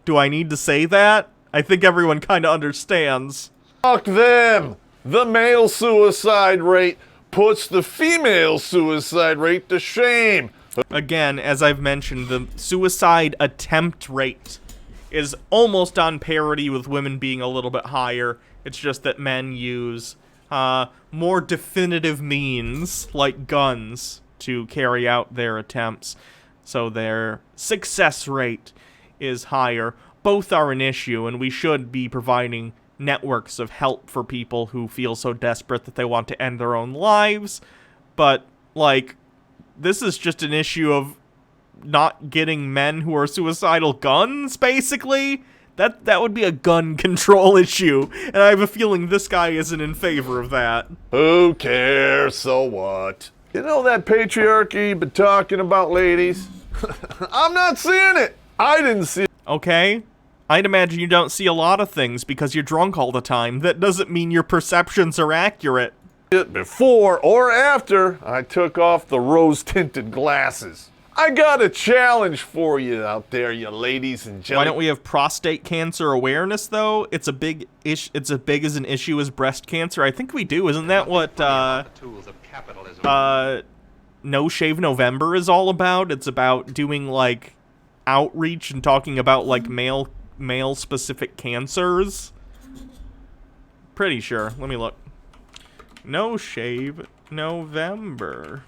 Do I need to say that? I think everyone kind of understands. Fuck them. The male suicide rate puts the female suicide rate to shame. Again, as I've mentioned, the suicide attempt rate is almost on parity with women being a little bit higher. It's just that men use more definitive means, like guns, to carry out their attempts. So their success rate is higher. Both are an issue, and we should be providing networks of help for people who feel so desperate that they want to end their own lives. But, like, this is just an issue of not getting men who are suicidal guns, basically. That would be a gun control issue, and I have a feeling this guy isn't in favor of that. Who cares? So what? You know that patriarchy you've been talking about, ladies? I'm not seeing it. I didn't see it. Okay. I'd imagine you don't see a lot of things because you're drunk all the time. That doesn't mean your perceptions are accurate. Before or after I took off the rose-tinted glasses. I got a challenge for you out there, you ladies and gentlemen. Why don't we have prostate cancer awareness, though? It's a big it's as big as an issue as breast cancer. I think we do. Isn't that what No Shave November is all about? It's about doing, like, outreach and talking about, like, male-specific cancers. Pretty sure. Let me look. No Shave November.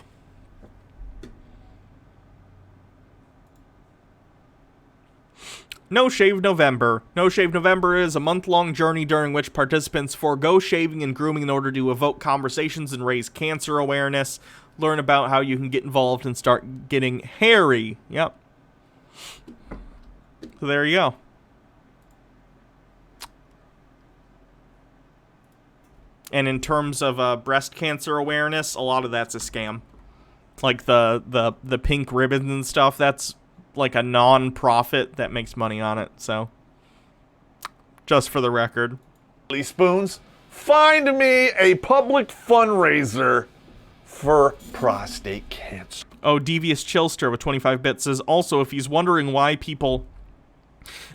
No Shave November. No Shave November is a month-long journey during which participants forego shaving and grooming in order to evoke conversations and raise cancer awareness. Learn about how you can get involved and start getting hairy. Yep. So there you go. And in terms of breast cancer awareness, a lot of that's a scam. Like the pink ribbons and stuff, that's like a non-profit that makes money on it, so just for the record. Spoons, find me a public fundraiser for prostate cancer. Oh, Devious Chillster with 25 bits says, also, if he's wondering why people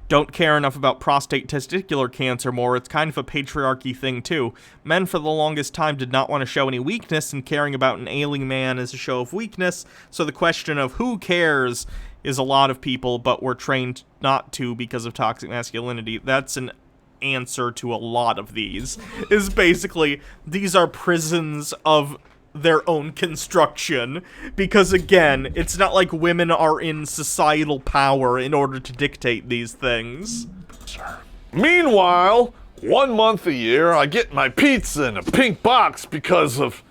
don't care enough about prostate testicular cancer more, it's kind of a patriarchy thing too. Men for the longest time did not want to show any weakness, and caring about an ailing man is a show of weakness, so the question of who cares is a lot of people, but we're trained not to because of toxic masculinity. That's an answer to a lot of these, is basically, these are prisons of their own construction, because again, it's not like women are in societal power in order to dictate these things. Meanwhile, 1 month a year, I get my pizza in a pink box because of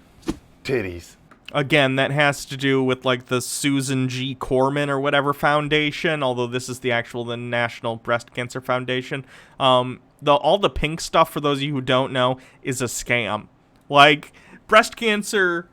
titties. Again, that has to do with, like, the Susan G. Komen or whatever foundation, although this is the National Breast Cancer Foundation. All the pink stuff, for those of you who don't know, is a scam. Like, breast cancer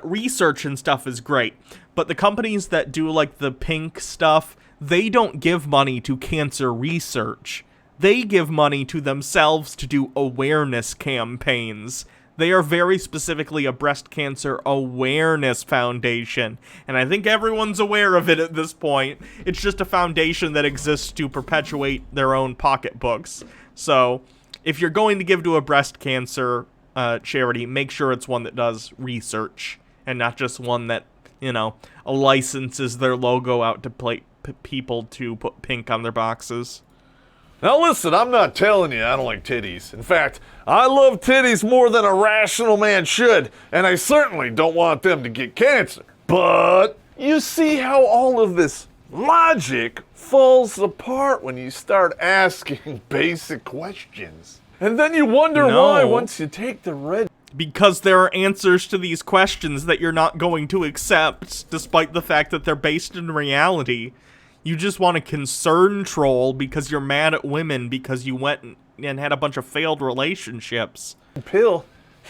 research and stuff is great, but the companies that do, like, the pink stuff, they don't give money to cancer research. They give money to themselves to do awareness campaigns. They are very specifically a breast cancer awareness foundation, and I think everyone's aware of it at this point. It's just a foundation that exists to perpetuate their own pocketbooks. So, if you're going to give to a breast cancer charity, make sure it's one that does research, and not just one that, you know, licenses their logo out to people to put pink on their boxes. Now listen, I'm not telling you I don't like titties. In fact, I love titties more than a rational man should, and I certainly don't want them to get cancer. But you see how all of this logic falls apart when you start asking basic questions. And then you wonder why once you take the red... Because there are answers to these questions that you're not going to accept, despite the fact that they're based in reality. You just want to concern troll because you're mad at women because you went and had a bunch of failed relationships. Pill,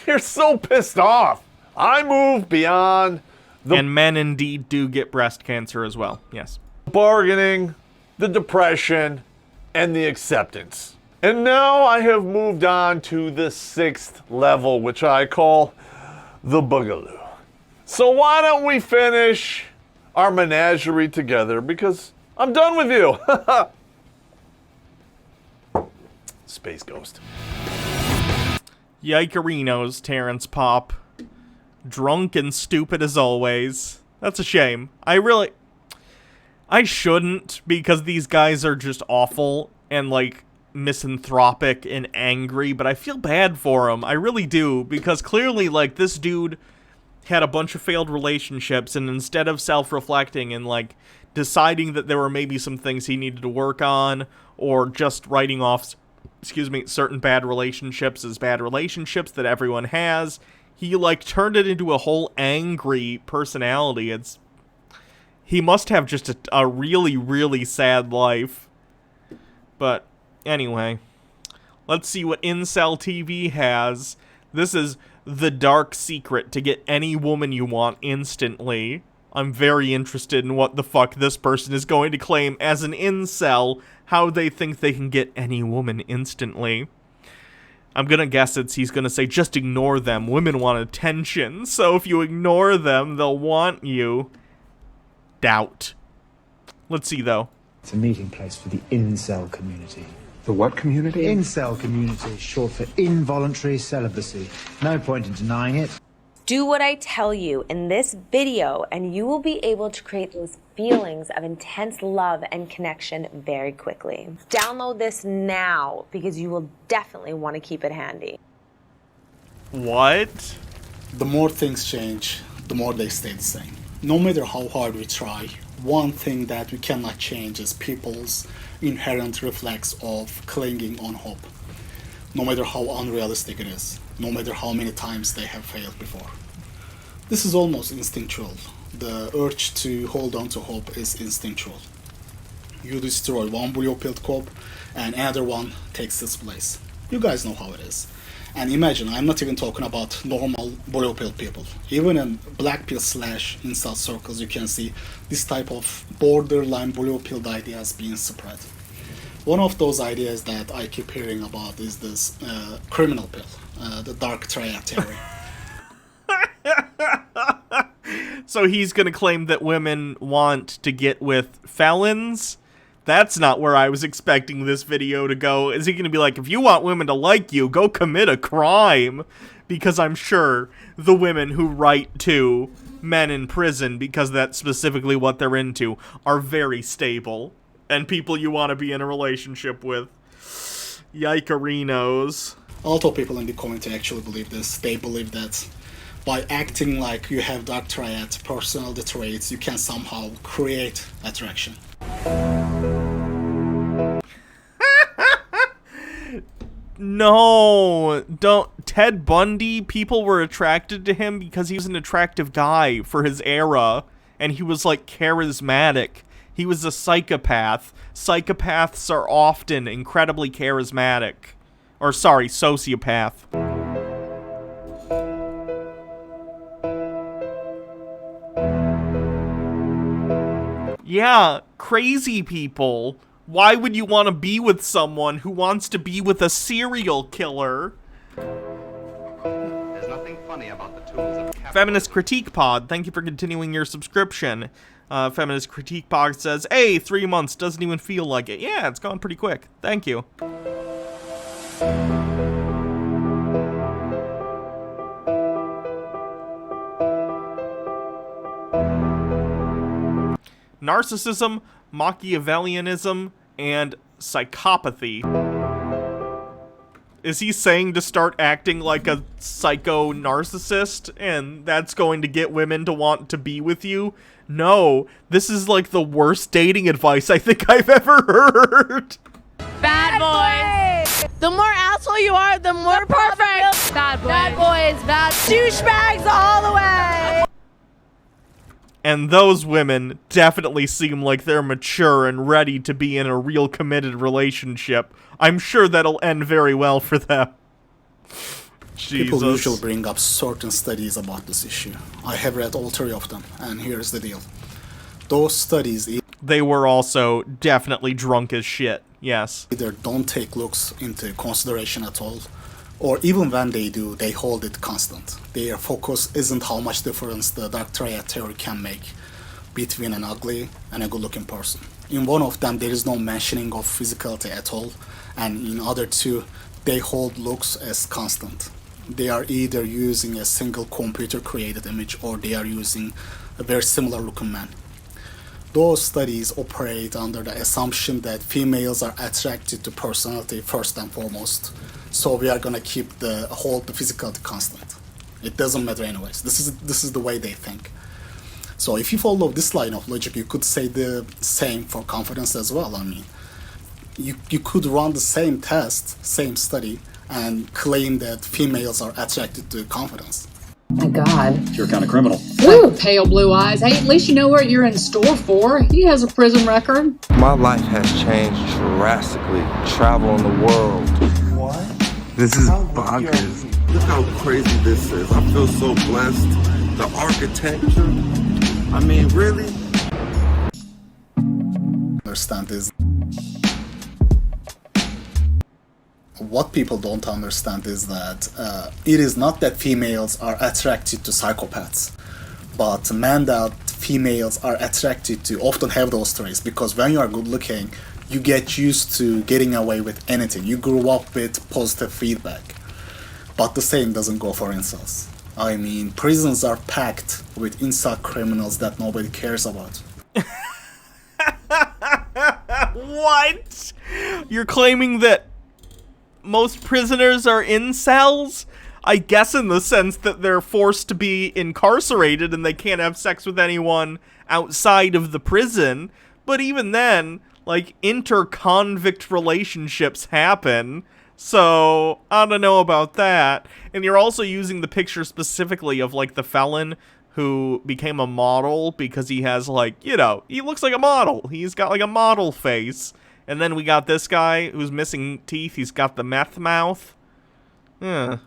you're so pissed off. I move beyond the... And men indeed do get breast cancer as well, yes. Bargaining, the depression, and the acceptance. And now I have moved on to the 6th level, which I call the boogaloo. So why don't we finish our menagerie together, because I'm done with you. Space Ghost. Yikerinos, Terrence Popp. Drunk and stupid as always. That's a shame. I shouldn't, because these guys are just awful, and, like, misanthropic and angry, but I feel bad for him. I really do, because clearly, like, this dude had a bunch of failed relationships, and instead of self-reflecting and, like, deciding that there were maybe some things he needed to work on, or just writing off, certain bad relationships as bad relationships that everyone has, he, like, turned it into a whole angry personality. He must have just a really, really sad life. But anyway, let's see what Incel TV has. This is the dark secret to get any woman you want instantly. I'm very interested in what the fuck this person is going to claim as an incel, how they think they can get any woman instantly. I'm gonna guess he's gonna say, just ignore them. Women want attention, so if you ignore them, they'll want you. Doubt. Let's see, though. It's a meeting place for the incel community. The what community? Incel community, short for involuntary celibacy. No point in denying it. Do what I tell you in this video, and you will be able to create those feelings of intense love and connection very quickly. Download this now, because you will definitely want to keep it handy. What? The more things change, the more they stay the same. No matter how hard we try, one thing that we cannot change is people's inherent reflex of clinging on hope. No matter how unrealistic it is, no matter how many times they have failed before. This is almost instinctual. The urge to hold on to hope is instinctual. You destroy one blue-pilled cop and another one takes its place. You guys know how it is. And imagine, I'm not even talking about normal blue-pilled people. Even in black pill / incel circles, you can see this type of borderline blue-pilled ideas being spread. One of those ideas that I keep hearing about is this criminal pill, the dark triad theory. So he's gonna claim that women want to get with felons? That's not where I was expecting this video to go. Is he gonna be like, if you want women to like you, go commit a crime? Because I'm sure the women who write to men in prison, because that's specifically what they're into, are very stable. And people you want to be in a relationship with. Yikerinos. A lot of people in the community actually believe this. They believe that by acting like you have dark triad personality traits, you can somehow create attraction. No, don't. Ted Bundy, people were attracted to him because he was an attractive guy for his era, and he was, like, charismatic. He was a psychopath. Psychopaths are often incredibly charismatic. Or, sorry, sociopath. Yeah, crazy people. Why would you want to be with someone who wants to be with a serial killer? There's nothing funny about the tools of Feminist Critique Pod, thank you for continuing your subscription. Feminist Critique Pod says, hey, 3 months, doesn't even feel like it. Yeah, it's gone pretty quick. Thank you. Narcissism, Machiavellianism, and psychopathy. Is he saying to start acting like a psycho narcissist, and that's going to get women to want to be with you? No, this is like the worst dating advice I think I've ever heard. Bad boys! The more asshole you are, the more perfect! Bad boys. Bad boys, bad douchebags all the way! And those women definitely seem like they're mature and ready to be in a real committed relationship. I'm sure that'll end very well for them. Jesus. People usually bring up certain studies about this issue. I have read all 3 of them, and here's the deal. Those studies... They were also definitely drunk as shit, yes. Either don't take looks into consideration at all, or even when they do, they hold it constant. Their focus isn't how much difference the dark triad theory can make between an ugly and a good-looking person. In one of them, there is no mentioning of physicality at all, and in other 2, they hold looks as constant. They are either using a single computer-created image, or they are using a very similar-looking man. those studies operate under the assumption that females are attracted to personality first and foremost. So we are gonna hold the physicality constant. It doesn't matter anyways. This is the way they think. So if you follow this line of logic, you could say the same for confidence as well. I mean, you could run the same test, same study, and claim that females are attracted to confidence. My God. You're kind of criminal. Ooh, pale blue eyes. Hey, at least you know what you're in store for. He has a prison record. My life has changed drastically. Traveling the world. What? This is bonkers. Look how crazy this is. I feel so blessed. The architecture. I mean, really? Understand is what people don't understand is that it is not that females are attracted to psychopaths, but men that females are attracted to often have those traits, because when you are good looking, you get used to getting away with anything. You grew up with positive feedback. But the same doesn't go for incels. I mean, prisons are packed with incel criminals that nobody cares about. What? You're claiming that most prisoners are incels? I guess in the sense that they're forced to be incarcerated and they can't have sex with anyone outside of the prison. But even then, like, inter-convict relationships happen. So, I don't know about that. And you're also using the picture specifically of, like, the felon who became a model because he has, like, you know, he looks like a model. He's got, like, a model face. And then we got this guy who's missing teeth. He's got the meth mouth. Yeah.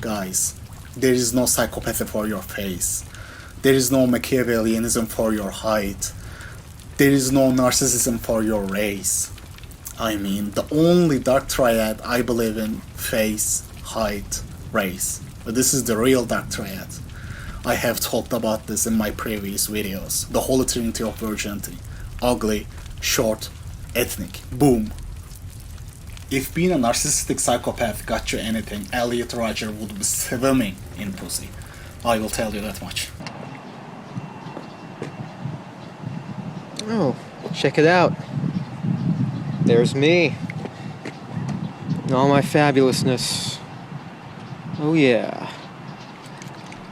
Guys, there is no psychopathy for your face. There is no Machiavellianism for your height. There is no narcissism for your race. I mean, the only dark triad I believe in: face, height, race. But this is the real dark triad. I have talked about this in my previous videos. The holy trinity of virginity. Ugly, short, ethnic. Boom. If being a narcissistic psychopath got you anything, Elliot Rodger would be swimming in pussy. I will tell you that much. Oh, check it out. There's me. In all my fabulousness. Oh yeah.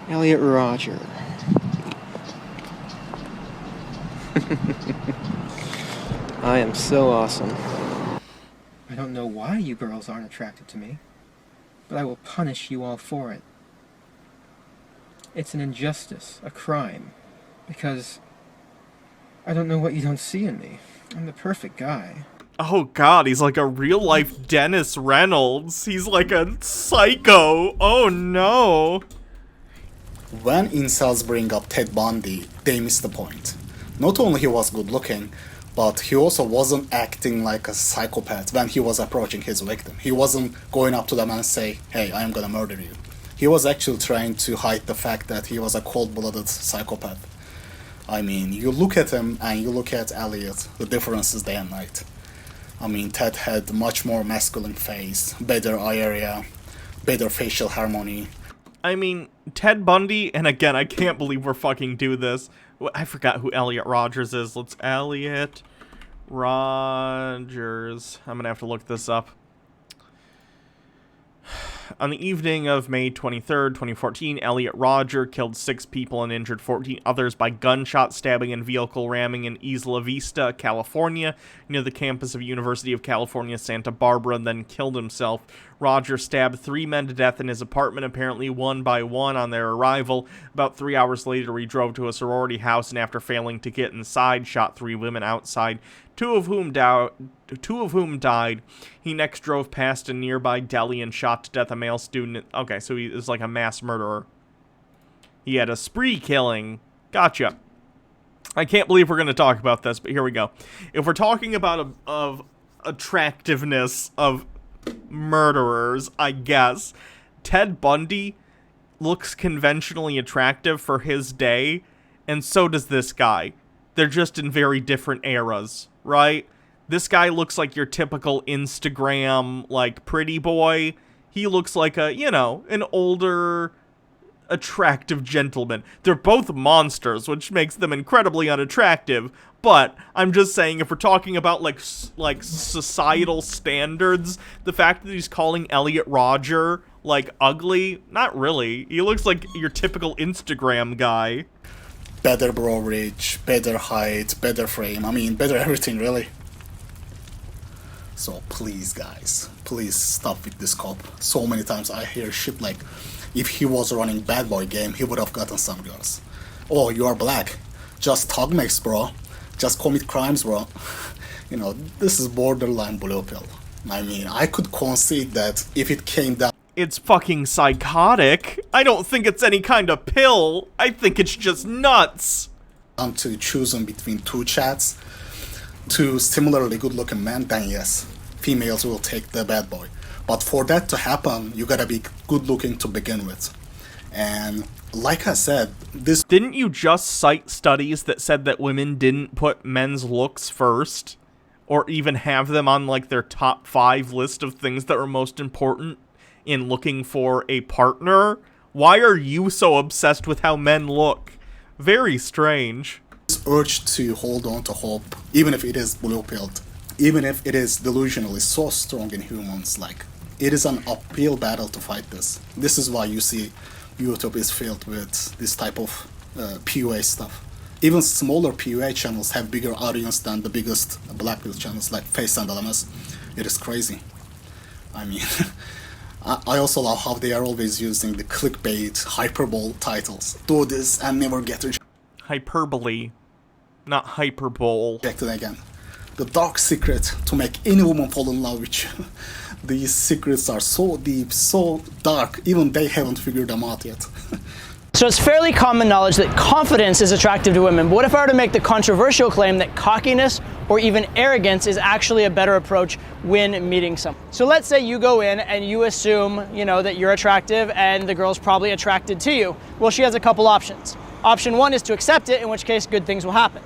Elliot Rodger. I am so awesome. I don't know why you girls aren't attracted to me, but I will punish you all for it. It's an injustice, a crime, because I don't know what you don't see in me. I'm the perfect guy. Oh god, he's like a real-life Dennis Reynolds. He's like a psycho. Oh no. When incels bring up Ted Bundy, they miss the point. Not only he was good looking, but he also wasn't acting like a psychopath when he was approaching his victim. He wasn't going up to them and say, hey, I am gonna murder you. He was actually trying to hide the fact that he was a cold-blooded psychopath. I mean, you look at him and you look at Elliot, the difference is day and night. I mean, Ted had much more masculine face, better eye area, better facial harmony. I mean, Ted Bundy, and again, I can't believe we're fucking do this. I forgot who Elliot Rodgers is. Let's Elliot Rodgers. I'm gonna have to look this up. On the evening of May 23rd, 2014, Elliot Rodger killed 6 people and injured 14 others by gunshot stabbing and vehicle ramming in Isla Vista, California, near the campus of University of California, Santa Barbara, and then killed himself. Rodger stabbed 3 men to death in his apartment, apparently one by one on their arrival. About 3 hours later, he drove to a sorority house and after failing to get inside, shot 3 women outside, two of whom died. He next drove past a nearby deli and shot to death a male student. Okay, so he is like a mass murderer. He had a spree killing. Gotcha. I can't believe we're going to talk about this, but here we go. If we're talking about of attractiveness of murderers, I guess, Ted Bundy looks conventionally attractive for his day, and so does this guy. They're just in very different eras, right? This guy looks like your typical Instagram, like, pretty boy. He looks like a, you know, an older attractive gentlemen. They're both monsters, which makes them incredibly unattractive. But I'm just saying, if we're talking about like societal standards, the fact that he's calling Elliot Rodger like ugly, not really. He looks like your typical Instagram guy. Better brokerage, better height, better frame. I mean, better everything, really. So please, guys, please stop with this cop. So many times I hear shit like, if he was running bad boy game, he would have gotten some girls. Oh, you are black. Just thug mix, bro. Just commit crimes, bro. You know, this is borderline blue pill. I mean, I could concede that if it came down... It's fucking psychotic. I don't think it's any kind of pill. I think it's just nuts. ...to choosing between two chats, two similarly good-looking men, then yes, females will take the bad boy. But for that to happen, you gotta be good-looking to begin with. And like I said, this... Didn't you just cite studies that said that women didn't put men's looks first? Or even have them on, like, their top 5 list of things that were most important in looking for a partner? Why are you so obsessed with how men look? Very strange. This urge to hold on to hope, even if it is blue-pilled, even if it is delusional, is so strong in humans. Like, it is an uphill battle to fight this. This is why you see YouTube is filled with this type of PUA stuff. Even smaller PUA channels have bigger audience than the biggest black pill channels like Face and LMS. It is crazy. I mean, I also love how they are always using the clickbait, hyperbole titles. Do this and never get rejected. Hyperbole, not hyperbole. Rejected again. The dark secret to make any woman fall in love with you. These secrets are so deep, so dark, even they haven't figured them out yet. So it's fairly common knowledge that confidence is attractive to women. But what if I were to make the controversial claim that cockiness or even arrogance is actually a better approach when meeting someone? So let's say you go in and you assume, you know, that you're attractive and the girl's probably attracted to you. Well, she has a couple options. Option 1 is to accept it, in which case good things will happen.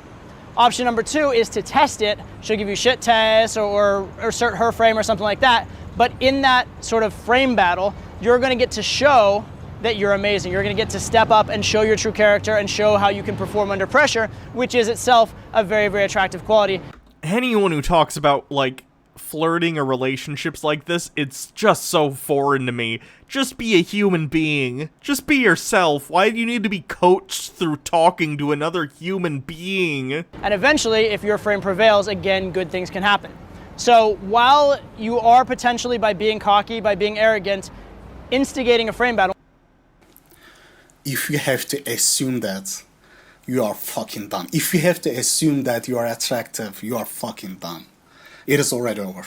Option number 2 is to test it. She'll give you shit tests or assert her frame or something like that. But in that sort of frame battle, you're going to get to show that you're amazing. You're going to get to step up and show your true character and show how you can perform under pressure, which is itself a very, very attractive quality. Anyone who talks about, like, flirting or relationships like this, it's just so foreign to me. Just be a human being. Just be yourself. Why do you need to be coached through talking to another human being? And eventually, if your frame prevails, again, good things can happen. So while you are potentially, by being cocky, by being arrogant, instigating a frame battle, if you have to assume that, you are fucking done. If you have to assume that you are attractive, you are fucking done. It is already over.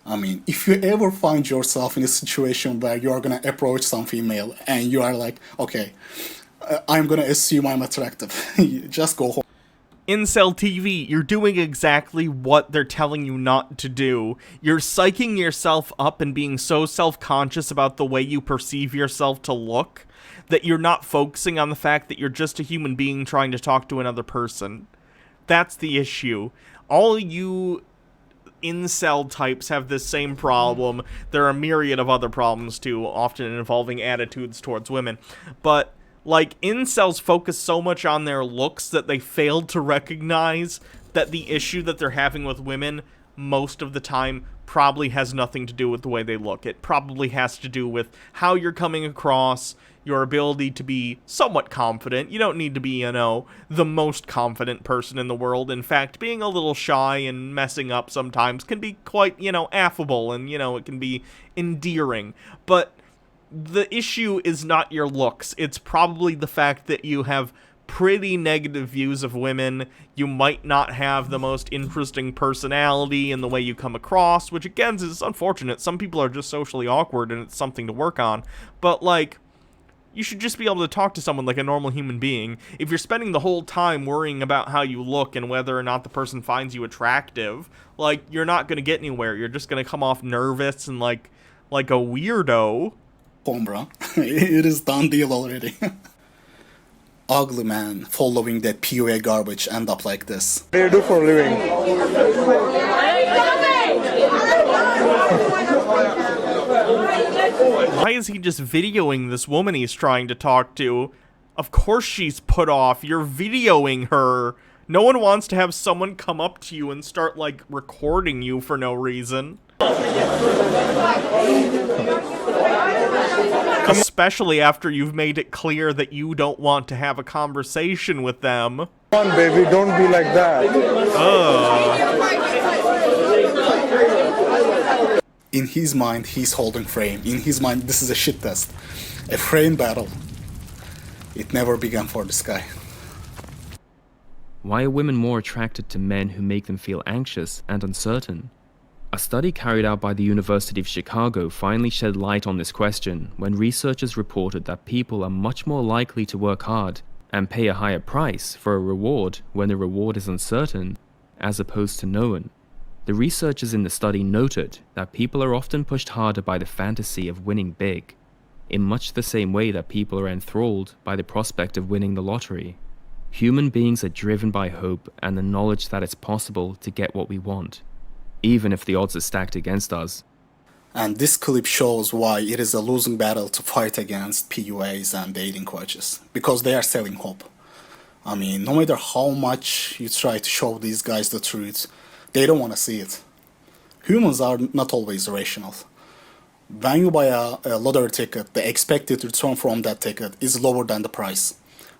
I mean, if you ever find yourself in a situation where you are gonna approach some female and you are like, okay, I'm gonna assume I'm attractive, just go home. Incel TV, you're doing exactly what they're telling you not to do. You're psyching yourself up and being so self-conscious about the way you perceive yourself to look that you're not focusing on the fact that you're just a human being trying to talk to another person. That's the issue. All you incel types have this same problem. There are a myriad of other problems too, often involving attitudes towards women. But like, incels focus so much on their looks that they fail to recognize that the issue that they're having with women most of the time probably has nothing to do with the way they look. It probably has to do with how you're coming across, your ability to be somewhat confident. You don't need to be, you know, the most confident person in the world. In fact, being a little shy and messing up sometimes can be quite, you know, affable and, you know, it can be endearing. But the issue is not your looks. It's probably the fact that you have pretty negative views of women. You might not have the most interesting personality in the way you come across, which again is unfortunate. Some people are just socially awkward and it's something to work on. But like, you should just be able to talk to someone like a normal human being. If you're spending the whole time worrying about how you look and whether or not the person finds you attractive, like, you're not going to get anywhere. You're just going to come off nervous and like a weirdo. Home, bro. It is done deal already. Ugly man following that PUA garbage end up like this. What do you do for a living? Why is he just videoing this woman he's trying to talk to? Of course she's put off. You're videoing her. No one wants to have someone come up to you and start, like, recording you for no reason. Especially after you've made it clear that you don't want to have a conversation with them. Come on, baby, don't be like that. In his mind, he's holding frame. In his mind, this is a shit test. A frame battle. It never began for this guy. Why are women more attracted to men who make them feel anxious and uncertain? A study carried out by the University of Chicago finally shed light on this question when researchers reported that people are much more likely to work hard and pay a higher price for a reward when the reward is uncertain, as opposed to known. The researchers in the study noted that people are often pushed harder by the fantasy of winning big, in much the same way that people are enthralled by the prospect of winning the lottery. Human beings are driven by hope and the knowledge that it's possible to get what we want, even if the odds are stacked against us. And this clip shows why it is a losing battle to fight against PUAs and dating coaches, because they are selling hope. I mean, no matter how much you try to show these guys the truth, they don't want to see it. Humans are not always rational. When you buy a lottery ticket, the expected return from that ticket is lower than the price,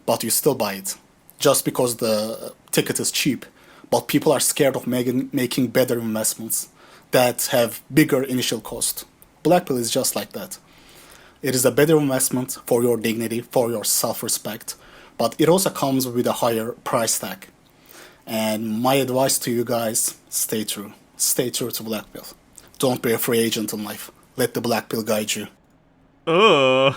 but you still buy it, just because the ticket is cheap. But people are scared of making better investments that have bigger initial cost. Black pill is just like that. It is a better investment for your dignity, for your self-respect, but it also comes with a higher price tag. And my advice to you guys, stay true. Stay true to black pill. Don't be a free agent in life. Let the black pill guide you. Ugh.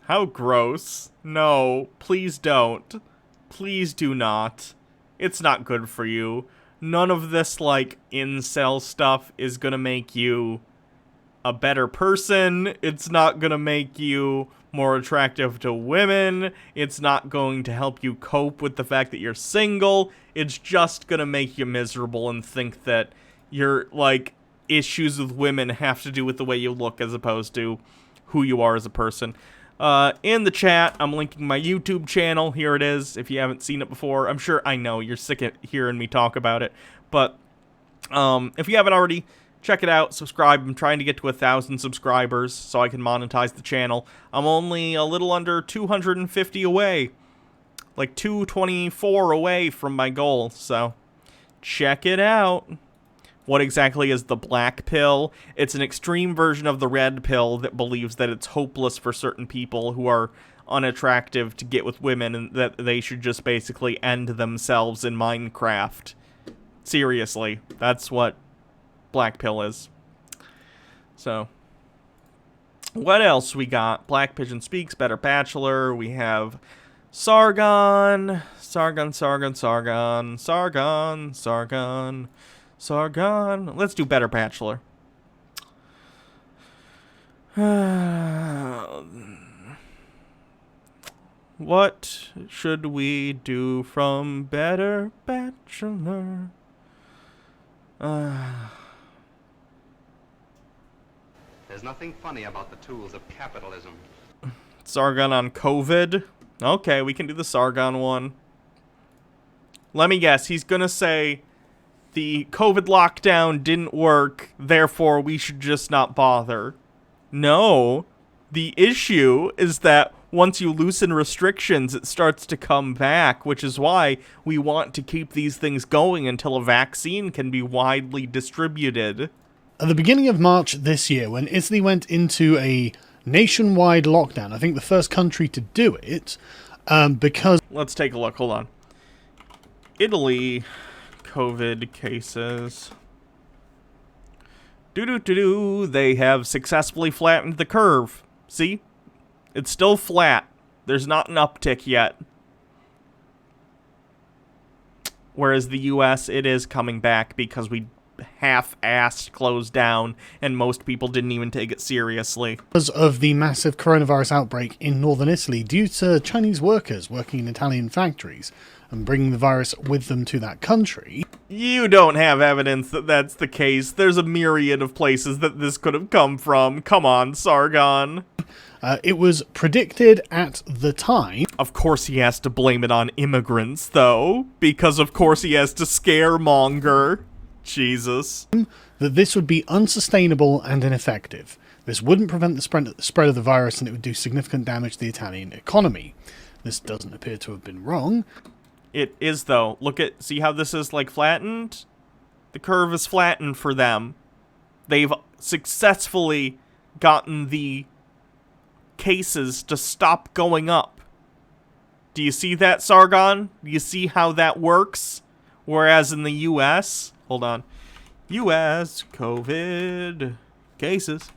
How gross. No, please don't. Please do not. It's not good for you. None of this, like, incel stuff is gonna make you a better person. It's not gonna make you more attractive to women. It's not going to help you cope with the fact that you're single. It's just gonna make you miserable and think that your, like, issues with women have to do with the way you look as opposed to who you are as a person. In the chat, I'm linking my YouTube channel. Here it is, if you haven't seen it before. I'm sure, I know, you're sick of hearing me talk about it. But, if you haven't already, check it out, subscribe. I'm trying to get to 1,000 subscribers so I can monetize the channel. I'm only a little under 250 away. Like 224 away from my goal, so check it out. What exactly is the black pill? It's an extreme version of the red pill that believes that it's hopeless for certain people who are unattractive to get with women and that they should just basically end themselves in Minecraft. Seriously, that's what black pill is. So, what else we got? Black Pigeon Speaks, Better Bachelor. We have Sargon. Let's do Better Bachelor. What should we do from Better Bachelor? There's nothing funny about the tools of capitalism. Sargon on COVID? Okay, we can do the Sargon one. Let me guess, he's gonna say the COVID lockdown didn't work, therefore we should just not bother. No, the issue is that once you loosen restrictions, it starts to come back, which is why we want to keep these things going until a vaccine can be widely distributed. At the beginning of March this year, when Italy went into a nationwide lockdown, I think the first country to do it, because... Let's take a look, hold on. Italy, COVID cases. They have successfully flattened the curve. See? It's still flat. There's not an uptick yet. Whereas the US, it is coming back because we half-assed closed down and most people didn't even take it seriously. Because of the massive coronavirus outbreak in northern Italy due to Chinese workers working in Italian factories and bringing the virus with them to that country. You don't have evidence that that's the case. There's a myriad of places that this could have come from. Come on, Sargon. It was predicted at the time. Of course he has to blame it on immigrants, though. Because of course he has to scaremonger. Jesus. That this would be unsustainable and ineffective. This wouldn't prevent the spread of the virus, and it would do significant damage to the Italian economy. This doesn't appear to have been wrong. It is, though. See how this is, like, flattened? The curve is flattened for them. They've successfully gotten the cases to stop going up. Do you see that, Sargon? Do you see how that works? Whereas in the U.S., hold on. U.S. COVID cases.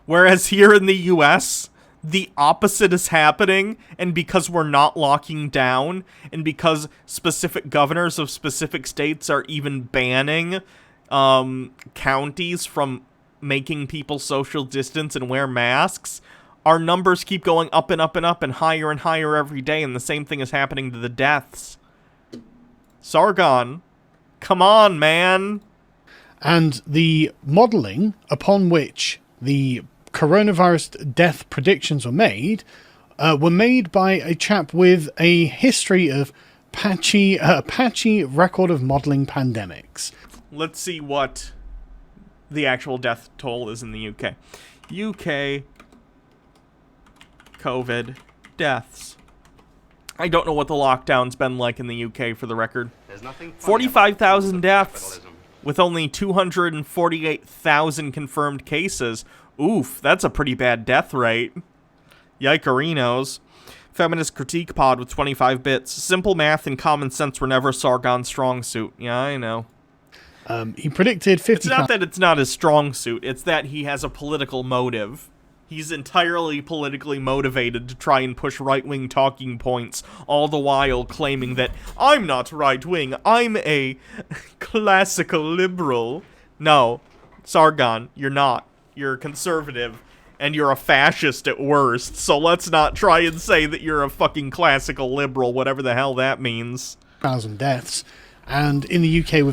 Whereas here in the U.S., the opposite is happening, and because we're not locking down, and because specific governors of specific states are even banning counties from making people social distance and wear masks, our numbers keep going up and up and up and higher every day, and the same thing is happening to the deaths. Sargon, come on, man. And the modelling upon which the coronavirus death predictions were made by a chap with a history of patchy record of modelling pandemics. Let's see what the actual death toll is in the UK. UK COVID deaths. I don't know what the lockdown's been like in the UK, for the record. 45,000 deaths with only 248,000 confirmed cases. Oof, that's a pretty bad death rate. Yikerinos. Feminist Critique Pod with 25 bits. Simple math and common sense were never Sargon's strong suit. Yeah, I know. He predicted 50. It's not that it's not his strong suit, it's that he has a political motive. He's entirely politically motivated to try and push right-wing talking points, all the while claiming that I'm not right-wing, I'm a classical liberal. No, Sargon, you're not. You're a conservative, and you're a fascist at worst, so let's not try and say that you're a fucking classical liberal, whatever the hell that means. 1,000 deaths. And in the UK,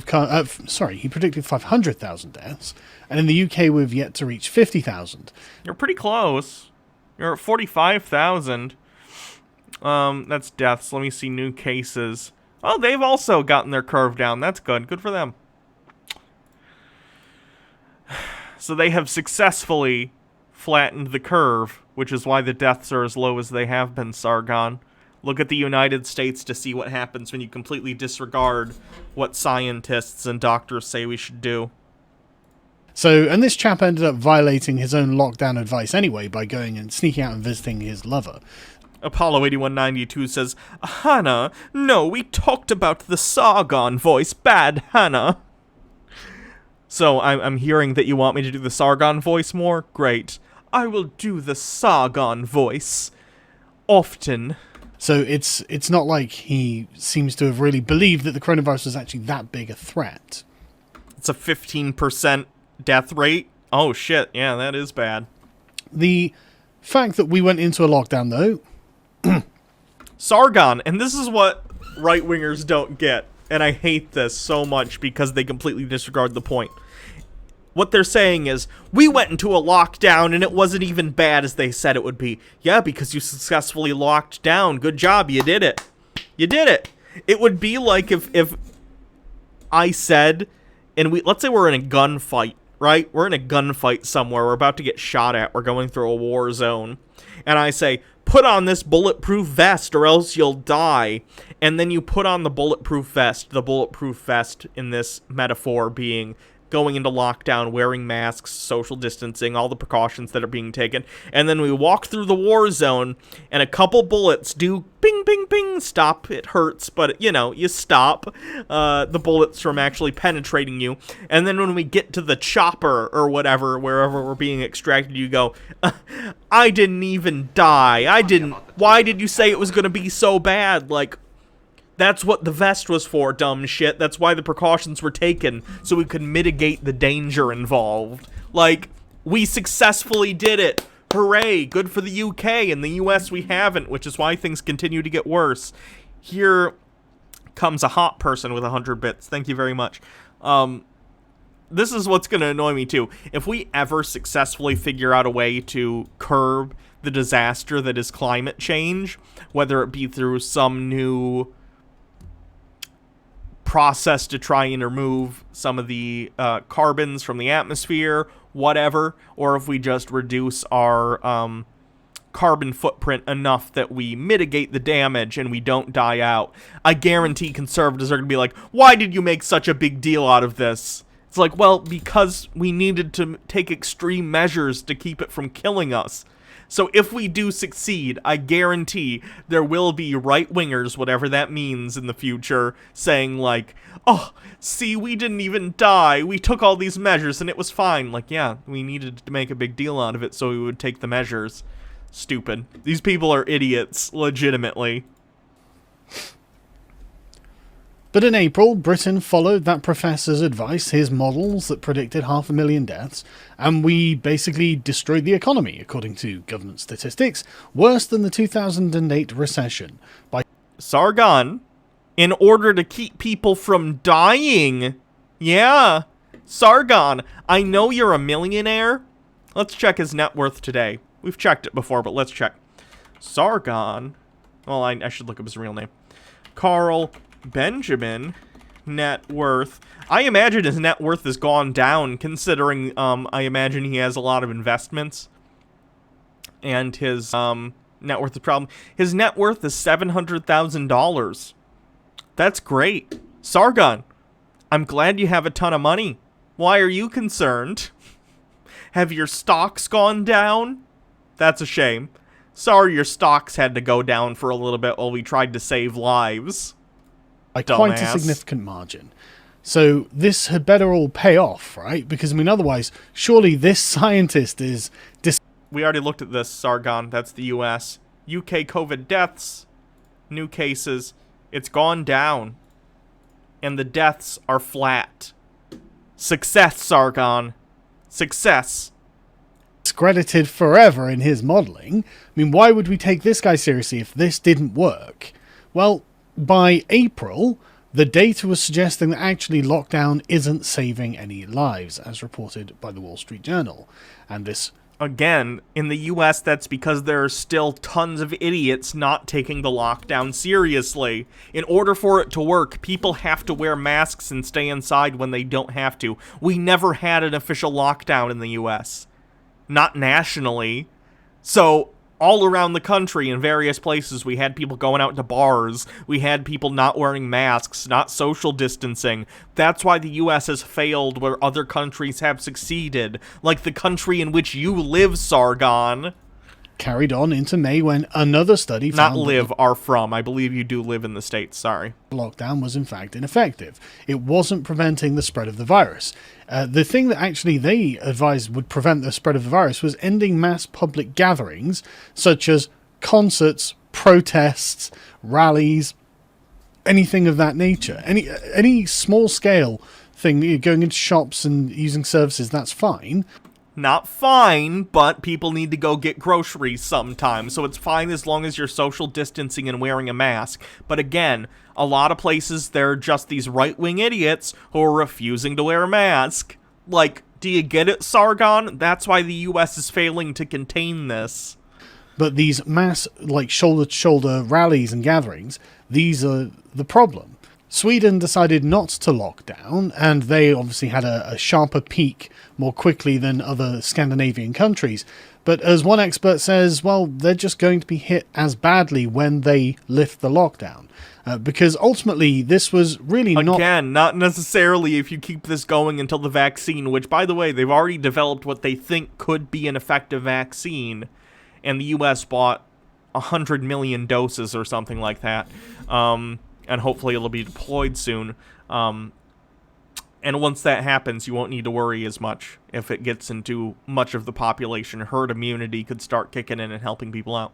he predicted 500,000 deaths. And in the UK, we've yet to reach 50,000. You're pretty close. You're at 45,000. That's deaths. Let me see new cases. Oh, they've also gotten their curve down. That's good. Good for them. So they have successfully flattened the curve, which is why the deaths are as low as they have been, Sargon. Look at the United States to see what happens when you completely disregard what scientists and doctors say we should do. So, and this chap ended up violating his own lockdown advice anyway by going and sneaking out and visiting his lover. Apollo 8192 says, Hannah, no, we talked about the Sargon voice. Bad Hannah. So, I'm hearing that you want me to do the Sargon voice more? Great. I will do the Sargon voice. Often. So it's not like he seems to have really believed that the coronavirus was actually that big a threat. It's a 15% death rate. Oh shit, yeah, that is bad. The fact that we went into a lockdown, though... Sargon, and this is what right-wingers don't get, and I hate this so much because they completely disregard the point. What they're saying is, we went into a lockdown and it wasn't even bad as they said it would be. Yeah, because you successfully locked down. Good job, you did it. You did it. It would be like if I said, and let's say we're in a gunfight, right? We're in a gunfight somewhere. We're about to get shot at. We're going through a war zone. And I say, put on this bulletproof vest or else you'll die. And then you put on the bulletproof vest in this metaphor being going into lockdown, wearing masks, social distancing, all the precautions that are being taken. And then we walk through the war zone, and a couple bullets do ping, ping, ping, stop. It hurts, but, you know, you stop the bullets from actually penetrating you. And then when we get to the chopper or whatever, wherever we're being extracted, you go, I didn't even die. Why did you say it was going to be so bad? Like, that's what the vest was for, dumb shit. That's why the precautions were taken, so we could mitigate the danger involved. Like, we successfully did it. Hooray, good for the UK. In the US, we haven't, which is why things continue to get worse. Here, comes a hot person with 100 bits. Thank you very much. This is what's going to annoy me, too. If we ever successfully figure out a way to curb the disaster that is climate change, whether it be through some new process to try and remove some of the carbons from the atmosphere, whatever, or if we just reduce our carbon footprint enough that we mitigate the damage and we don't die out, I guarantee conservatives are going to be like, why did you make such a big deal out of this? It's like, well, because we needed to take extreme measures to keep it from killing us. So if we do succeed, I guarantee there will be right-wingers, whatever that means in the future, saying like, oh, see, we didn't even die. We took all these measures and it was fine. Like, yeah, we needed to make a big deal out of it so we would take the measures. Stupid. These people are idiots, legitimately. But in April, Britain followed that professor's advice, his models that predicted 500,000 deaths, and we basically destroyed the economy, according to government statistics, worse than the 2008 recession. By Sargon, in order to keep people from dying. Yeah, Sargon, I know you're a millionaire. Let's check his net worth today. We've checked it before, but let's check. Sargon, well, I should look up his real name. Carl Benjamin net worth. I imagine his net worth has gone down, considering I imagine he has a lot of investments, and his net worth is problem. His net worth is $700,000. That's great, Sargon. I'm glad you have a ton of money. Why are you concerned? Have your stocks gone down? That's a shame. Sorry, your stocks had to go down for a little bit while we tried to save lives. By quite a significant margin. So this had better all pay off, right? Because, I mean, otherwise, surely this scientist is... We already looked at this, Sargon. That's the US. UK COVID deaths, new cases, it's gone down. And the deaths are flat. Success, Sargon. Success. Discredited forever in his modelling. I mean, why would we take this guy seriously if this didn't work? Well, by April, the data was suggesting that actually lockdown isn't saving any lives, as reported by the Wall Street Journal. And this... Again, in the US, that's because there are still tons of idiots not taking the lockdown seriously. In order for it to work, people have to wear masks and stay inside when they don't have to. We never had an official lockdown in the US. Not nationally. So... all around the country in various places, we had people going out to bars. We had people not wearing masks, not social distancing. That's why the US has failed where other countries have succeeded. Like the country in which you live, Sargon. Carried on into May when another study found... Not live, are from. I believe you do live in the States, sorry. Lockdown was in fact ineffective. It wasn't preventing the spread of the virus. The thing that actually they advised would prevent the spread of the virus was ending mass public gatherings, such as concerts, protests, rallies, anything of that nature. Any small-scale thing, going into shops and using services, that's fine. Not fine, but people need to go get groceries sometimes, so it's fine as long as you're social distancing and wearing a mask. But again, a lot of places, there are just these right-wing idiots who are refusing to wear a mask. Like, do you get it, Sargon? That's why the US is failing to contain this. But these mass, like, shoulder-to-shoulder rallies and gatherings, these are the problem. Sweden decided not to lock down, and they obviously had a sharper peak more quickly than other Scandinavian countries. But as one expert says, well, they're just going to be hit as badly when they lift the lockdown. Because ultimately, this was really not... Again, not necessarily if you keep this going until the vaccine, which, by the way, they've already developed what they think could be an effective vaccine. And the US bought 100 million doses or something like that. And hopefully it'll be deployed soon. And once that happens, you won't need to worry as much if it gets into much of the population. Herd immunity could start kicking in and helping people out.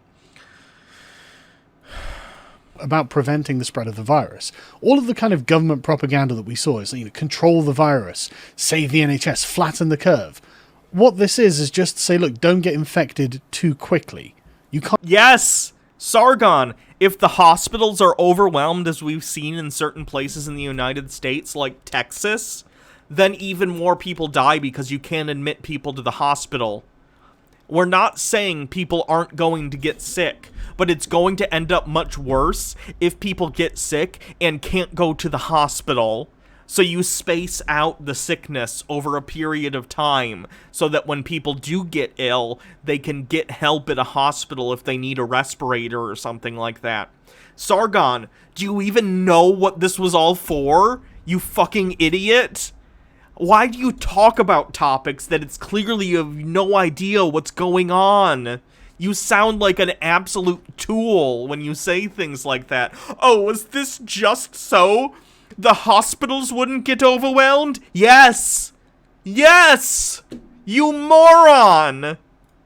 About preventing the spread of the virus. All of the kind of government propaganda that we saw is, control the virus, save the NHS, flatten the curve. What this is just to say, look, don't get infected too quickly. You can't... Yes! Sargon! If the hospitals are overwhelmed, as we've seen in certain places in the United States, like Texas, then even more people die because you can't admit people to the hospital. We're not saying people aren't going to get sick, but it's going to end up much worse if people get sick and can't go to the hospital. So you space out the sickness over a period of time so that when people do get ill, they can get help at a hospital if they need a respirator or something like that. Sargon, do you even know what this was all for? You fucking idiot? Why do you talk about topics that it's clearly you have no idea what's going on? You sound like an absolute tool when you say things like that. Oh, was this just so the hospitals wouldn't get overwhelmed? Yes! Yes! You moron!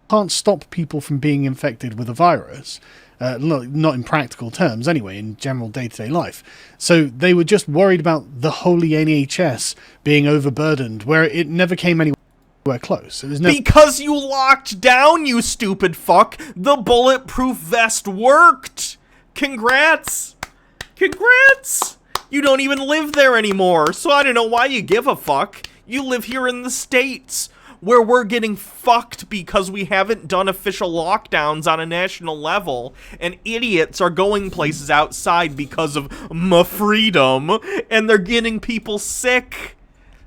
Can't stop people from being infected with a virus. Not in practical terms, anyway, in general day-to-day life. So they were just worried about the holy NHS being overburdened, where it never came anywhere close. It was because you locked down, you stupid fuck! The bulletproof vest worked! Congrats! Congrats! You don't even live there anymore, so I don't know why you give a fuck. You live here in the States, where we're getting fucked because we haven't done official lockdowns on a national level, and idiots are going places outside because of my freedom, and they're getting people sick.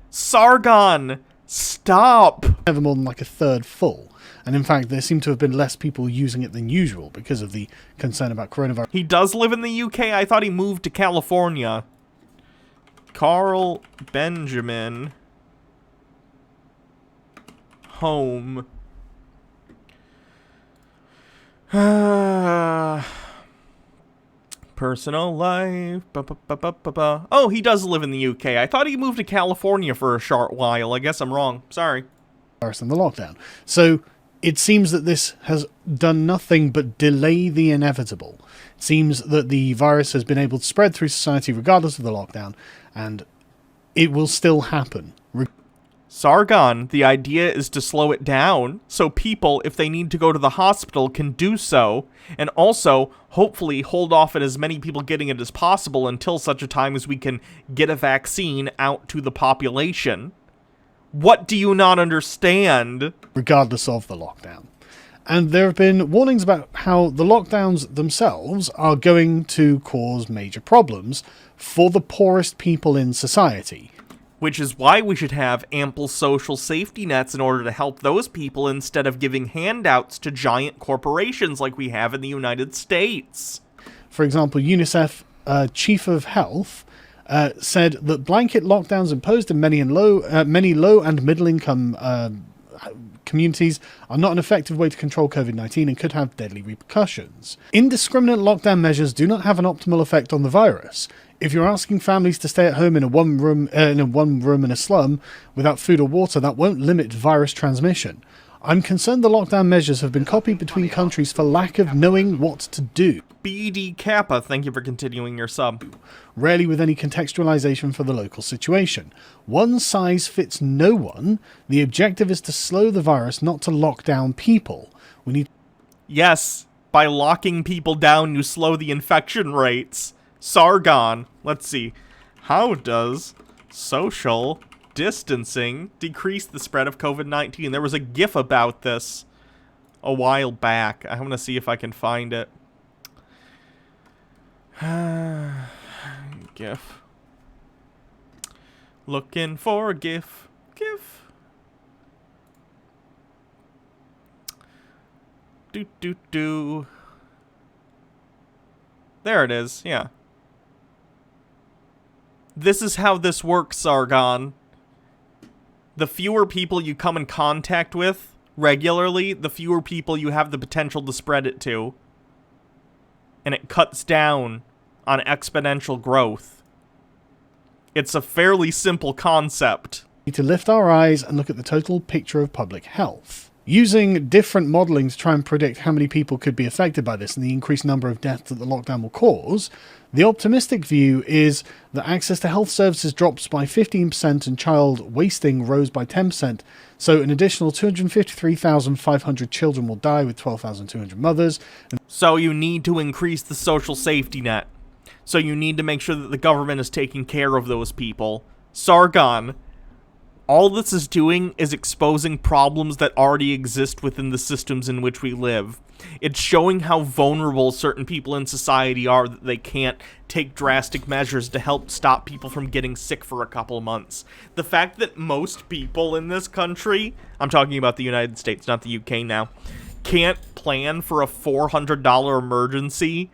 Sargon, stop. Never more than like a third full. And in fact, there seem to have been less people using it than usual because of the concern about coronavirus. He does live in the UK? I thought he moved to California. Carl Benjamin. Home. Personal life. Oh, he does live in the UK. I thought he moved to California for a short while. I guess I'm wrong. Sorry. And the lockdown. So it seems that this has done nothing but delay the inevitable. It seems that the virus has been able to spread through society regardless of the lockdown, and it will still happen. Sargon, the idea is to slow it down, so people, if they need to go to the hospital, can do so, and also, hopefully, hold off at as many people getting it as possible until such a time as we can get a vaccine out to the population. What do you not understand? Regardless of the lockdown. And there have been warnings about how the lockdowns themselves are going to cause major problems for the poorest people in society. Which is why we should have ample social safety nets in order to help those people instead of giving handouts to giant corporations like we have in the United States. For example, UNICEF Chief of Health said that blanket lockdowns imposed in many low and middle income communities are not an effective way to control COVID-19 and could have deadly repercussions. Indiscriminate lockdown measures do not have an optimal effect on the virus. If you're asking families to stay at home in a one room in a slum without food or water, that won't limit virus transmission. I'm concerned the lockdown measures have been copied between countries for lack of knowing what to do. BD Kappa, thank you for continuing your sub. Rarely with any contextualization for the local situation. One size fits no one. The objective is to slow the virus, not to lock down people. We need... Yes, by locking people down, you slow the infection rates. Sargon, let's see. How does social distancing decrease the spread of COVID-19? There was a GIF about this a while back. I'm going to see if I can find it. GIF. Looking for a GIF. GIF. Do. There it is, yeah. This is how this works, Sargon. The fewer people you come in contact with regularly, the fewer people you have the potential to spread it to. And it cuts down on exponential growth. It's a fairly simple concept. We need to lift our eyes and look at the total picture of public health. Using different modelling to try and predict how many people could be affected by this and the increased number of deaths that the lockdown will cause, the optimistic view is that access to health services drops by 15% and child wasting rose by 10%. So an additional 253,500 children will die with 12,200 mothers. So you need to increase the social safety net. So you need to make sure that the government is taking care of those people. Sargon, all this is doing is exposing problems that already exist within the systems in which we live. It's showing how vulnerable certain people in society are, that they can't take drastic measures to help stop people from getting sick for a couple months. The fact that most people in this country, I'm talking about the United States, not the UK now, can't plan for a $400 emergency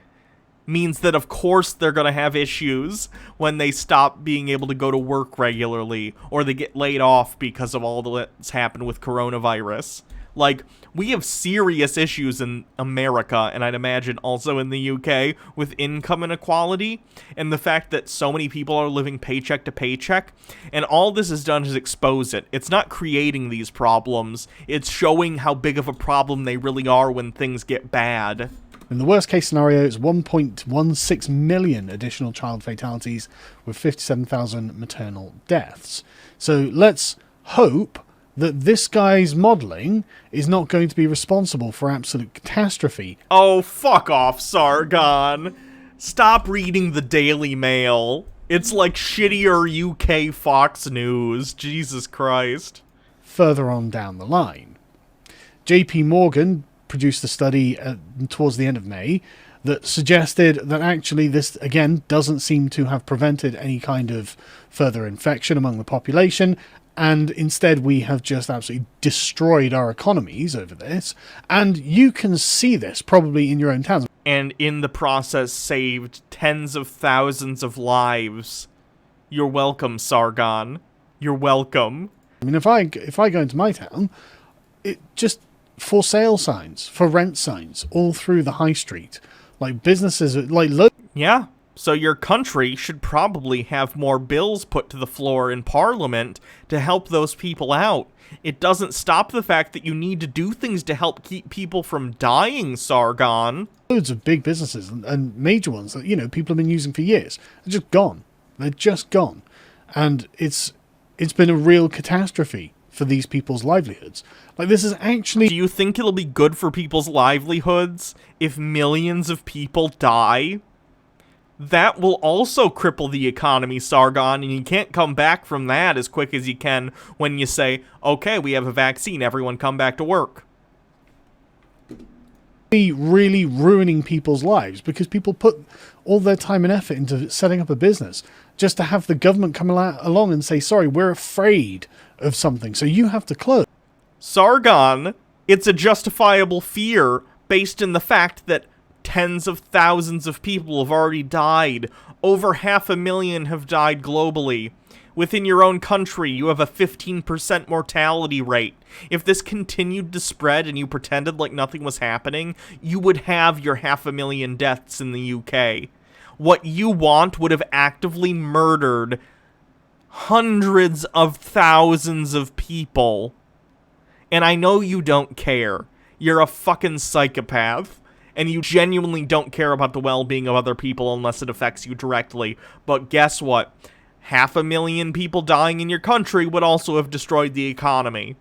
means that of course they're going to have issues when they stop being able to go to work regularly, or they get laid off because of all that's happened with coronavirus. Like, we have serious issues in America, and I'd imagine also in the UK, with income inequality, and the fact that so many people are living paycheck to paycheck, and all this has done is expose it. It's not creating these problems, it's showing how big of a problem they really are when things get bad. In the worst case scenario, it's 1.16 million additional child fatalities with 57,000 maternal deaths. So let's hope that this guy's modelling is not going to be responsible for absolute catastrophe. Oh, fuck off, Sargon. Stop reading the Daily Mail. It's like shittier UK Fox News. Jesus Christ. Further on down the line, JP Morgan produced a study towards the end of May that suggested that actually this, again, doesn't seem to have prevented any kind of further infection among the population, and instead we have just absolutely destroyed our economies over this. And you can see this probably in your own towns. And in the process saved tens of thousands of lives. You're welcome, Sargon. You're welcome. I mean, if I go into my town, it just for sale signs, for rent signs, all through the high street. Like, businesses, like... Yeah, so your country should probably have more bills put to the floor in Parliament to help those people out. It doesn't stop the fact that you need to do things to help keep people from dying, Sargon. Loads of big businesses and major ones that, you know, people have been using for years. They're just gone. They're just gone. And it's been a real catastrophe for these people's livelihoods. Like, this is actually... Do you think it'll be good for people's livelihoods if millions of people die? That will also cripple the economy, Sargon, and you can't come back from that as quick as you can when you say, okay, we have a vaccine, everyone come back to work. Really ruining people's lives because people put all their time and effort into setting up a business just to have the government come along and say, sorry, we're afraid of something, so you have to close. Sargon, it's a justifiable fear based in the fact that tens of thousands of people have already died. Over 500,000 have died globally. Within your own country, you have a 15% mortality rate. If this continued to spread and you pretended like nothing was happening, you would have your 500,000 deaths in the UK. What you want would have actively murdered hundreds of thousands of people. And I know you don't care. You're a fucking psychopath. And you genuinely don't care about the well-being of other people unless it affects you directly. But guess what? 500,000 people dying in your country would also have destroyed the economy.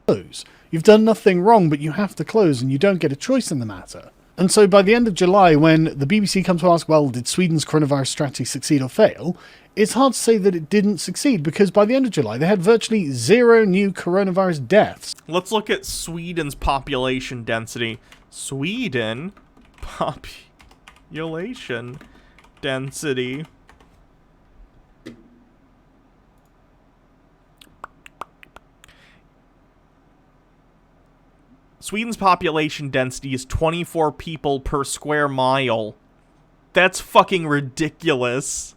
You've done nothing wrong, but you have to close, and you don't get a choice in the matter. And so by the end of July, when the BBC comes to ask, well, did Sweden's coronavirus strategy succeed or fail? It's hard to say that it didn't succeed, because by the end of July, they had virtually 0 new coronavirus deaths. Let's look at Sweden's population density. Sweden population density. Sweden's population density is 24 people per square mile. That's fucking ridiculous.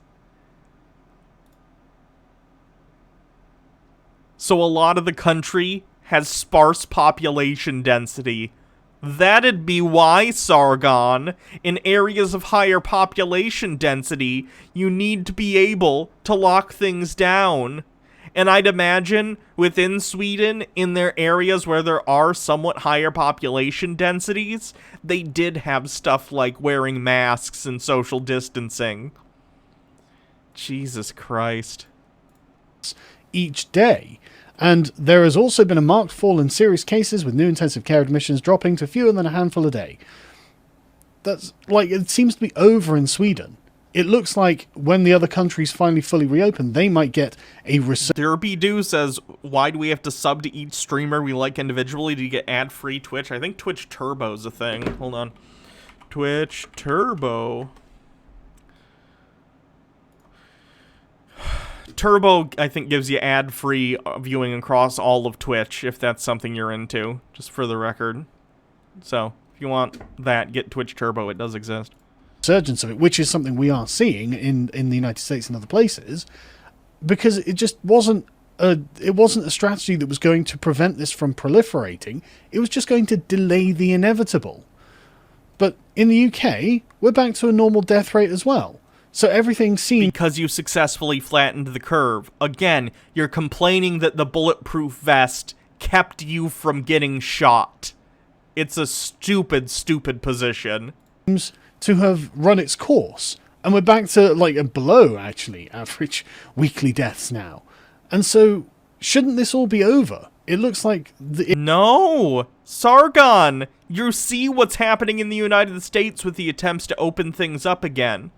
So a lot of the country has sparse population density. That'd be why, Sargon, in areas of higher population density, you need to be able to lock things down. And I'd imagine within Sweden, in their areas where there are somewhat higher population densities, they did have stuff like wearing masks and social distancing. Jesus Christ. Each day. And there has also been a marked fall in serious cases, with new intensive care admissions dropping to fewer than a handful a day. That's like, it seems to be over in Sweden. It looks like when the other countries finally fully reopen, they might get a Derby-Doo says, why do we have to sub to each streamer we like individually to get ad-free Twitch? I think Twitch Turbo's a thing. Hold on. Twitch Turbo. Turbo, I think, gives you ad-free viewing across all of Twitch, if that's something you're into, just for the record. So, if you want that, get Twitch Turbo. It does exist. Resurgence of it, which is something we are seeing in the United States and other places, because it just wasn't a strategy that was going to prevent this from proliferating. It was just going to delay the inevitable. But in the UK, we're back to a normal death rate as well. So everything seems... Because you successfully flattened the curve. Again, you're complaining that the bulletproof vest kept you from getting shot. It's a stupid, stupid position. To have run its course, and we're back to like below actually average weekly deaths now, and so shouldn't this all be over? It looks like no, Sargon, you see what's happening in the United States with the attempts to open things up again.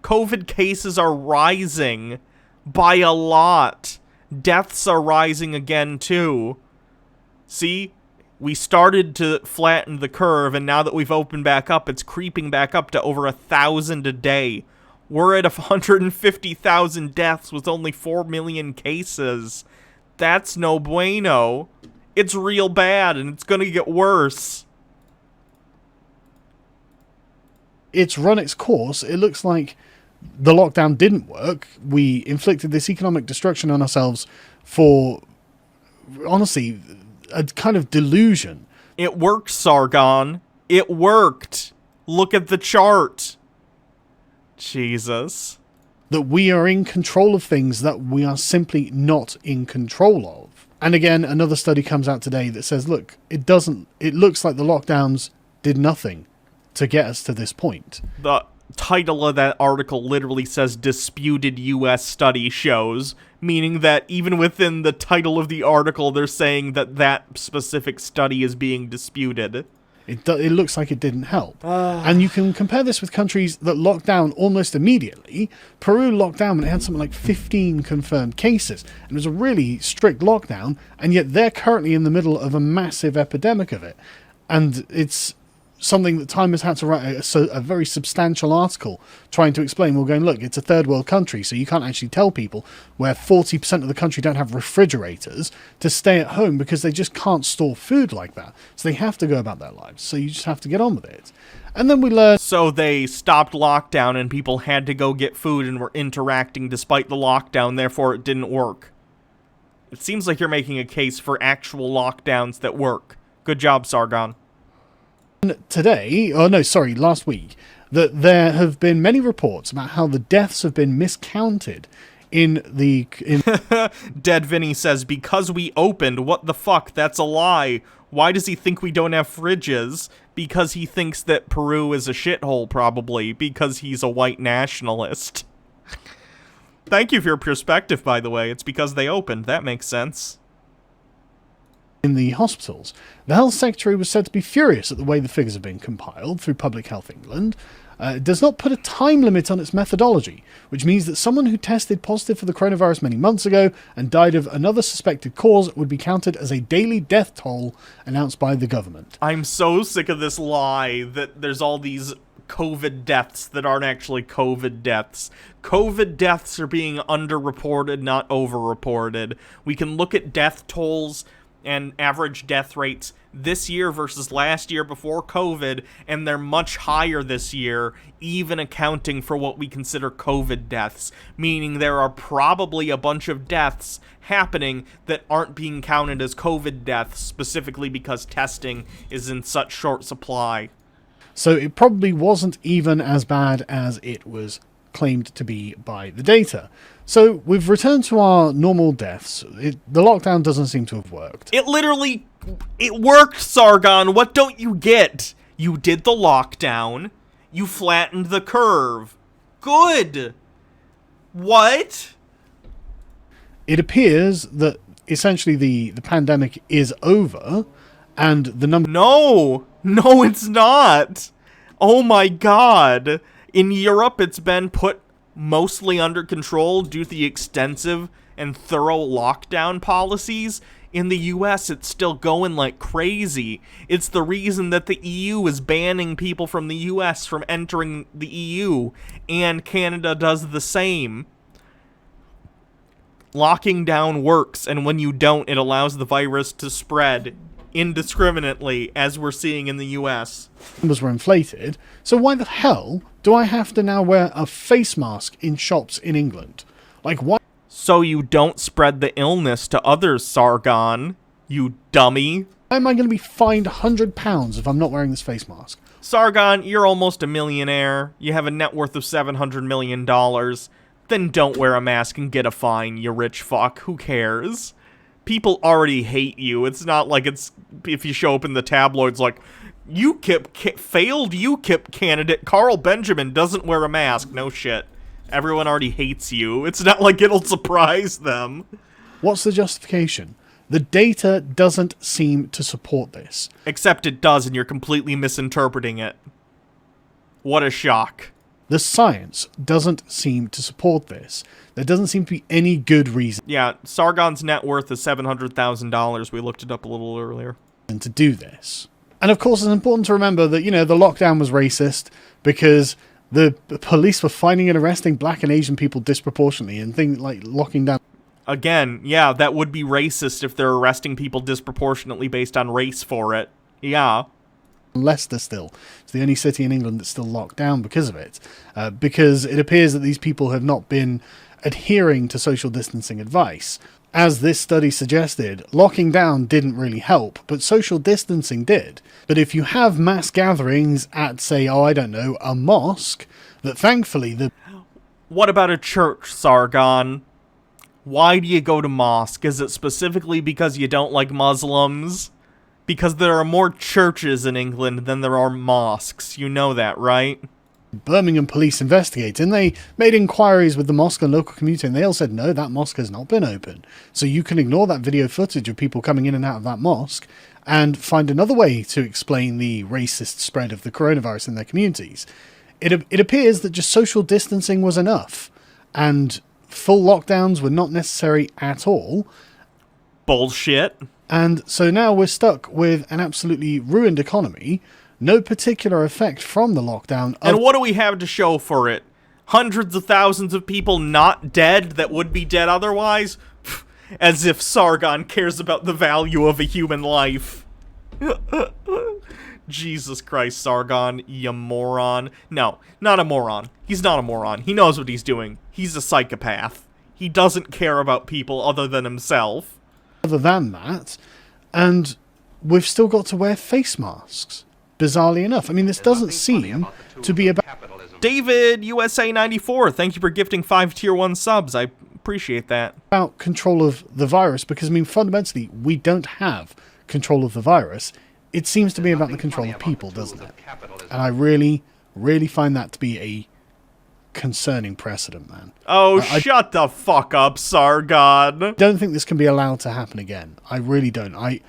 COVID cases are rising by a lot. Deaths are rising again too. See? We started to flatten the curve, and now that we've opened back up, it's creeping back up to over 1,000 a day. We're at 150,000 deaths with only 4 million cases. That's no bueno. It's real bad, and it's gonna get worse. It's run its course. It looks like the lockdown didn't work. We inflicted this economic destruction on ourselves for, honestly, a kind of delusion. It worked, Sargon. It worked. Look at the chart. Jesus. That we are in control of things that we are simply not in control of. And again, another study comes out today that says, look, it looks like the lockdowns did nothing to get us to this point. The title of that article literally says disputed U.S. study shows, meaning that even within the title of the article, they're saying that that specific study is being disputed. It looks like it didn't help. And you can compare this with countries that locked down almost immediately. Peru locked down when it had something like 15 confirmed cases. And it was a really strict lockdown, and yet they're currently in the middle of a massive epidemic of it. And it's something that Time has had to write a very substantial article trying to explain. We're going, look, it's a third world country, so you can't actually tell people where 40% of the country don't have refrigerators to stay at home because they just can't store food like that. So they have to go about their lives. So you just have to get on with it. And then we learned... So they stopped lockdown and people had to go get food and were interacting despite the lockdown, therefore it didn't work. It seems like you're making a case for actual lockdowns that work. Good job, Sargon. Last week, that there have been many reports about how the deaths have been miscounted Dead Vinny says, because we opened, what the fuck, that's a lie. Why does he think we don't have fridges? Because he thinks that Peru is a shithole, probably, because he's a white nationalist. Thank you for your perspective, by the way. It's because they opened. That makes sense. In the hospitals. The Health Secretary was said to be furious at the way the figures have been compiled through Public Health England. It does not put a time limit on its methodology, which means that someone who tested positive for the coronavirus many months ago and died of another suspected cause would be counted as a daily death toll announced by the government. I'm so sick of this lie that there's all these COVID deaths that aren't actually COVID deaths. COVID deaths are being underreported, not overreported. We can look at death tolls and average death rates this year versus last year before COVID, and they're much higher this year, even accounting for what we consider COVID deaths, meaning there are probably a bunch of deaths happening that aren't being counted as COVID deaths, specifically because testing is in such short supply. So it probably wasn't even as bad as it was claimed to be by the data. So we've returned to our normal deaths. The lockdown doesn't seem to have worked. It worked, Sargon. What don't you get? You did the lockdown. You flattened the curve. Good. What? It appears that essentially the pandemic is over, and the number... No, it's not. Oh my god. In Europe, it's been put mostly under control due to the extensive and thorough lockdown policies. In the US, it's still going like crazy. It's the reason that the EU is banning people from the US from entering the EU, and Canada does the same. Locking down works, and when you don't, it allows the virus to spread indiscriminately, as we're seeing in the US. Numbers were inflated, so why the hell do I have to now wear a face mask in shops in England? Like, why? So you don't spread the illness to others, Sargon, you dummy. Why am I going to be fined £100 if I'm not wearing this face mask? Sargon, you're almost a millionaire. You have a net worth of $700 million. Then don't wear a mask and get a fine, you rich fuck. Who cares? People already hate you. It's not like it's if you show up in the tabloids like, failed UKIP candidate Carl Benjamin doesn't wear a mask. No shit. Everyone already hates you. It's not like it'll surprise them. What's the justification? The data doesn't seem to support this. Except it does, and you're completely misinterpreting it. What a shock. The science doesn't seem to support this. There doesn't seem to be any good reason. Yeah, Sargon's net worth is $700,000. We looked it up a little earlier. To do this. And of course, it's important to remember that, the lockdown was racist because the police were finding and arresting black and Asian people disproportionately, and things like locking down. Again, yeah, that would be racist if they're arresting people disproportionately based on race for it. Yeah. Leicester still. It's the only city in England that's still locked down because of it. Because it appears that these people have not been adhering to social distancing advice. As this study suggested, locking down didn't really help, but social distancing did. But if you have mass gatherings at, say, a mosque, that thankfully What about a church, Sargon? Why do you go to mosque? Is it specifically because you don't like Muslims? Because there are more churches in England than there are mosques. You know that, right? Birmingham police investigated, and they made inquiries with the mosque and local community, and they all said, no, that mosque has not been open. So you can ignore that video footage of people coming in and out of that mosque and find another way to explain the racist spread of the coronavirus in their communities. It appears that just social distancing was enough, and full lockdowns were not necessary at all. Bullshit. And so now we're stuck with an absolutely ruined economy, no particular effect from the lockdown. And what do we have to show for it? Hundreds of thousands of people not dead that would be dead otherwise? As if Sargon cares about the value of a human life. Jesus Christ, Sargon, you moron. No, not a moron. He's not a moron. He knows what he's doing. He's a psychopath. He doesn't care about people other than himself. Other than that, and we've still got to wear face masks, bizarrely enough. I mean, this doesn't seem to be about... David, USA 94, thank you for gifting 5 Tier 1 subs. I appreciate that. About control of the virus, because, I mean, fundamentally, we don't have control of the virus. It seems to be about the control of people, doesn't it? And I really, really find that to be a concerning precedent, man. Oh, shut the fuck up, Sargon. I don't think this can be allowed to happen again. I really don't. I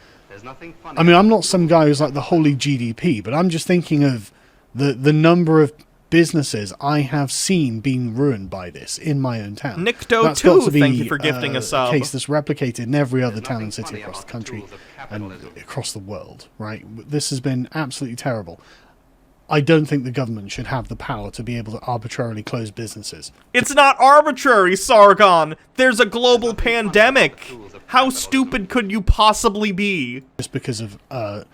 mean, I'm not some guy who's like the holy GDP, but I'm just thinking of the number of businesses I have seen being ruined by this in my own town. Nicto2, thank you for gifting a sub. A case that's replicated in every other town and city across the country and across the world, right? This has been absolutely terrible. I don't think the government should have the power to be able to arbitrarily close businesses. It's not arbitrary, Sargon. There's a global pandemic. How stupid could you possibly be? Just because of a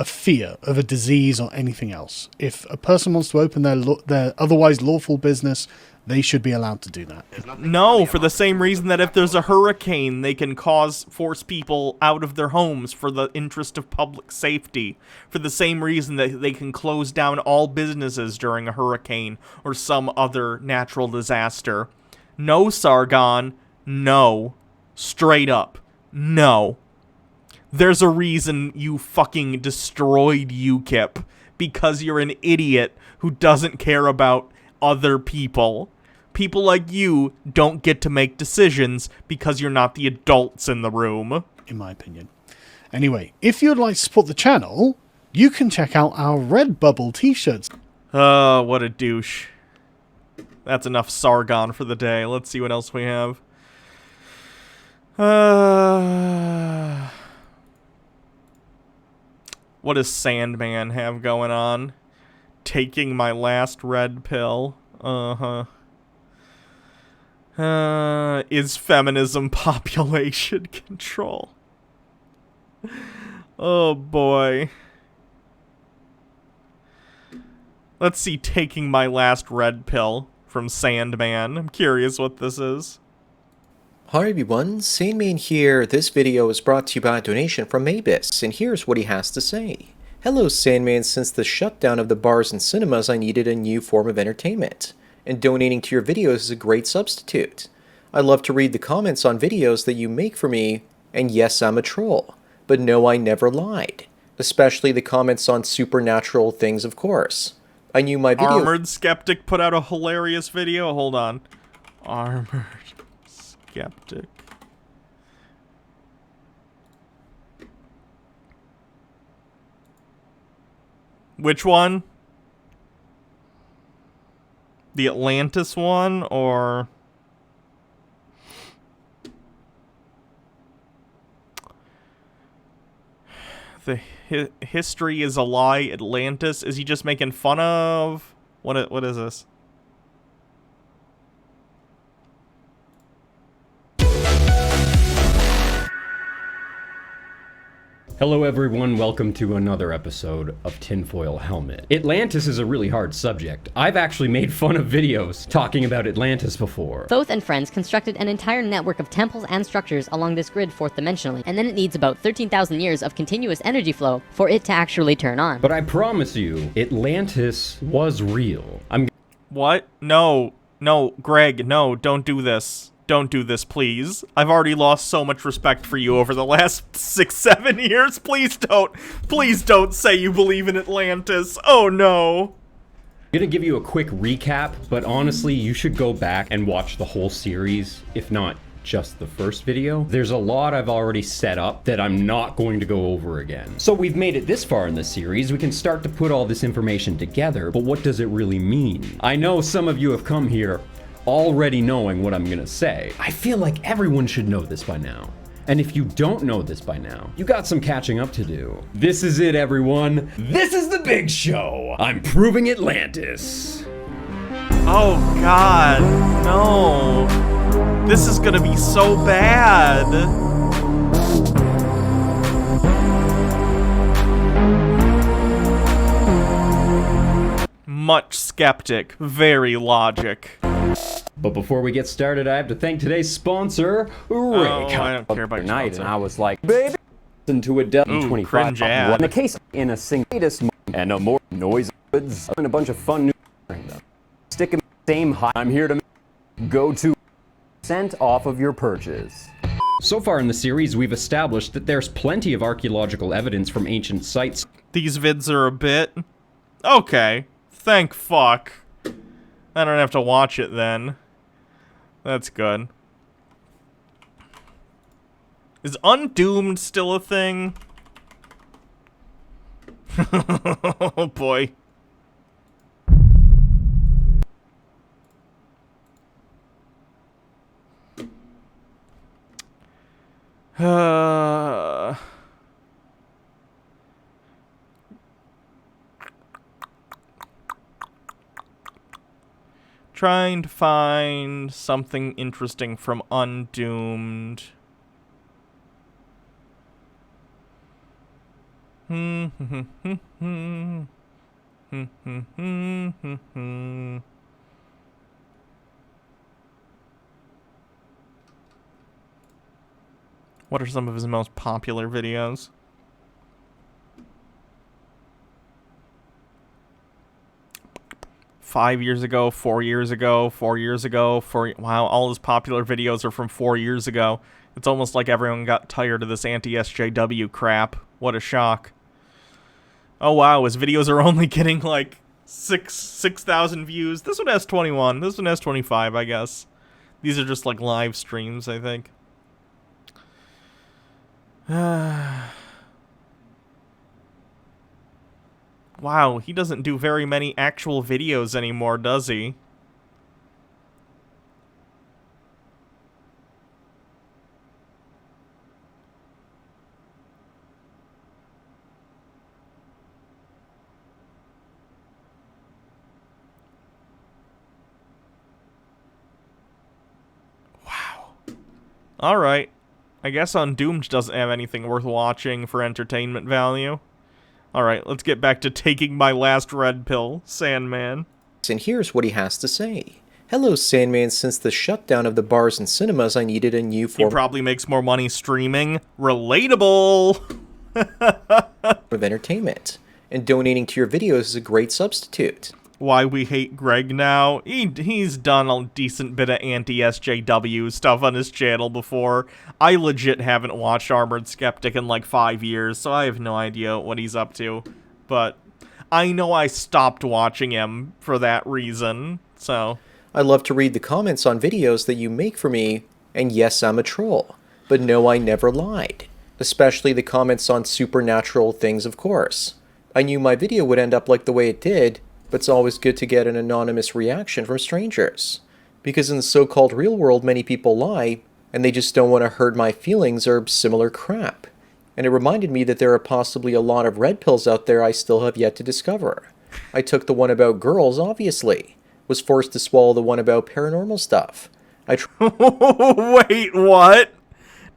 fear of a disease or anything else. If a person wants to open their otherwise lawful business, they should be allowed to do that. No, for the same reason that if there's a hurricane, they can force people out of their homes for the interest of public safety. For the same reason that they can close down all businesses during a hurricane or some other natural disaster. No, Sargon. No. Straight up. No. There's a reason you fucking destroyed UKIP. Because you're an idiot who doesn't care about other people. People like you don't get to make decisions because you're not the adults in the room. In my opinion. Anyway, if you'd like to support the channel, you can check out our Redbubble t-shirts. Oh, what a douche. That's enough Sargon for the day. Let's see what else we have. What does Sandman have going on? Taking my last red pill. Is feminism population control? Oh boy. Let's see taking my last red pill from Sandman. I'm curious what this is. Hi everyone, Sandman here. This video is brought to you by a donation from Mavis, and here's what he has to say. Hello Sandman, since the shutdown of the bars and cinemas, I needed a new form of entertainment, and donating to your videos is a great substitute. I love to read the comments on videos that you make for me, and yes, I'm a troll, but no, I never lied. Especially the comments on supernatural things, of course. I knew my video— Armored Skeptic put out a hilarious video. Hold on. Armored Skeptic. Which one? The Atlantis one, or the history is a lie Atlantis? Is he just making fun of? What is this? Hello everyone, welcome to another episode of Tinfoil Helmet. Atlantis is a really hard subject. I've actually made fun of videos talking about Atlantis before. Thoth and friends constructed an entire network of temples and structures along this grid fourth dimensionally, and then it needs about 13,000 years of continuous energy flow for it to actually turn on. But I promise you, Atlantis was real. What? No, Greg, no, don't do this. Don't do this, please. I've already lost so much respect for you over the last 6-7 years. Please don't say you believe in Atlantis. Oh no. I'm gonna give you a quick recap, but honestly, you should go back and watch the whole series, if not just the first video. There's a lot I've already set up that I'm not going to go over again. So we've made it this far in the series, we can start to put all this information together, but what does it really mean? I know some of you have come here already knowing what I'm gonna say. I feel like everyone should know this by now. And if you don't know this by now, you got some catching up to do. This is it, everyone. This is the big show. I'm proving Atlantis. Oh God, no. This is gonna be so bad. Much skeptic, very logic. But before we get started, I have to thank today's sponsor, Ray. I don't care about your night, sponsor. and I was like, baby, listen to a dozen 25 cringe ad. in a case in a single and no more noise goods and a bunch of fun new stick in the same high. I'm here to go to % off of your purchase. So far in the series, we've established that there's plenty of archaeological evidence from ancient sites. These vids are a bit... Okay. Thank fuck. I don't have to watch it then. That's good. Is Undoomed still a thing? Oh boy. Trying to find something interesting from Undoomed. What are some of his most popular videos? Five years ago, 4 years ago, 4 years ago, wow, all his popular videos are from 4 years ago. It's almost like everyone got tired of this anti-SJW crap. What a shock. Oh wow, his videos are only getting like 6,000 views. This one has 21. This one has 25, I guess. These are just like live streams, I think. Wow, he doesn't do very many actual videos anymore, does he? Wow. Alright. I guess Undoomed doesn't have anything worth watching for entertainment value. Alright, let's get back to taking my last red pill, Sandman. And here's what he has to say. Hello, Sandman. Since the shutdown of the bars and cinemas, I needed a new form. He probably makes more money streaming. Relatable! Of entertainment. And donating to your videos is a great substitute. Why we hate Greg now? He's done a decent bit of anti-SJW stuff on his channel before. I legit haven't watched Armored Skeptic in like 5 years, so I have no idea what he's up to. But I know I stopped watching him for that reason, so... I love to read the comments on videos that you make for me, and yes, I'm a troll. But no, I never lied. Especially the comments on supernatural things, of course. I knew my video would end up like the way it did, but it's always good to get an anonymous reaction from strangers. Because in the so-called real world, many people lie, and they just don't want to hurt my feelings or similar crap. And it reminded me that there are possibly a lot of red pills out there I still have yet to discover. I took the one about girls, obviously. Was forced to swallow the one about paranormal stuff. Wait, what?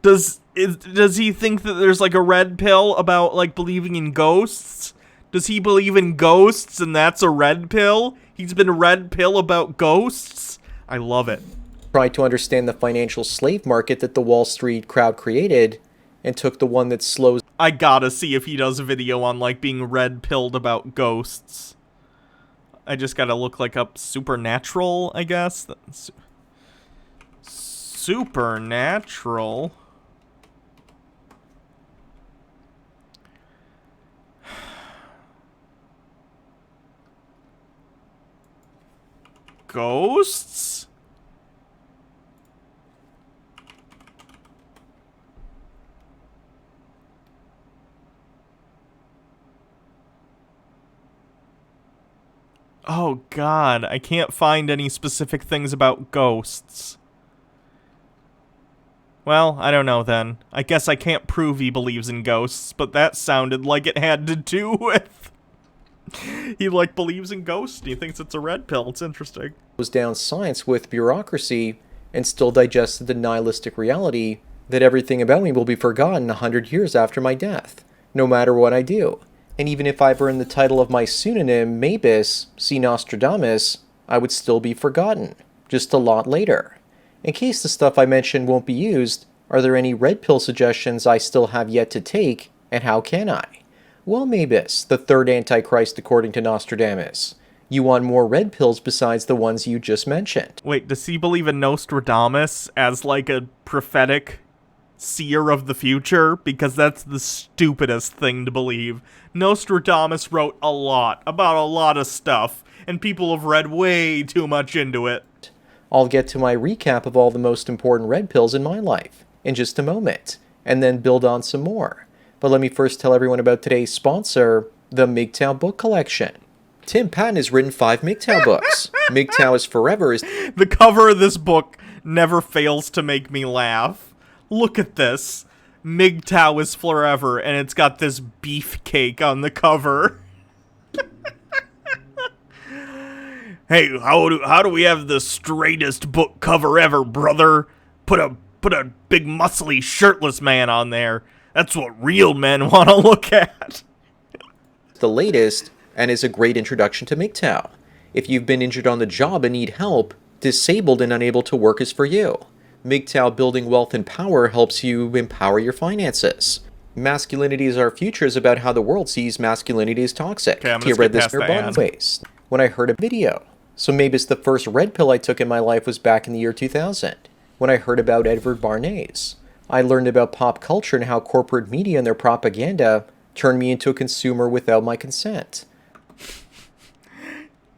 Does he think that there's like a red pill about like believing in ghosts? Does he believe in ghosts and that's a red pill? He's been a red pill about ghosts? I love it. Tried to understand the financial slave market that the Wall Street crowd created, and took the one that slows... I gotta see if he does a video on like being red pilled about ghosts. I just gotta look like up supernatural, I guess. Supernatural. Ghosts? Oh god, I can't find any specific things about ghosts. Well, I don't know then. I guess I can't prove he believes in ghosts, but that sounded like it had to do with... He, like, believes in ghosts and he thinks it's a red pill. It's interesting. Was down science with bureaucracy and still digested the nihilistic reality that everything about me will be forgotten 100 years after my death, no matter what I do. And even if I've earned the title of my pseudonym, Mabus, see Nostradamus, I would still be forgotten, just a lot later. In case the stuff I mentioned won't be used, are there any red pill suggestions I still have yet to take, and how can I? Well, Mabus, the third Antichrist according to Nostradamus. You want more red pills besides the ones you just mentioned. Wait, does he believe in Nostradamus as like a prophetic seer of the future? Because that's the stupidest thing to believe. Nostradamus wrote a lot about a lot of stuff, and people have read way too much into it. I'll get to my recap of all the most important red pills in my life in just a moment, and then build on some more. But let me first tell everyone about today's sponsor, the MGTOW Book Collection. Tim Patton has written 5 MGTOW books. MGTOW is Forever is... The cover of this book never fails to make me laugh. Look at this. MGTOW is Forever, and it's got this beefcake on the cover. Hey, how do we have the straightest book cover ever, brother? Put a big muscly shirtless man on there. That's what real men want to look at. The latest, and is a great introduction to MGTOW. If you've been injured on the job and need help, disabled and unable to work is for you. MGTOW building wealth and power helps you empower your finances. Masculinity is our future is about how the world sees masculinity as toxic. Okay, I'm gonna You read skip this in past your the bond ad. waste. When I heard a video. So maybe it's the first red pill I took in my life was back in the year 2000. When I heard about Edward Bernays. I learned about pop culture and how corporate media and their propaganda turned me into a consumer without my consent.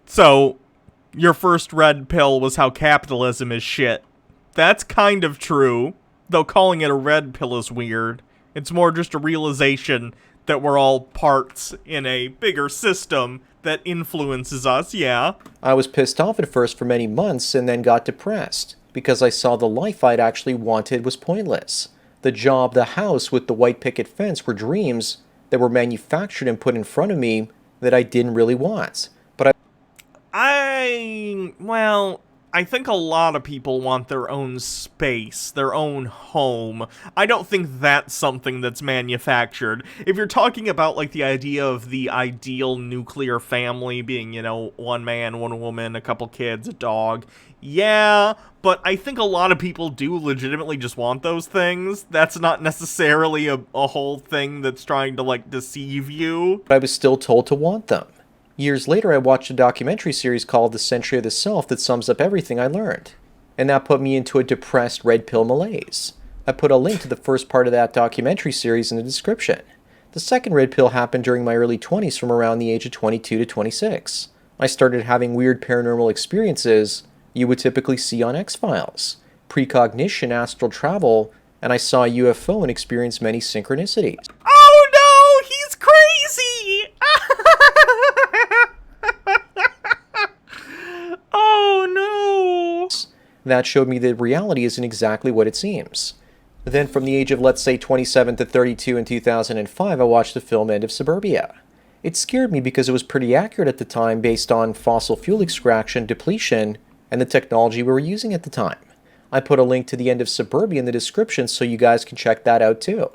So, your first red pill was how capitalism is shit. That's kind of true, though calling it a red pill is weird. It's more just a realization that we're all parts in a bigger system that influences us, yeah. I was pissed off at first for many months and then got depressed because I saw the life I'd actually wanted was pointless. The job, the house with the white picket fence were dreams that were manufactured and put in front of me that I didn't really want. But I think a lot of people want their own space, their own home. I don't think that's something that's manufactured. If you're talking about, like, the idea of the ideal nuclear family being, you know, one man, one woman, a couple kids, a dog, yeah, but I think a lot of people do legitimately just want those things. That's not necessarily a whole thing that's trying to, like, deceive you. I was still told to want them. Years later, I watched a documentary series called The Century of the Self that sums up everything I learned. And that put me into a depressed red pill malaise. I put a link to the first part of that documentary series in the description. The second red pill happened during my early 20s from around the age of 22 to 26. I started having weird paranormal experiences you would typically see on X-Files. Precognition, astral travel, and I saw a UFO and experienced many synchronicities. Oh no, he's crazy! Oh no! That showed me that reality isn't exactly what it seems. Then from the age of, let's say, 27 to 32 in 2005, I watched the film End of Suburbia. It scared me because it was pretty accurate at the time based on fossil fuel extraction, depletion, and the technology we were using at the time. I put a link to the End of Suburbia in the description so you guys can check that out too.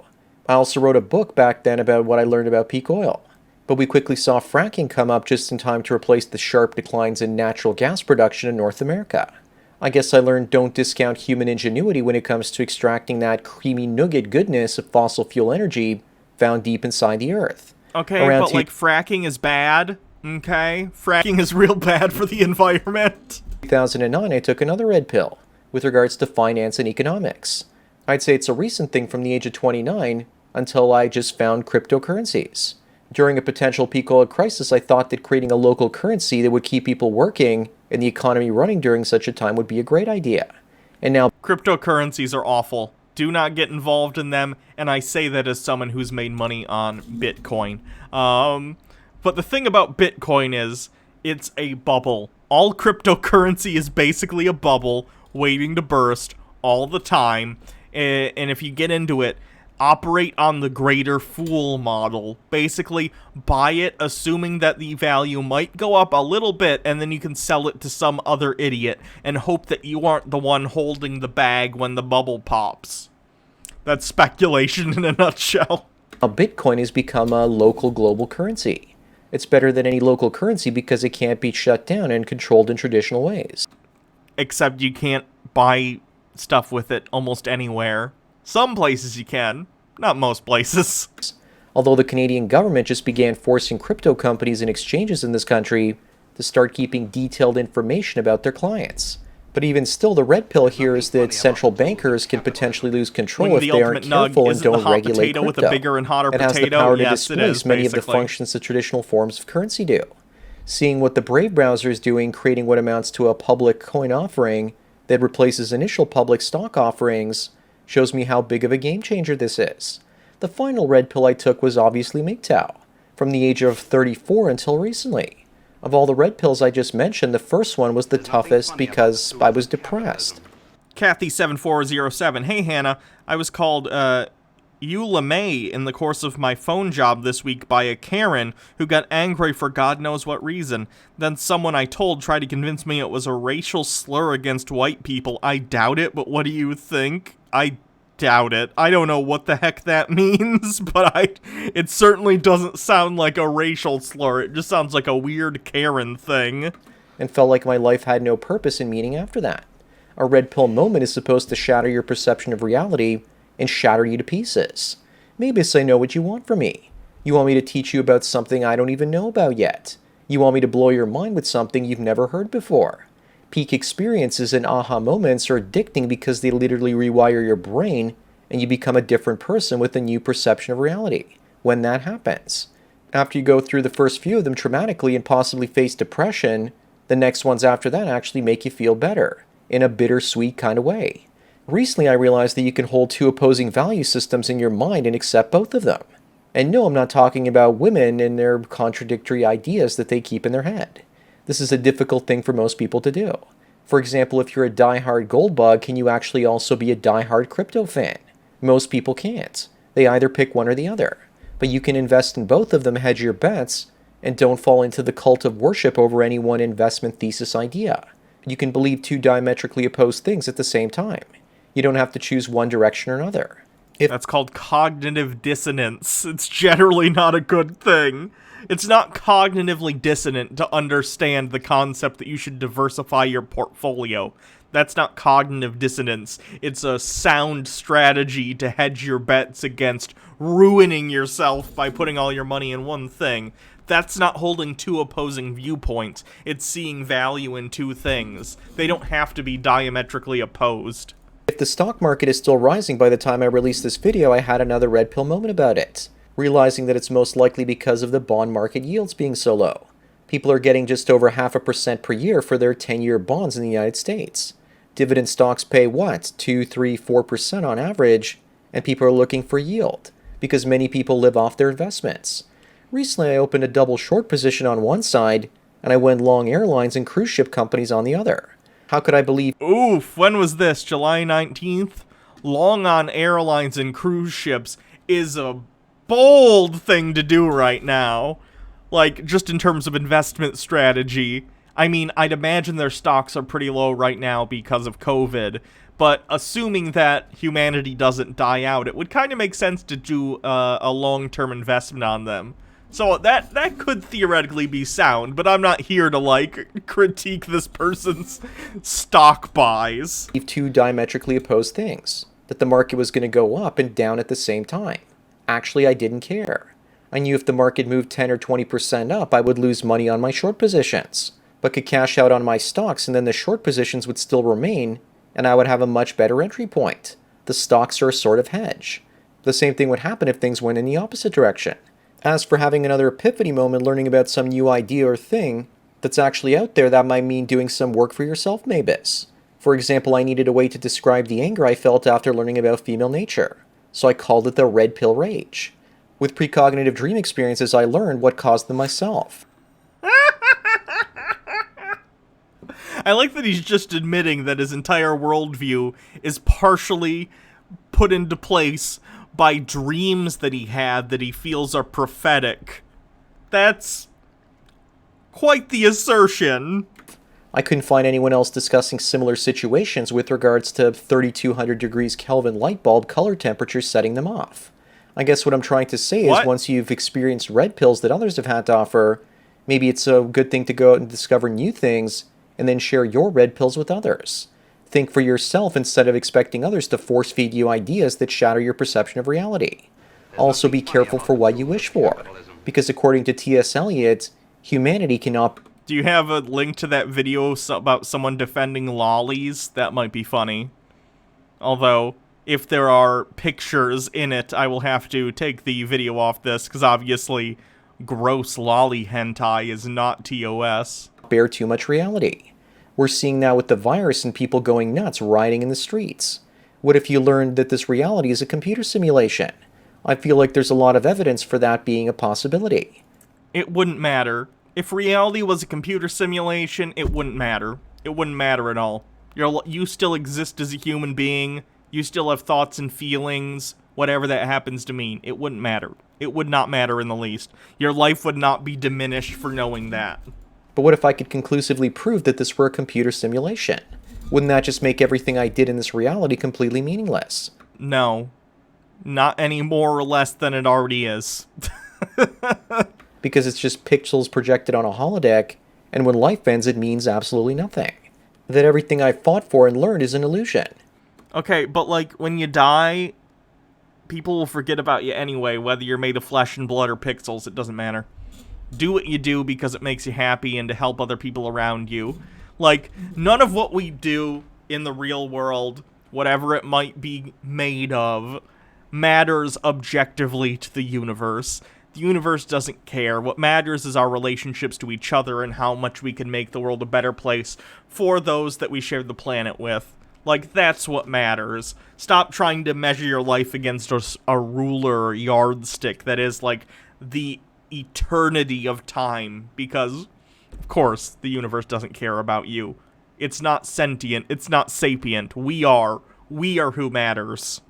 I also wrote a book back then about what I learned about peak oil. But we quickly saw fracking come up just in time to replace the sharp declines in natural gas production in North America. I guess I learned don't discount human ingenuity when it comes to extracting that creamy nougat goodness of fossil fuel energy found deep inside the earth. Okay, but like fracking is bad, okay? Fracking is real bad for the environment. 2009, I took another red pill with regards to finance and economics. I'd say it's a recent thing from the age of 29 until I just found cryptocurrencies. During a potential peak oil crisis, I thought that creating a local currency that would keep people working and the economy running during such a time would be a great idea. And now cryptocurrencies are awful. Do not get involved in them, and I say that as someone who's made money on Bitcoin. But the thing about Bitcoin is, it's a bubble. All cryptocurrency is basically a bubble waiting to burst all the time, and if you get into it, operate on the greater fool model. Basically, buy it assuming that the value might go up a little bit, and then you can sell it to some other idiot and hope that you aren't the one holding the bag when the bubble pops. That's speculation in a nutshell. Bitcoin has become a local global currency. It's better than any local currency because it can't be shut down and controlled in traditional ways. Except you can't buy stuff with it almost anywhere. Some places you can, not most places. Although the Canadian government just began forcing crypto companies and exchanges in this country to start keeping detailed information about their clients. But even still, the red pill here is that central bankers can potentially lose control if they aren't careful and don't regulate crypto. With a bigger and hotter it has the potato? power to Yes, displace many of the functions that traditional forms of currency do. Seeing what the Brave browser is doing, creating what amounts to a public coin offering that replaces initial public stock offerings, shows me how big of a game changer this is. The final red pill I took was obviously MGTOW, from the age of 34 until recently. Of all the red pills I just mentioned, the first one was the toughest because I was depressed. Kathy7407, hey Hannah, I was called Eula May in the course of my phone job this week by a Karen who got angry for God knows what reason. Then someone I told tried to convince me it was a racial slur against white people. I doubt it, but what do you think? I doubt it. I don't know what the heck that means, but it certainly doesn't sound like a racial slur. It just sounds like a weird Karen thing. And felt like my life had no purpose and meaning after that. A red pill moment is supposed to shatter your perception of reality and shatter you to pieces. Maybe I know what you want from me. You want me to teach you about something I don't even know about yet. You want me to blow your mind with something you've never heard before. Peak experiences and aha moments are addicting because they literally rewire your brain and you become a different person with a new perception of reality when that happens. After you go through the first few of them traumatically and possibly face depression, the next ones after that actually make you feel better, in a bittersweet kind of way. Recently I realized that you can hold two opposing value systems in your mind and accept both of them. And no, I'm not talking about women and their contradictory ideas that they keep in their head. This is a difficult thing for most people to do. For example, if you're a die-hard gold bug, can you actually also be a die-hard crypto fan? Most people can't. They either pick one or the other. But you can invest in both of them, hedge your bets, and don't fall into the cult of worship over any one investment thesis idea. You can believe two diametrically opposed things at the same time. You don't have to choose one direction or another. That's called cognitive dissonance. It's generally not a good thing. It's not cognitively dissonant to understand the concept that you should diversify your portfolio. That's not cognitive dissonance. It's a sound strategy to hedge your bets against ruining yourself by putting all your money in one thing. That's not holding two opposing viewpoints. It's seeing value in two things. They don't have to be diametrically opposed. If the stock market is still rising by the time I release this video, I had another red pill moment about it, realizing that it's most likely because of the bond market yields being so low. People are getting just over 0.5% per year for their 10-year bonds in the United States. Dividend stocks pay what? 2, 3, 4% on average, and people are looking for yield, because many people live off their investments. Recently, I opened a double short position on one side, and I went long airlines and cruise ship companies on the other. How could I believe... Oof, when was this? July 19th? Long on airlines and cruise ships is a bold thing to do right now. Like, just in terms of investment strategy. I mean, I'd imagine their stocks are pretty low right now because of COVID. But assuming that humanity doesn't die out, it would kind of make sense to do a long-term investment on them. So that could theoretically be sound, but I'm not here to, like, critique this person's stock buys. Two diametrically opposed things. That the market was going to go up and down at the same time. Actually, I didn't care. I knew if the market moved 10 or 20% up, I would lose money on my short positions, but could cash out on my stocks and then the short positions would still remain, and I would have a much better entry point. The stocks are a sort of hedge. The same thing would happen if things went in the opposite direction. As for having another epiphany moment, learning about some new idea or thing that's actually out there, that might mean doing some work for yourself, maybe. For example, I needed a way to describe the anger I felt after learning about female nature, so I called it the red pill rage. With precognitive dream experiences, I learned what caused them myself. I like that he's just admitting that his entire worldview is partially put into place by dreams that he had that he feels are prophetic. That's quite the assertion. I couldn't find anyone else discussing similar situations with regards to 3200 degrees Kelvin light bulb color temperature setting them off. I guess what I'm trying to say is once you've experienced red pills that others have had to offer, maybe it's a good thing to go out and discover new things and then share your red pills with others. Think for yourself instead of expecting others to force feed you ideas that shatter your perception of reality. Also be careful for what you wish for, because according to T.S. Eliot, humanity cannot... Do you have a link to that video about someone defending lollies? That might be funny. Although, if there are pictures in it, I will have to take the video off this, because obviously gross lolly hentai is not TOS. ...bear too much reality. We're seeing now with the virus and people going nuts, rioting in the streets. What if you learned that this reality is a computer simulation? I feel like there's a lot of evidence for that being a possibility. It wouldn't matter. If reality was a computer simulation, it wouldn't matter. It wouldn't matter at all. You still exist as a human being. You still have thoughts and feelings, whatever that happens to mean. It wouldn't matter. It would not matter in the least. Your life would not be diminished for knowing that. But what if I could conclusively prove that this were a computer simulation? Wouldn't that just make everything I did in this reality completely meaningless? No. Not any more or less than it already is. Because it's just pixels projected on a holodeck, and when life ends it means absolutely nothing. That everything I fought for and learned is an illusion. Okay, but like, when you die, people will forget about you anyway, whether you're made of flesh and blood or pixels, it doesn't matter. Do what you do because it makes you happy and to help other people around you. Like, none of what we do in the real world, whatever it might be made of, matters objectively to the universe. The universe doesn't care. What matters is our relationships to each other and how much we can make the world a better place for those that we share the planet with. Like, that's what matters. Stop trying to measure your life against a ruler or yardstick that is, like, the eternity of time. Because, of course, the universe doesn't care about you. It's not sentient. It's not sapient. We are. We are who matters.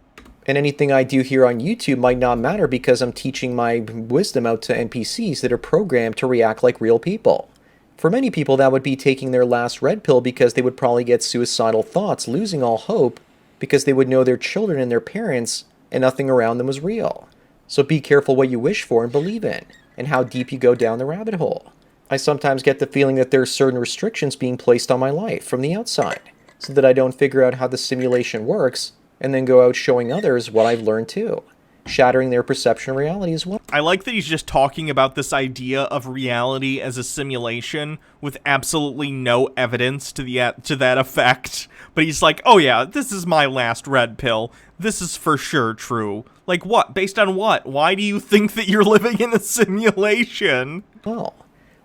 And anything I do here on YouTube might not matter because I'm teaching my wisdom out to NPCs that are programmed to react like real people. For many people, that would be taking their last red pill because they would probably get suicidal thoughts, losing all hope, because they would know their children and their parents, and nothing around them was real. So be careful what you wish for and believe in, and how deep you go down the rabbit hole. I sometimes get the feeling that there are certain restrictions being placed on my life from the outside, so that I don't figure out how the simulation works, and then go out showing others what I've learned too, shattering their perception of reality as well. I like that he's just talking about this idea of reality as a simulation with absolutely no evidence to that effect. But he's like, oh yeah, this is my last red pill. This is for sure true. Like what? Based on what? Why do you think that you're living in a simulation? Well,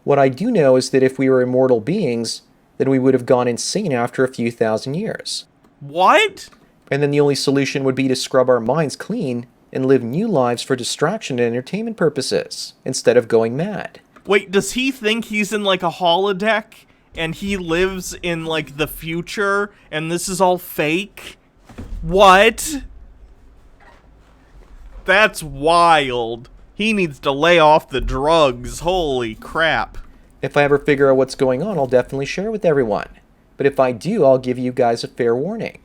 what I do know is that if we were immortal beings, then we would have gone insane after a few thousand years. What? And then the only solution would be to scrub our minds clean and live new lives for distraction and entertainment purposes, instead of going mad. Wait, does he think he's in, like, a holodeck, and he lives in, like, the future, and this is all fake? What? That's wild. He needs to lay off the drugs, holy crap. If I ever figure out what's going on, I'll definitely share with everyone. But if I do, I'll give you guys a fair warning.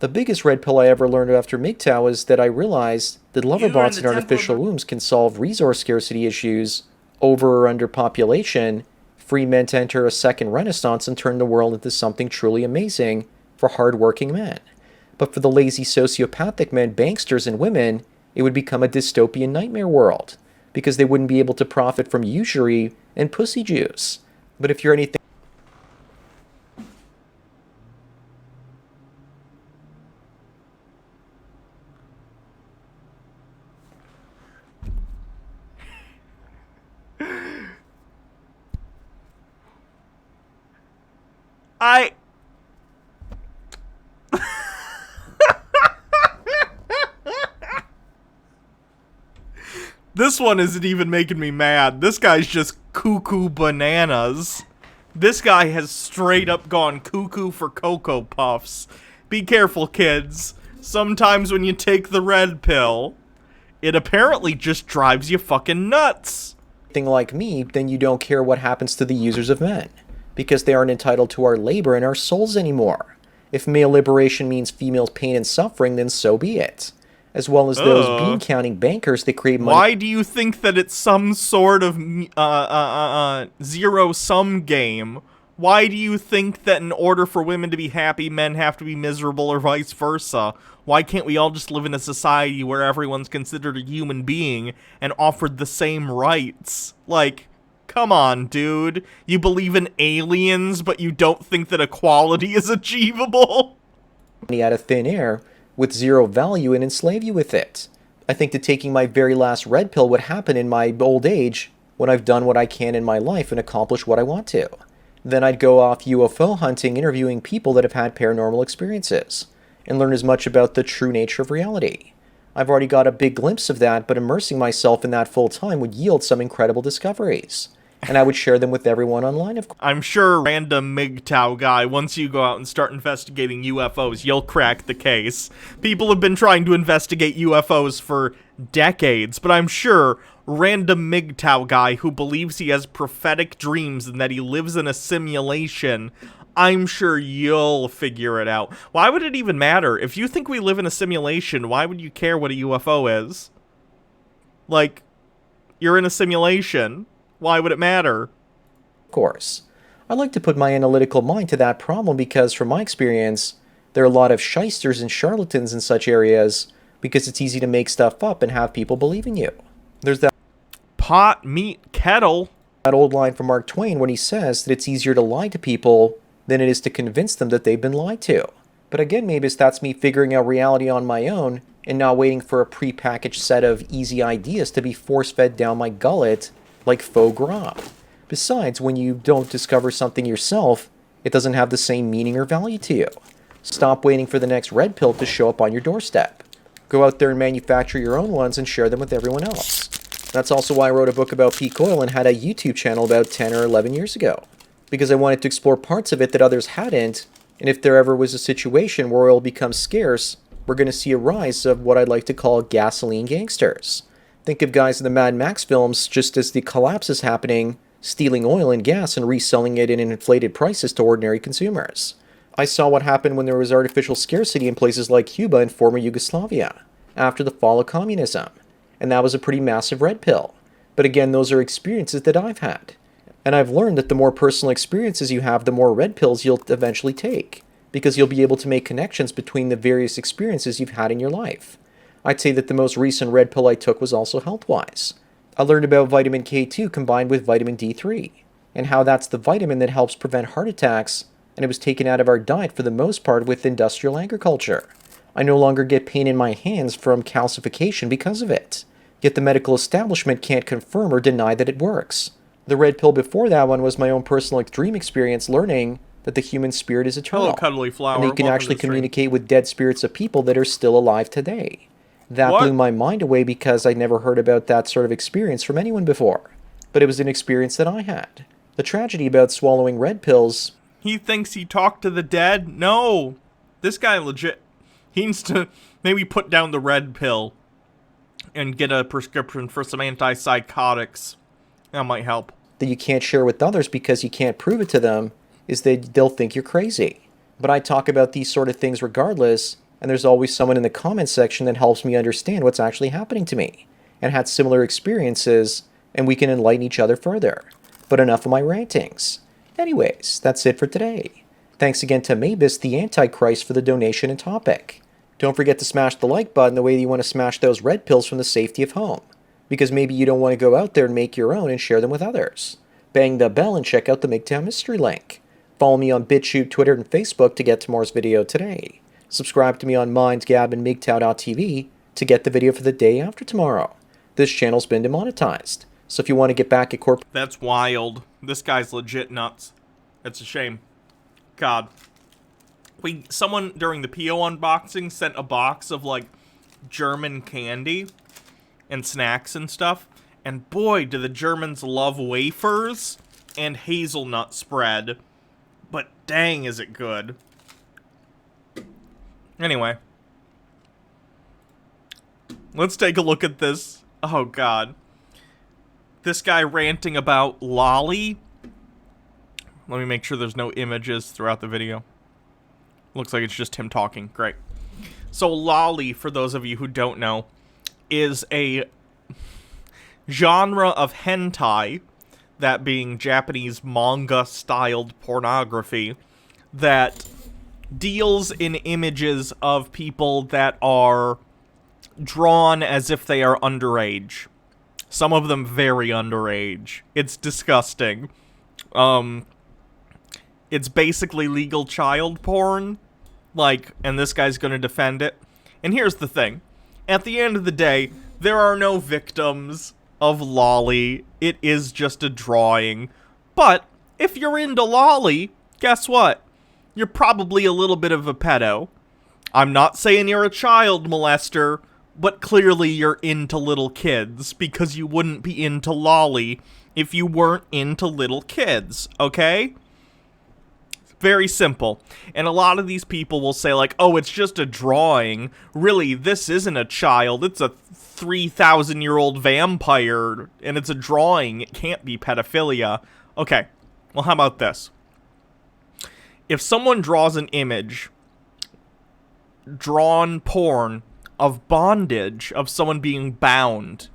The biggest red pill I ever learned after MGTOW is that I realized that loverbots and artificial wombs can solve resource scarcity issues, over or under population, free men to enter a second renaissance and turn the world into something truly amazing for hard-working men. But for the lazy sociopathic men, banksters, and women, it would become a dystopian nightmare world, because they wouldn't be able to profit from usury and pussy juice. But if you're anything... This one isn't even making me mad. This guy's just cuckoo bananas. This guy has straight up gone cuckoo for Cocoa Puffs. Be careful, kids. Sometimes when you take the red pill, it apparently just drives you fucking nuts. Like me, then you don't care what happens to the users of men, because they aren't entitled to our labor and our souls anymore. If male liberation means females' pain and suffering, then so be it. As well as those bean-counting bankers that create money. Why do you think that it's some sort of zero-sum game? Why do you think that in order for women to be happy, men have to be miserable or vice versa? Why can't we all just live in a society where everyone's considered a human being and offered the same rights? Like, come on, dude. You believe in aliens, but you don't think that equality is achievable? Out of thin air with zero value and enslave you with it. I think that taking my very last red pill would happen in my old age when I've done what I can in my life and accomplished what I want to. Then I'd go off UFO hunting, interviewing people that have had paranormal experiences, and learn as much about the true nature of reality. I've already got a big glimpse of that, but immersing myself in that full time would yield some incredible discoveries. And I would share them with everyone online, of course. I'm sure random MGTOW guy, once you go out and start investigating UFOs, you'll crack the case. People have been trying to investigate UFOs for decades, but I'm sure random MGTOW guy who believes he has prophetic dreams and that he lives in a simulation, I'm sure you'll figure it out. Why would it even matter? If you think we live in a simulation, why would you care what a UFO is? Like, you're in a simulation. Why would it matter? Of course. I like to put my analytical mind to that problem because, from my experience, there are a lot of shysters and charlatans in such areas because it's easy to make stuff up and have people believing you. There's that pot, meat, kettle. That old line from Mark Twain when he says that it's easier to lie to people than it is to convince them that they've been lied to. But again, maybe that's me figuring out reality on my own and not waiting for a prepackaged set of easy ideas to be force-fed down my gullet like foie gras. Besides, when you don't discover something yourself, it doesn't have the same meaning or value to you. Stop waiting for the next red pill to show up on your doorstep. Go out there and manufacture your own ones and share them with everyone else. That's also why I wrote a book about peak oil and had a YouTube channel about 10 or 11 years ago. Because I wanted to explore parts of it that others hadn't, and if there ever was a situation where oil becomes scarce, we're going to see a rise of what I'd like to call gasoline gangsters. Think of guys in the Mad Max films, just as the collapse is happening, stealing oil and gas and reselling it in inflated prices to ordinary consumers. I saw what happened when there was artificial scarcity in places like Cuba and former Yugoslavia, after the fall of communism. And that was a pretty massive red pill. But again, those are experiences that I've had. And I've learned that the more personal experiences you have, the more red pills you'll eventually take. Because you'll be able to make connections between the various experiences you've had in your life. I'd say that the most recent red pill I took was also health-wise. I learned about vitamin K2 combined with vitamin D3, and how that's the vitamin that helps prevent heart attacks, and it was taken out of our diet for the most part with industrial agriculture. I no longer get pain in my hands from calcification because of it. Yet the medical establishment can't confirm or deny that it works. The red pill before that one was my own personal extreme experience learning that the human spirit is eternal. Hello, cuddly flower. And you can Welcome actually to the stream. communicate with dead spirits of people that are still alive today. That blew my mind away because I'd never heard about that sort of experience from anyone before. But it was an experience that I had. The tragedy about swallowing red pills... He thinks he talked to the dead? No. This guy legit... He needs to maybe put down the red pill and get a prescription for some antipsychotics. That might help. That you can't share with others because you can't prove it to them is that they'll think you're crazy. But I talk about these sort of things regardless, and there's always someone in the comments section that helps me understand what's actually happening to me, and had similar experiences, and we can enlighten each other further. But enough of my rantings. Anyways, that's it for today. Thanks again to Mavis the Antichrist for the donation and topic. Don't forget to smash the like button the way you want to smash those red pills from the safety of home. Because maybe you don't want to go out there and make your own and share them with others. Bang the bell and check out the MGTOW mystery link. Follow me on BitChute, Twitter, and Facebook to get tomorrow's video today. Subscribe to me on Minds, Gab, and MGTOW.tv to get the video for the day after tomorrow. This channel's been demonetized, so if you want to get back at corporate... That's wild. This guy's legit nuts. It's a shame. God. Someone during the PO unboxing sent a box of, like, German candy and snacks and stuff. And boy, do the Germans love wafers and hazelnut spread. But dang, is it good. Anyway. Let's take a look at this. Oh, God. This guy ranting about lolly. Let me make sure there's no images throughout the video. Looks like it's just him talking. Great. So lolly, for those of you who don't know, is a genre of hentai, that being Japanese manga-styled pornography, that deals in images of people that are drawn as if they are underage. Some of them very underage. It's disgusting. It's basically legal child porn. Like, and this guy's gonna defend it. And here's the thing. At the end of the day, there are no victims of lolly. It is just a drawing. But, if you're into lolly, guess what? You're probably a little bit of a pedo. I'm not saying you're a child molester, but clearly you're into little kids, because you wouldn't be into lolly if you weren't into little kids, okay? Very simple. And a lot of these people will say, like, oh, it's just a drawing. Really, this isn't a child. It's a 3,000-year-old vampire, and it's a drawing. It can't be pedophilia. Okay, well, how about this? If someone draws an image, drawn porn, of bondage, of someone being bound,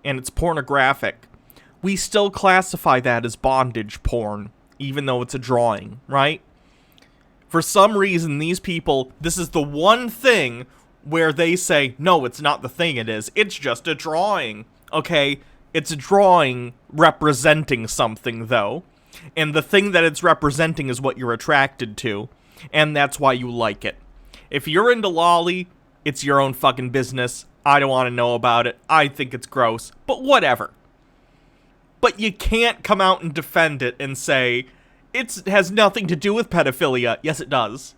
and it's pornographic, we still classify that as bondage porn. even though it's a drawing, right? For some reason, these people, this is the one thing where they say, no, it's not the thing it is. It's just a drawing. Okay, it's a drawing representing something, though. And the thing that it's representing is what you're attracted to. And that's why you like it. If you're into lolly, it's your own fucking business. I don't want to know about it. I think it's gross. But whatever. But you can't come out and defend it and say, it has nothing to do with pedophilia. Yes, it does.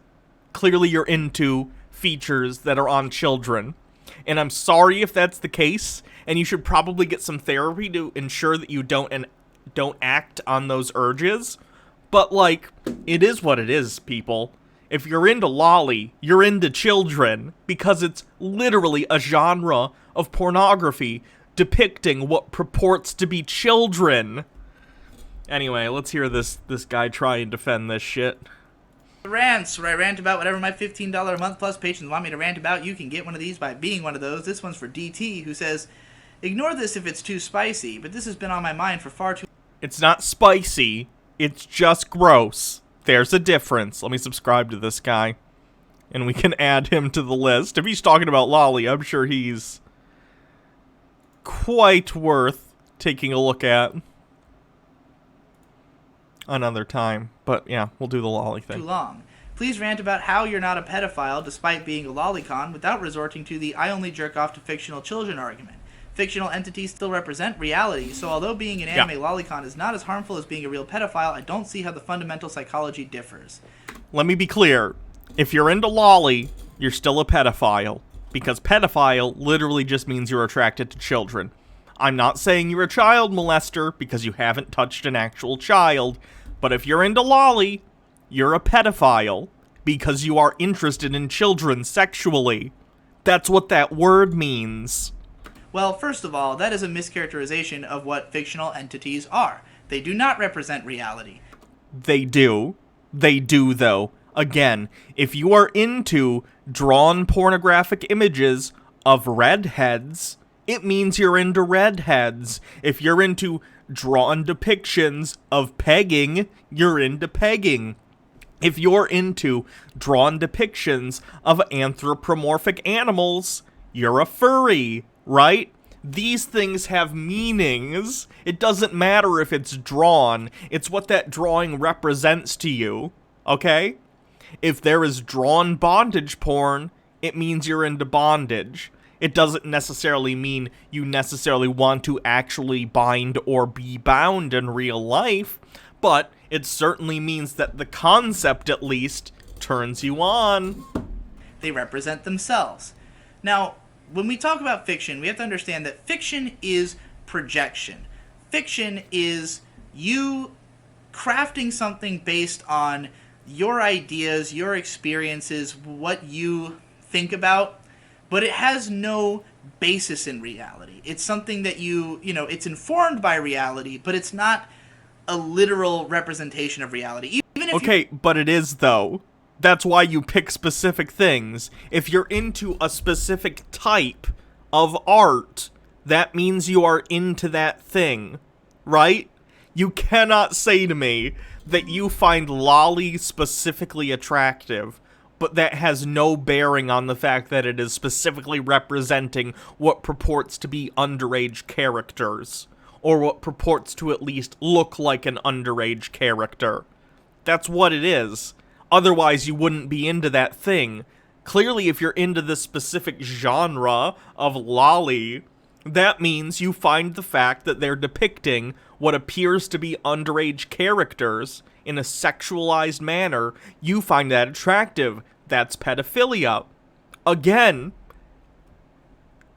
Clearly you're into features that are on children. And I'm sorry if that's the case, and you should probably get some therapy to ensure that you don't act on those urges. But, like, it is what it is, people. If you're into lolly, you're into children, because it's literally a genre of pornography depicting what purports to be children. Anyway, let's hear this guy try and defend this shit. Rants, where I rant about whatever my $15 a month plus patrons want me to rant about. You can get one of these by being one of those. This one's for DT, who says, ignore this if it's too spicy, but this has been on my mind for far too... It's not spicy, it's just gross. There's a difference. Let me subscribe to this guy, and we can add him to the list. If he's talking about lolly, I'm sure he's quite worth taking a look at another time. But yeah, we'll do the lolly thing. Too long. Please rant about how you're not a pedophile despite being a lolicon without resorting to the I only jerk off to fictional children argument. Fictional entities still represent reality, so although being an anime lolicon is not as harmful as being a real pedophile, I don't see how the fundamental psychology differs. Let me be clear. If you're into lolly, you're still a pedophile. Because pedophile literally just means you're attracted to children. I'm not saying you're a child molester because you haven't touched an actual child. But if you're into lolly, you're a pedophile because you are interested in children sexually. That's what that word means. Well, first of all, that is a mischaracterization of what fictional entities are. They do not represent reality. They do. They do, though. Again, if you are into drawn pornographic images of redheads, it means you're into redheads. If you're into drawn depictions of pegging, you're into pegging. If you're into drawn depictions of anthropomorphic animals, you're a furry. Right? These things have meanings. It doesn't matter if it's drawn. It's what that drawing represents to you. Okay? If there is drawn bondage porn, it means you're into bondage. It doesn't necessarily mean you necessarily want to actually bind or be bound in real life, but it certainly means that the concept, at least, turns you on. They represent themselves. Now, when we talk about fiction, we have to understand that fiction is projection. Fiction is you crafting something based on your ideas, your experiences, what you think about, but it has no basis in reality. It's something that it's informed by reality, but it's not a literal representation of reality. Even if but it is, though. That's why you pick specific things. If you're into a specific type of art, that means you are into that thing, right? You cannot say to me that you find lolly specifically attractive, but that has no bearing on the fact that it is specifically representing what purports to be underage characters, or what purports to at least look like an underage character. That's what it is. Otherwise, you wouldn't be into that thing. Clearly, if you're into this specific genre of lolly, that means you find the fact that they're depicting what appears to be underage characters in a sexualized manner. You find that attractive. That's pedophilia. Again,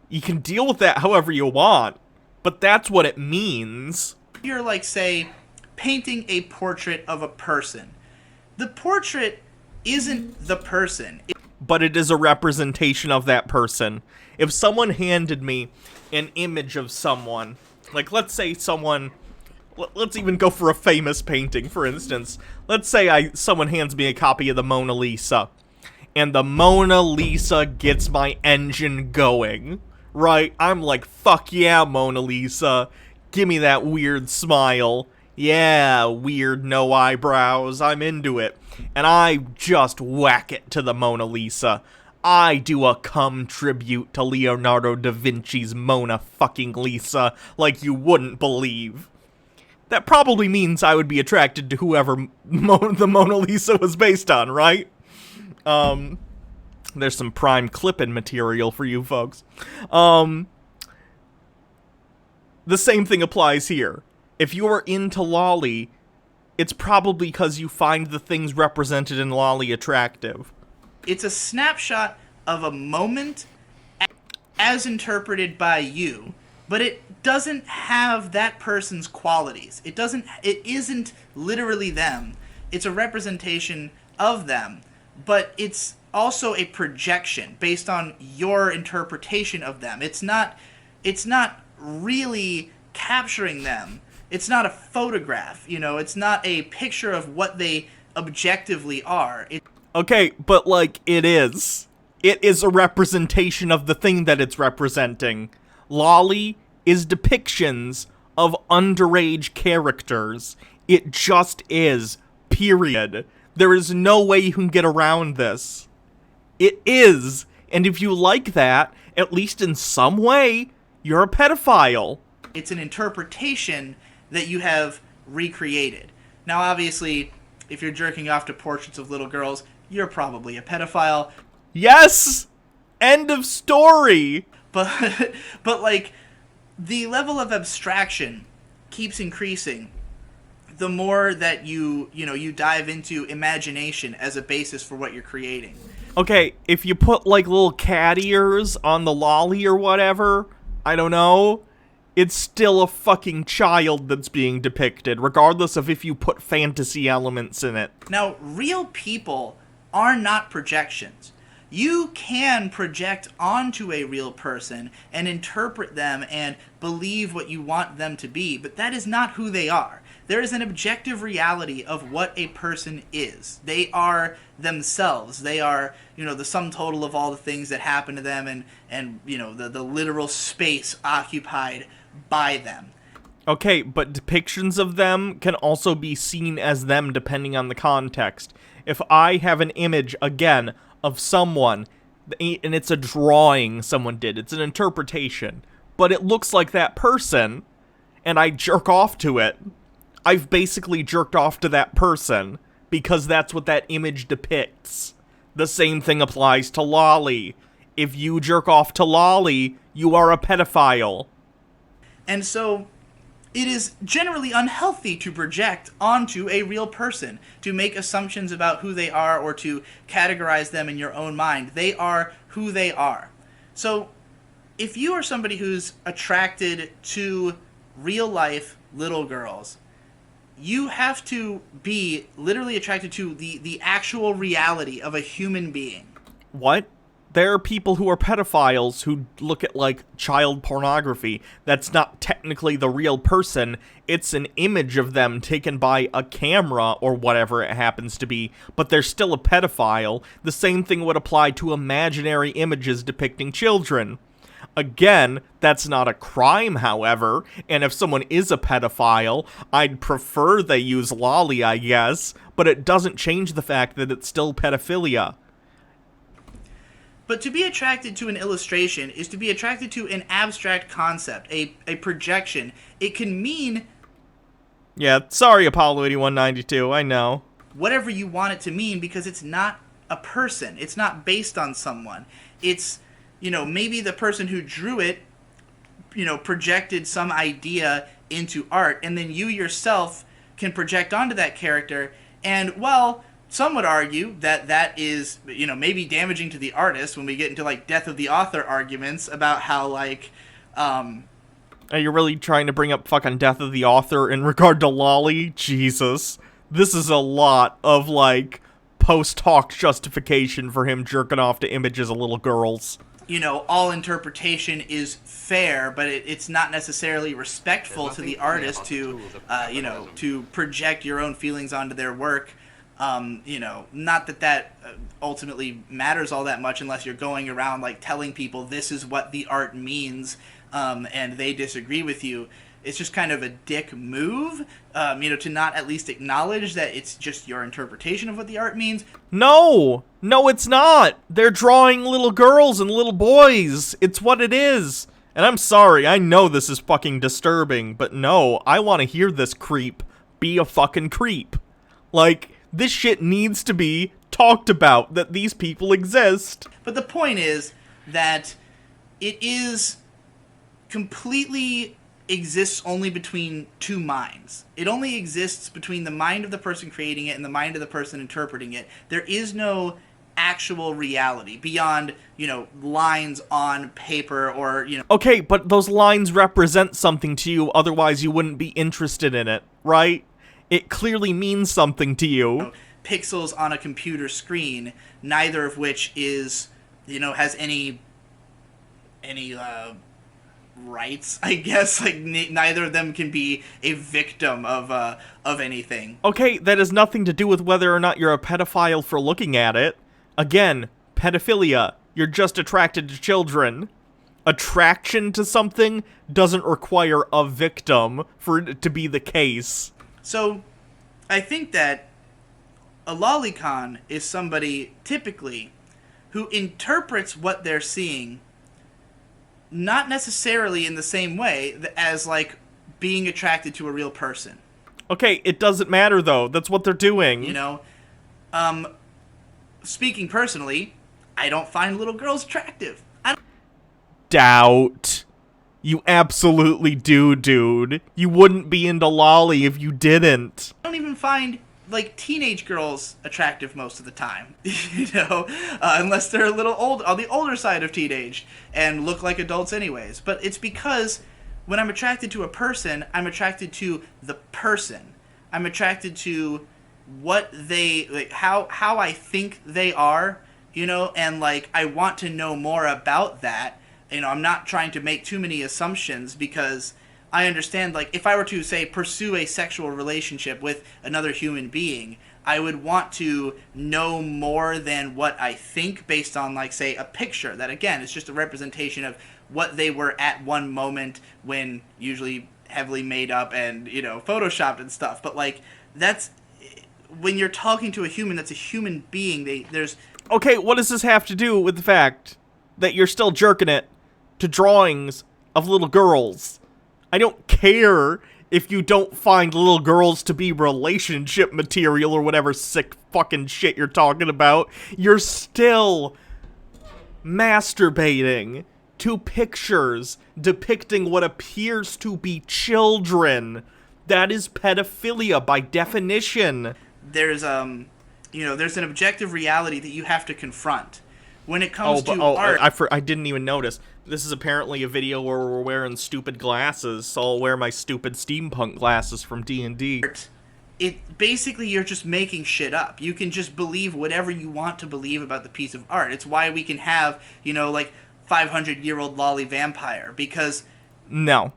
you can deal with that however you want, but that's what it means. You're like, say, painting a portrait of a person. The portrait isn't the person. But it is a representation of that person. If someone handed me an image of someone, like let's say someone, let's even go for a famous painting, for instance. Let's say someone hands me a copy of the Mona Lisa, and the Mona Lisa gets my engine going, right? I'm like, fuck yeah, Mona Lisa. Give me that weird smile. Yeah, weird no eyebrows, I'm into it. And I just whack it to the Mona Lisa. I do a cum tribute to Leonardo da Vinci's Mona fucking Lisa like you wouldn't believe. That probably means I would be attracted to whoever the Mona Lisa was based on, right? There's some prime clipping material for you folks. The same thing applies here. If you are into Lolly, it's probably because you find the things represented in Lolly attractive. It's a snapshot of a moment as interpreted by you, but it doesn't have that person's qualities. It isn't literally them. It's a representation of them, but it's also a projection based on your interpretation of them. It's not really capturing them. It's not a photograph, it's not a picture of what they objectively are. Okay, but like, it is. It is a representation of the thing that it's representing. Lolly is depictions of underage characters. It just is. Period. There is no way you can get around this. It is. And if you like that, at least in some way, you're a pedophile. It's an interpretation that you have recreated. Now, obviously, if you're jerking off to portraits of little girls, you're probably a pedophile. Yes! End of story! But like, the level of abstraction keeps increasing the more that you dive into imagination as a basis for what you're creating. Okay, if you put, like, little cat ears on the lolly or whatever, I don't know, it's still a fucking child that's being depicted, regardless of if you put fantasy elements in it. Now, real people are not projections. You can project onto a real person and interpret them and believe what you want them to be, but that is not who they are. There is an objective reality of what a person is. They are themselves. They are, the sum total of all the things that happen to them and the literal space occupied by them. Okay, but depictions of them can also be seen as them depending on the context. If I have an image, again, of someone, and it's a drawing someone did, it's an interpretation, but it looks like that person, and I jerk off to it, I've basically jerked off to that person, because that's what that image depicts. The same thing applies to Lolly. If you jerk off to Lolly, you are a pedophile. And so, it is generally unhealthy to project onto a real person, to make assumptions about who they are or to categorize them in your own mind. They are who they are. So, if you are somebody who's attracted to real-life little girls, you have to be literally attracted to the actual reality of a human being. What? There are people who are pedophiles who look at, like, child pornography. That's not technically the real person. It's an image of them taken by a camera or whatever it happens to be, but they're still a pedophile. The same thing would apply to imaginary images depicting children. Again, that's not a crime, however, and if someone is a pedophile, I'd prefer they use Lolly, I guess, but it doesn't change the fact that it's still pedophilia. But to be attracted to an illustration is to be attracted to an abstract concept, a projection. It can mean... Yeah, sorry, Apollo 8192, I know. Whatever you want it to mean, because it's not a person. It's not based on someone. It's, maybe the person who drew it, projected some idea into art, and then you yourself can project onto that character, and, well... Some would argue that that is, maybe damaging to the artist when we get into, like, death of the author arguments about how, like, Are you really trying to bring up fucking death of the author in regard to Lolly? Jesus. This is a lot of, like, post-hoc justification for him jerking off to images of little girls. All interpretation is fair, but it's not necessarily respectful to the artist to, to project your own feelings onto their work. Not that ultimately matters all that much unless you're going around, like, telling people this is what the art means, and they disagree with you. it's just kind of a dick move, to not at least acknowledge that it's just your interpretation of what the art means. No, it's not. They're drawing little girls and little boys. It's what it is. And I'm sorry, I know this is fucking disturbing, but no, I want to hear this creep be a fucking creep. Like, this shit needs to be talked about, that these people exist. But the point is that it is completely exists only between two minds. It only exists between the mind of the person creating it and the mind of the person interpreting it. There is no actual reality beyond, lines on paper or, Okay, but those lines represent something to you, otherwise you wouldn't be interested in it, right? It clearly means something to you. Pixels on a computer screen, neither of which is, has any rights, I guess. Like, neither of them can be a victim of anything. Okay, that has nothing to do with whether or not you're a pedophile for looking at it. Again, pedophilia. You're just attracted to children. Attraction to something doesn't require a victim for it to be the case. So, I think that a lolicon is somebody, typically, who interprets what they're seeing not necessarily in the same way as, like, being attracted to a real person. Okay, it doesn't matter, though. That's what they're doing. Speaking personally, I don't find little girls attractive. Doubt. You absolutely do, dude. You wouldn't be into lolly if you didn't. I don't even find, like, teenage girls attractive most of the time, unless they're a little old, on the older side of teenage, and look like adults anyways. But it's because when I'm attracted to a person, I'm attracted to the person. I'm attracted to what they, like, how I think they are, and, like, I want to know more about that. I'm not trying to make too many assumptions, because I understand, like, if I were to, say, pursue a sexual relationship with another human being, I would want to know more than what I think based on, like, say, a picture that, again, is just a representation of what they were at one moment, when usually heavily made up and, photoshopped and stuff. But, like, that's, when you're talking to a human that's a human being, there's... Okay, what does this have to do with the fact that you're still jerking it to drawings of little girls? I don't care if you don't find little girls to be relationship material or whatever sick fucking shit you're talking about. You're still masturbating to pictures depicting what appears to be children. That is pedophilia by definition. There's there's an objective reality that you have to confront when it comes to art. I didn't even notice. This is apparently a video where we're wearing stupid glasses, so I'll wear my stupid steampunk glasses from D&D. It basically, you're just making shit up. You can just believe whatever you want to believe about the piece of art. It's why we can have, like, 500-year-old lolly vampire, because... No.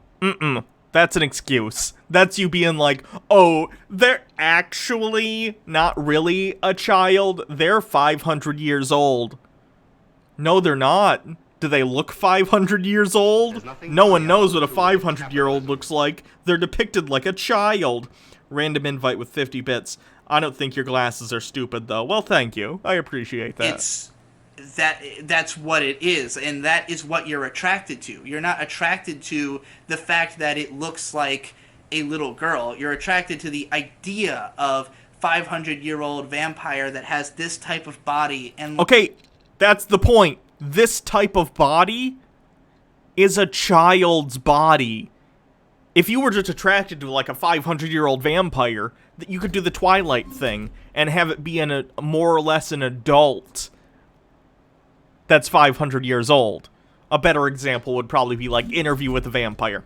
That's an excuse. That's you being like, oh, they're actually not really a child. They're 500 years old. No, they're not. Do they look 500 years old? No one knows what a 500-year-old looks like. They're depicted like a child. Random invite with 50 bits. I don't think your glasses are stupid, though. Well, thank you. I appreciate that. That's what it is, and that is what you're attracted to. You're not attracted to the fact that it looks like a little girl. You're attracted to the idea of 500-year-old vampire that has this type of body. And okay, that's the point. This type of body is a child's body. If you were just attracted to, like, a 500-year-old vampire, you could do the Twilight thing and have it be more or less an adult that's 500 years old. A better example would probably be, like, Interview with a Vampire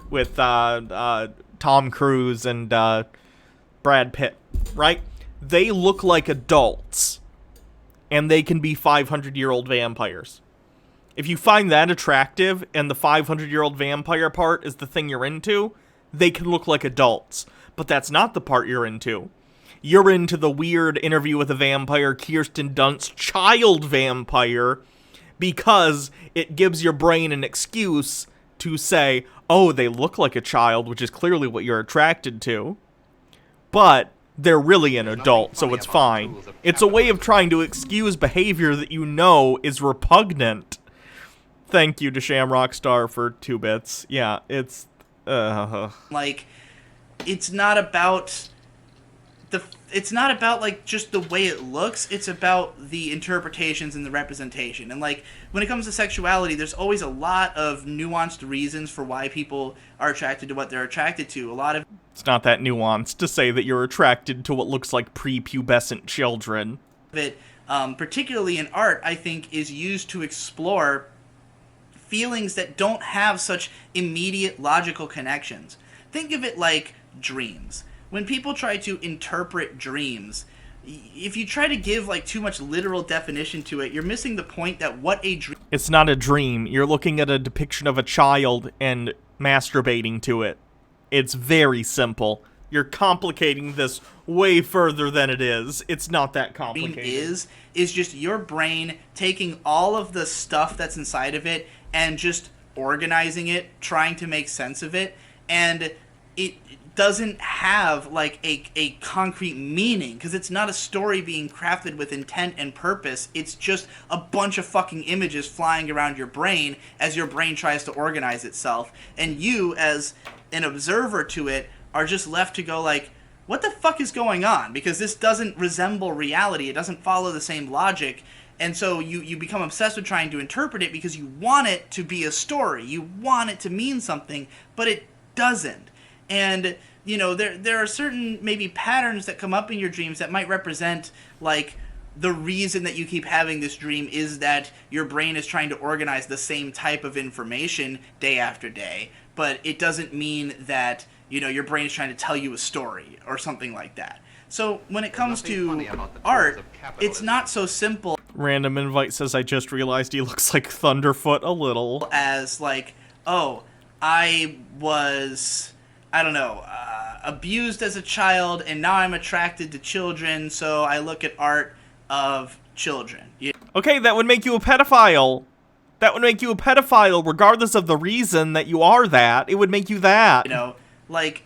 with Tom Cruise and Brad Pitt, right? They look like adults, and they can be 500-year-old vampires. If you find that attractive, and the 500-year-old vampire part is the thing you're into, they can look like adults. But that's not the part you're into. You're into the weird Interview with a Vampire, Kirsten Dunst child vampire, because it gives your brain an excuse to say, oh, they look like a child, which is clearly what you're attracted to, but they're really an adult, so it's fine. It's a way of trying to excuse behavior that you know is repugnant. Thank you to Shamrock Star for 2 bits. Yeah, it's... Like, it's not about like just the way it looks, it's about the interpretations and the representation. And like when it comes to sexuality, there's always a lot of nuanced reasons for why people are attracted to what they're attracted to. A lot of It's not that nuanced to say that you're attracted to what looks like prepubescent children. it, particularly in art, I think is used to explore feelings that don't have such immediate logical connections. Think of it like dreams. When people try to interpret dreams, if you try to give like too much literal definition to it, you're missing the point that what a dream... It's not a dream. You're looking at a depiction of a child and masturbating to it. It's very simple. You're complicating this way further than it is. It's not that complicated. Is just your brain taking all of the stuff that's inside of it and just organizing it, trying to make sense of it, and it doesn't have like a concrete meaning, because it's not a story being crafted with intent and purpose. It's just a bunch of fucking images flying around your brain as your brain tries to organize itself, and you as an observer to it are just left to go like, what the fuck is going on? Because this doesn't resemble reality. It doesn't follow the same logic. And so you become obsessed with trying to interpret it because you want it to be a story. You want it to mean something, but it doesn't. And, you know, there are certain maybe patterns that come up in your dreams that might represent, like, the reason that you keep having this dream is that your brain is trying to organize the same type of information day after day. But it doesn't mean that, you know, your brain is trying to tell you a story or something like that. So when it comes to art, it's not so simple. Random invite says, I just realized he looks like Thunderfoot a little. As like, oh, I was, I don't know, abused as a child, and now I'm attracted to children, so I look at art of children. Okay, that would make you a pedophile. That would make you a pedophile regardless of the reason that you are that. It would make you that. You know, like,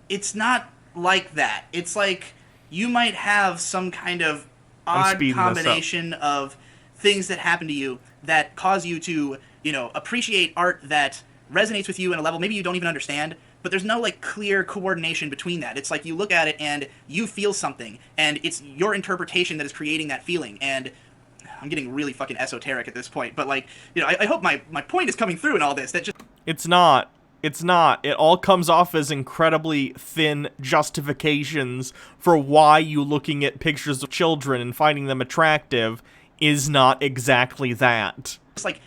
it's not like that. It's like you might have some kind of odd combination of things that happen to you that cause you to, you know, appreciate art that resonates with you in a level maybe you don't even understand, but there's no like clear coordination between that. It's like you look at it and you feel something, and it's your interpretation that is creating that feeling. And I'm getting really fucking esoteric at this point, but like, you know, I hope my point is coming through in all this. That just It's not. It's not. It all comes off as incredibly thin justifications for why you looking at pictures of children and finding them attractive is not exactly that. It's like,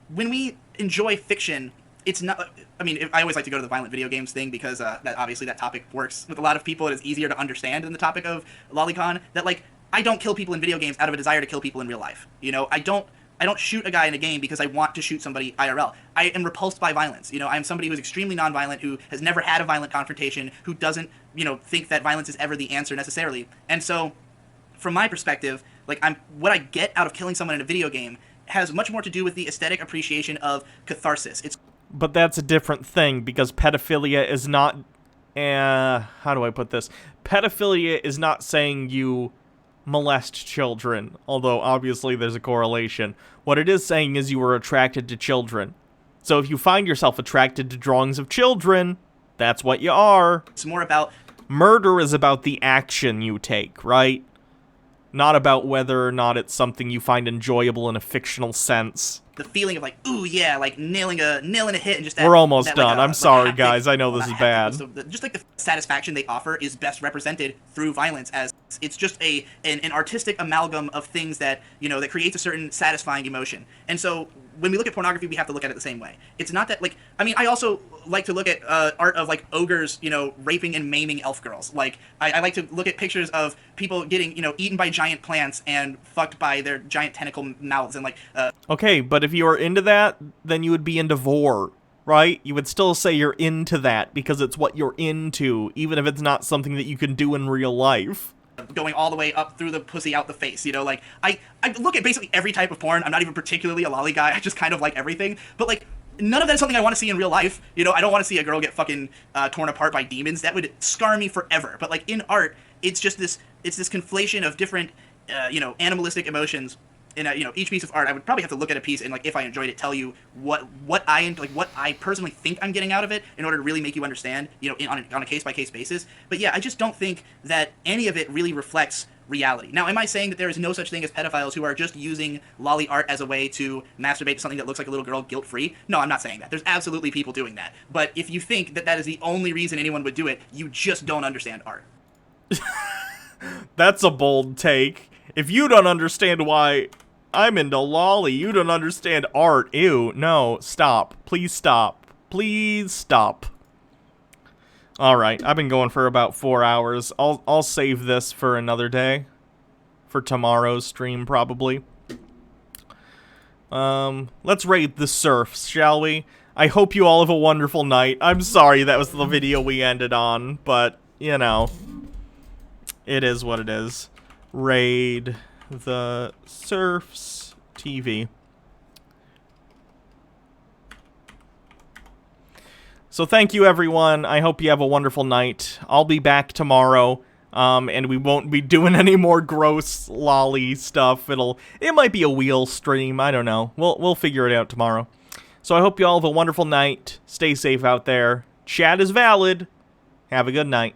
when we enjoy fiction, it's not... I mean, I always like to go to the violent video games thing because that obviously that topic works with a lot of people. It is easier to understand than the topic of lolicon. That, like, I don't kill people in video games out of a desire to kill people in real life. You know, I don't shoot a guy in a game because I want to shoot somebody IRL. I am repulsed by violence. You know, I'm somebody who's extremely nonviolent, who has never had a violent confrontation, who doesn't, you know, think that violence is ever the answer necessarily. And so, from my perspective, like, what I get out of killing someone in a video game has much more to do with the aesthetic appreciation of catharsis. But that's a different thing, because pedophilia is not... how do I put this? Pedophilia is not saying you molest children, although obviously there's a correlation. What it is saying is you are attracted to children. So if you find yourself attracted to drawings of children, that's what you are. It's more about... Murder is about the action you take, right? Not about whether or not it's something you find enjoyable in a fictional sense. The feeling of like, ooh yeah, like nailing a hit, and just we're almost done. I'm sorry, guys. I know this is bad. So just like the satisfaction they offer is best represented through violence, as it's just an artistic amalgam of things that, you know, that creates a certain satisfying emotion. And so when we look at pornography, we have to look at it the same way. It's not that, like, I mean, I also like to look at art of like ogres, you know, raping and maiming elf girls. Like, I like to look at pictures of people getting, you know, eaten by giant plants and fucked by their giant tentacle mouths, and like. Okay, but if you are into that, then you would be into vor, right? You would still say you're into that because it's what you're into, even if it's not something that you can do in real life. Going all the way up through the pussy, out the face, you know, like, I look at basically every type of porn. I'm not even particularly a lolly guy, I just kind of like everything, but like, none of that is something I want to see in real life. You know, I don't want to see a girl get fucking torn apart by demons. That would scar me forever. But like in art, it's just this conflation of different, you know, animalistic emotions. In you know, each piece of art, I would probably have to look at a piece and, like, if I enjoyed it, tell you what I personally think I'm getting out of it in order to really make you understand, you know, on a case-by-case basis. But yeah, I just don't think that any of it really reflects reality. Now, am I saying that there is no such thing as pedophiles who are just using lolly art as a way to masturbate to something that looks like a little girl guilt-free? No, I'm not saying that. There's absolutely people doing that. But if you think that that is the only reason anyone would do it, you just don't understand art. That's a bold take. If you don't understand why I'm into lolly, you don't understand art. Ew, no, stop. Please stop. Please stop. Alright, I've been going for about 4 hours. I'll save this for another day. For tomorrow's stream, probably. Let's raid the serfs, shall we? I hope you all have a wonderful night. I'm sorry that was the video we ended on, but, you know, it is what it is. Raid the serfs TV. So thank you, everyone. I hope you have a wonderful night. I'll be back tomorrow, and we won't be doing any more gross lolly stuff. It might be a wheel stream. I don't know. We'll figure it out tomorrow. So I hope you all have a wonderful night. Stay safe out there. Chat is valid. Have a good night.